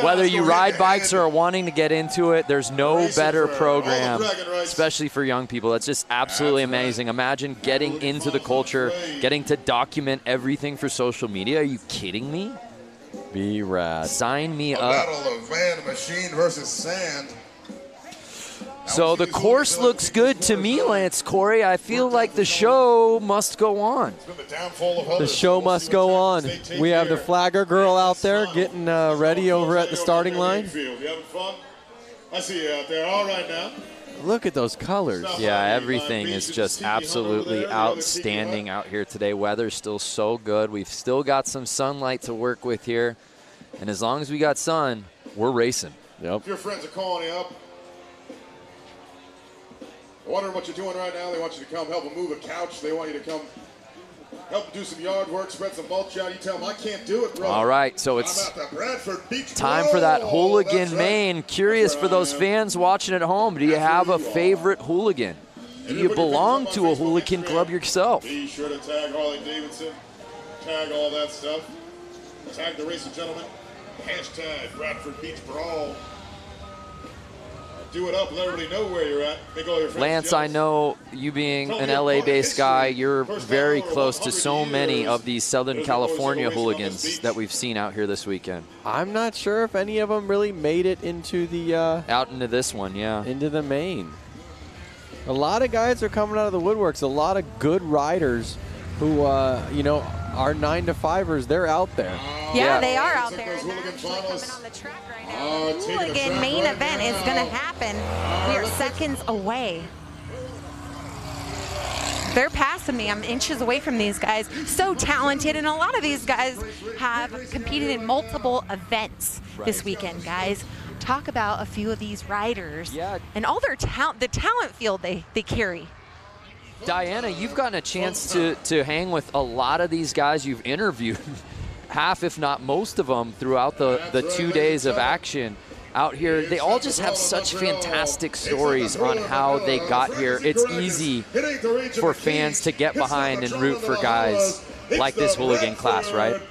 Whether you ride bikes or are wanting to get into it, there's no better program, especially for young people. That's just absolutely amazing. Imagine getting into the culture, getting to document everything for social media. Are you kidding me? Be rad. Sign me up. Battle of man, machine versus sand. So the course looks good to me, Lance Corey. I feel like the show must go on. The show must go on. We have the flagger girl out there getting ready over at the starting line. You having fun? I see you out there. All right now. Look at those colors. Yeah, everything is just absolutely outstanding out here today. Weather's still so good. We've still got some sunlight to work with here. And as long as we got sun, we're racing. Yep. If your friends are calling you up, wondering what you're doing right now, they want you to come help them move a couch. They want you to come help them do some yard work, spread some mulch out. You tell them, I can't do it, bro. All right, so it's I'm at the Bradford Beach time for that hooligan That's right. main. Curious for those fans watching at home, do you have a favorite hooligan? Do you belong to a hooligan club yourself? Be sure to tag Harley-Davidson, tag all that stuff, tag the Racing Gentlemen, hashtag Bradford Beach Brawl. Do it up, let everybody know where you're at. Make all your friends Lance, jealous. I know you being an LA-based guy, you're very close to so many of these Southern California hooligans that we've seen out here this weekend. I'm not sure if any of them really made it into the out into this one, yeah. Into the main. A lot of guys are coming out of the woodworks. A lot of good riders who, you know, are 9-to-5ers. They're out there. Yeah, they are out there. And they're actually coming on the track right now. The hooligan main event is going to happen. We are seconds away. They're passing me. I'm inches away from these guys. So talented, and a lot of these guys have competed in multiple events this weekend, guys. Talk about a few of these riders and all their talent, the talent field they carry. Diana, you've gotten a chance to hang with a lot of these guys you've interviewed, half if not most of them throughout the 2 days of action out here. They all just have such fantastic stories on how they got here. It's easy for fans to get behind and root for guys like this hooligan class, right?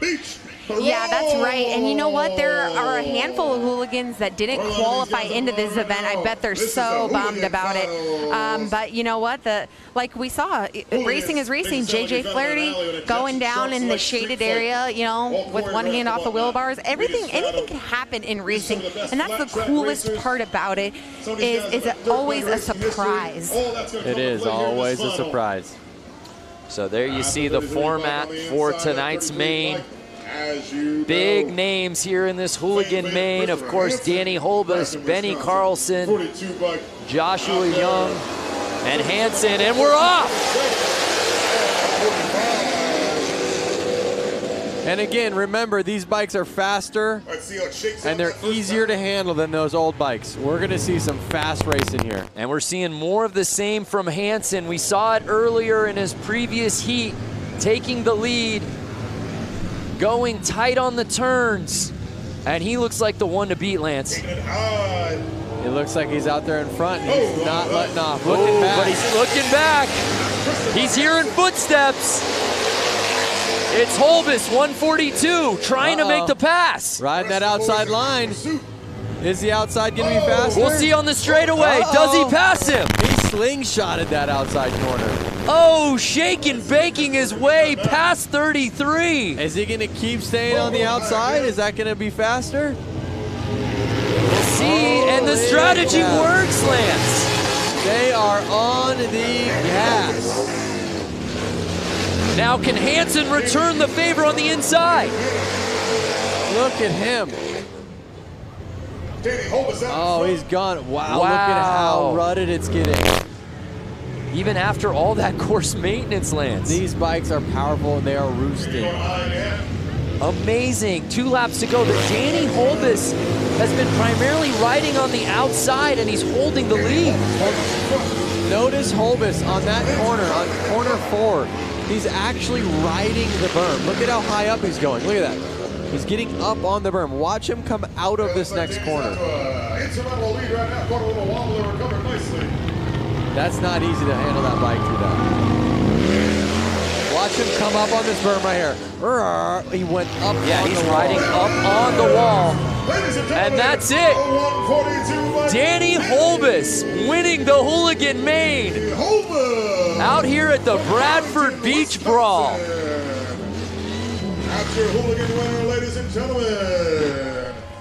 Yeah, that's right. And you know what? There are a handful of hooligans that didn't qualify into this event. I bet they're so bummed about it. But you know what? Like we saw, racing is racing. JJ Flaherty going down in the shaded area, you know, with one hand off the wheel bars. Anything can happen in racing, and that's the coolest part about it. Is it always a surprise? It is always a surprise. So there you see the format for tonight's main. Big names here in this hooligan main. Of course, Danny Holbus, Benny Carlson, Joshua Young, and Hansen, and we're off! And again, remember, these bikes are faster, and they're easier to handle than those old bikes. We're going to see some fast racing here. And we're seeing more of the same from Hansen. We saw it earlier in his previous heat, taking the lead, going tight on the turns, and he looks like the one to beat, Lance. It looks like he's out there in front. He's not letting off. Looking back. But he's looking back. He's hearing footsteps. It's Holbus, 142, trying to make the pass. Riding that outside line. Is the outside going to be faster? We'll see on the straightaway. Does he pass him? He slingshotted that outside corner. Oh, shaking, baking his way past 33. Is he going to keep staying on the outside? Is that going to be faster? We'll see, and the strategy works, Lance. They are on the gas. Now can Hansen return the favor on the inside? Look at him. Oh, he's gone. Wow, look at how rutted it's getting. Even after all that course maintenance, Lance. These bikes are powerful and they are roosting. Amazing. 2 laps to go. But Danny Holbus has been primarily riding on the outside, and he's holding the lead. Notice Holbus on that corner, on corner 4. He's actually riding the berm. Look at how high up he's going. Look at that. He's getting up on the berm. Watch him come out of this next corner. That's not easy to handle that bike through that. Watch him come up on this berm right here. He went up. Yeah, he's riding up on the wall. And that's it. Danny Holbus winning the Hooligan Main out here at the Bradford Beach Brawl. That's your Hooligan winner, ladies and gentlemen.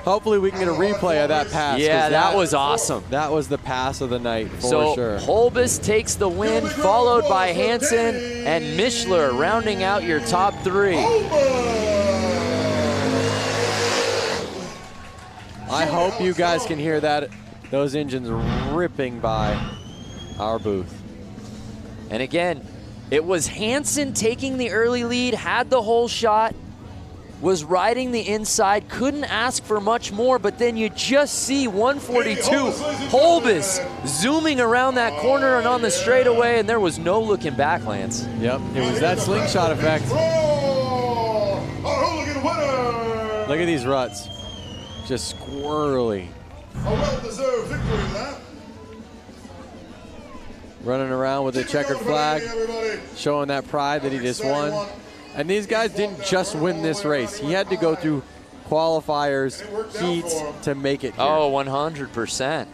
Hopefully we can get a replay of that pass. Yeah, that was awesome. That was the pass of the night for so sure. Holbus takes the win, followed by Hansen and Mishler rounding out your top 3. I hope you guys can hear that. Those engines ripping by our booth. And again, it was Hansen taking the early lead, had the whole shot, was riding the inside, couldn't ask for much more, but then you just see 142 Holbus zooming around that corner and on the straightaway, and there was no looking back, Lance. Yep, it was that slingshot effect. Look at these ruts, just squirrely. A well-deserved victory lap. Running around with a checkered flag, showing that pride that he just won. And these guys didn't just win this race. He had to go through qualifiers, heats to make it here. Oh, 100%.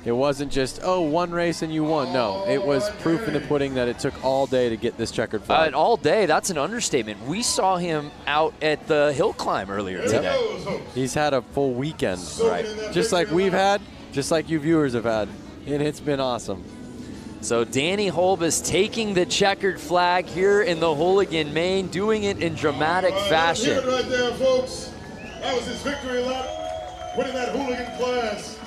It wasn't just, oh, one race and you won. No, it was proof in the pudding that it took all day to get this checkered flag. All day, that's an understatement. We saw him out at the hill climb earlier today. He's had a full weekend, right? Just like we've had, just like you viewers have had. And it's been awesome. So Danny Holbus taking the checkered flag here in the Hooligan Main, doing it in dramatic fashion. That's it right there, folks. That was his victory lap, winning that Hooligan class.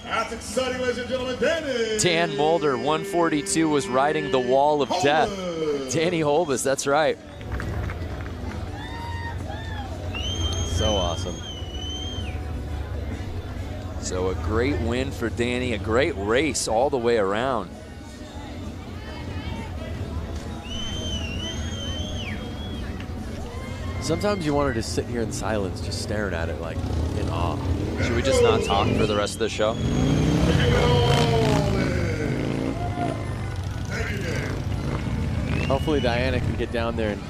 That's exciting, ladies and gentlemen. Dan Mulder, 142, was riding the wall of death. Danny Holbus, that's right. So awesome. So a great win for Danny, a great race all the way around. Sometimes you want to just sit here in silence, just staring at it like in awe. Should we just not talk for the rest of the show? Hopefully Diana can get down there and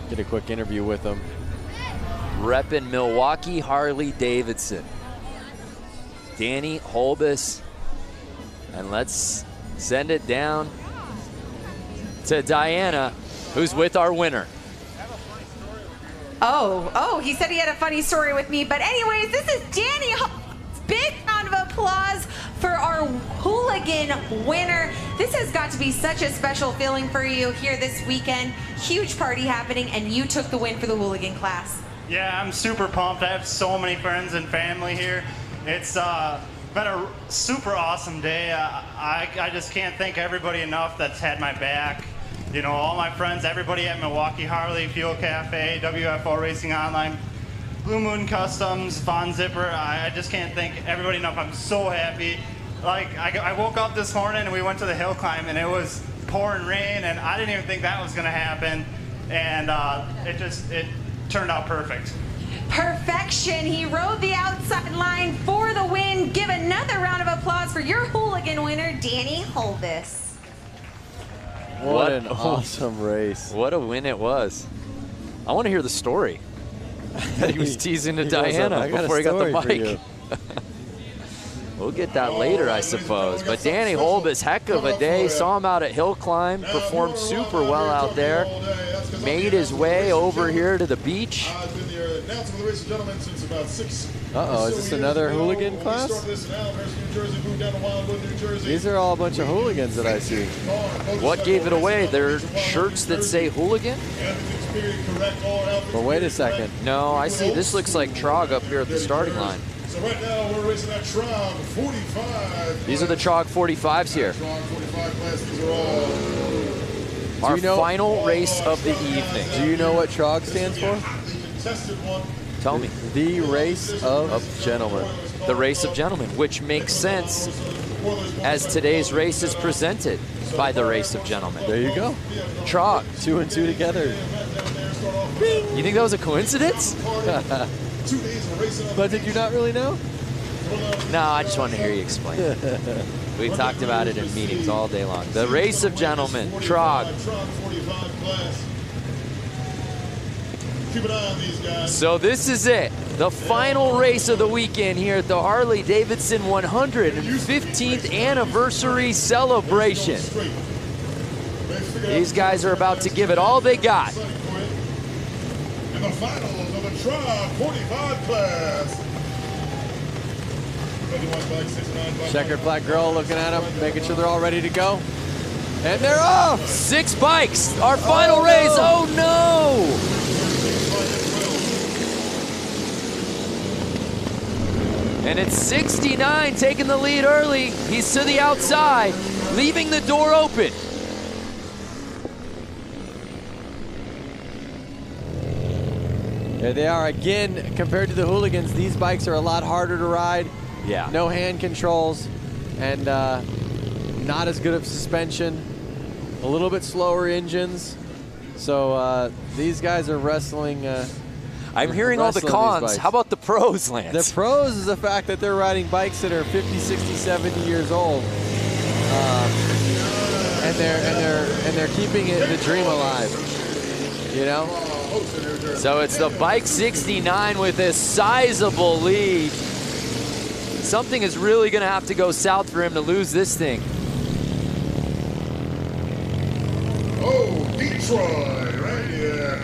get a quick interview with him. Reppin' Milwaukee Harley-Davidson. Danny Holbus. And let's send it down to Diana, who's with our winner. Oh, he said he had a funny story with me. But anyways, this is Danny Holbus. Big round of applause for our Hooligan winner. This has got to be such a special feeling for you here this weekend. Huge party happening, and you took the win for the Hooligan class. Yeah, I'm super pumped. I have so many friends and family here. It's been a super awesome day. I just can't thank everybody enough that's had my back. You know, all my friends, everybody at Milwaukee Harley, Fuel Cafe, WFO Racing Online, Blue Moon Customs, Von Zipper. I just can't thank everybody enough. I'm so happy. Like, I woke up this morning and we went to the hill climb and it was pouring rain and I didn't even think that was gonna happen. And it turned out perfect. Perfection. He rode the outside line for the win. Give another round of applause for your Hooligan winner, Danny Holbus. What an awesome race. What a win it was. I want to hear the story that he was teasing to Diana before he got the mic. We'll get that later, I suppose. But Danny Holbus, heck of a day. Saw him out at Hill Climb, performed super well out there. Made his way over here to the beach. Uh-oh, is this another Hooligan class? These are all a bunch of hooligans that I see. What gave it away? They're shirts that say Hooligan? But wait a second. No, I see. This looks like TROG up here at the starting line. So right now we're racing that TROG 45. These are the TROG 45s here. TROG 45 classes are all. Our final race of the evening. Do you know what TROG stands for? Tell me. The Race of Gentlemen. The Race of Gentlemen, which makes sense as today's race is presented by the Race of Gentlemen. There you go. TROG. 2 and 2 together. You think that was a coincidence? But did you not really know? No, I just wanted to hear you explain it. We talked about it in meetings all day long. The race of gentlemen, TROG. Keep an eye on these guys. So this is it, the final race of the weekend here at the Harley-Davidson 115th anniversary celebration. These guys are about to give it all they got. In the finals of the TROG 45 class. Checkered flag girl looking at them, making sure they're all ready to go. And they're off! 6 bikes, our final race, oh no! And it's 69 taking the lead early. He's to the outside, leaving the door open. There they are again. Compared to the hooligans, these bikes are a lot harder to ride. Yeah. No hand controls, and not as good of suspension. A little bit slower engines. So these guys are wrestling. I'm hearing all the cons. How about the pros, Lance? The pros is the fact that they're riding bikes that are 50, 60, 70 years old, and they're keeping the dream alive. You know. So it's the bike 69 with a sizable lead. Something is really going to have to go south for him to lose this thing. Oh, Detroit, right here.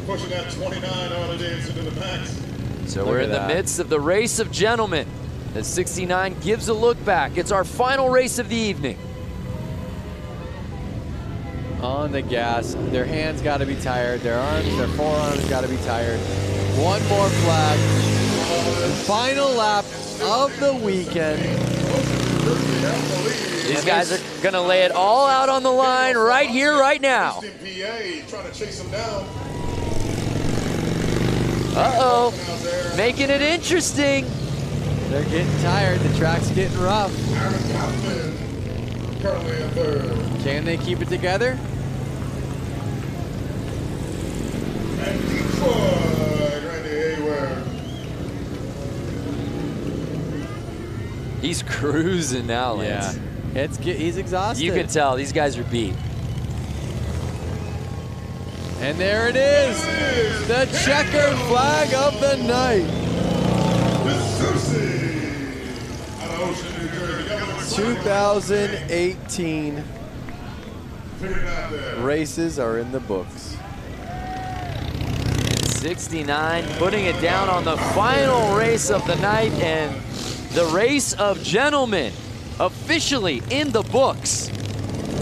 Pushing that 29 Harley-Davidson to the packs. So we're in the midst of the race of gentlemen. The 69 gives a look back. It's our final race of the evening. On the gas, their hands got to be tired, their arms, their forearms got to be tired. One more flag. Final lap of the weekend. These guys are going to lay it all out on the line right here, right now. Trying to chase him down. Uh-oh, making it interesting. They're getting tired, the track's getting rough. Currently in third. Can they keep it together? And Detroit, Randy Hayward. He's cruising now, Lance. Yeah, he's exhausted. You can tell these guys are beat. And there it is, the checkered flag of the night. 2018 races are in the books. 69 putting it down on the final race of the night, and the race of gentlemen officially in the books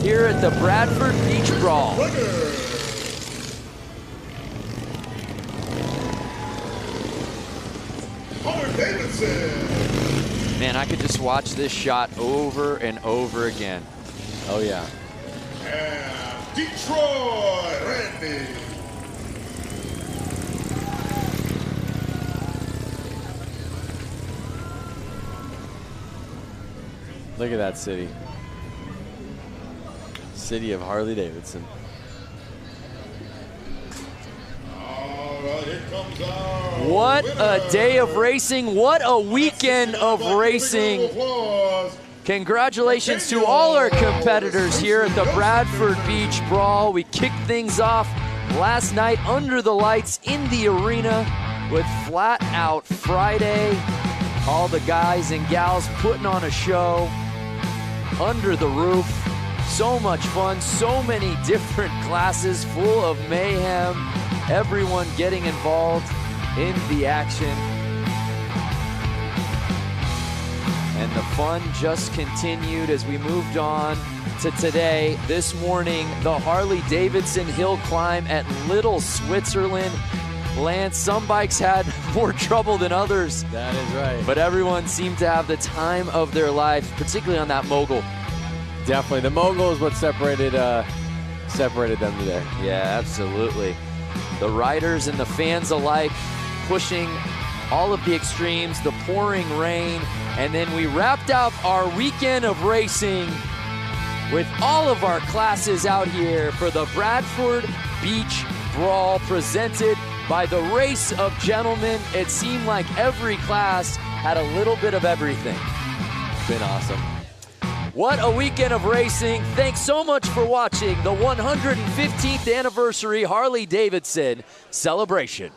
here at the Bradford Beach Brawl. Harley-Davidson. Man, I could just watch this shot over and over again. Oh yeah. And Detroit, Randy. Look at that city. City of Harley-Davidson. What a day of racing. What a weekend of racing. Congratulations to all our competitors here at the Bradford Beach Brawl. We kicked things off last night under the lights in the arena with Flat Out Friday. All the guys and gals putting on a show under the roof. So much fun, so many different classes full of mayhem. Everyone getting involved in the action. And the fun just continued as we moved on to today. This morning, the Harley-Davidson hill climb at Little Switzerland. Lance, some bikes had more trouble than others. That is right. But everyone seemed to have the time of their life, particularly on that mogul. Definitely. The mogul is what separated them today. Yeah, absolutely. The riders and the fans alike pushing all of the extremes, the pouring rain, and then we wrapped up our weekend of racing with all of our classes out here for the Bradford Beach Brawl presented by the race of gentlemen. It seemed like every class had a little bit of everything. It's been awesome. What a weekend of racing. Thanks so much for watching the 115th anniversary Harley-Davidson celebration.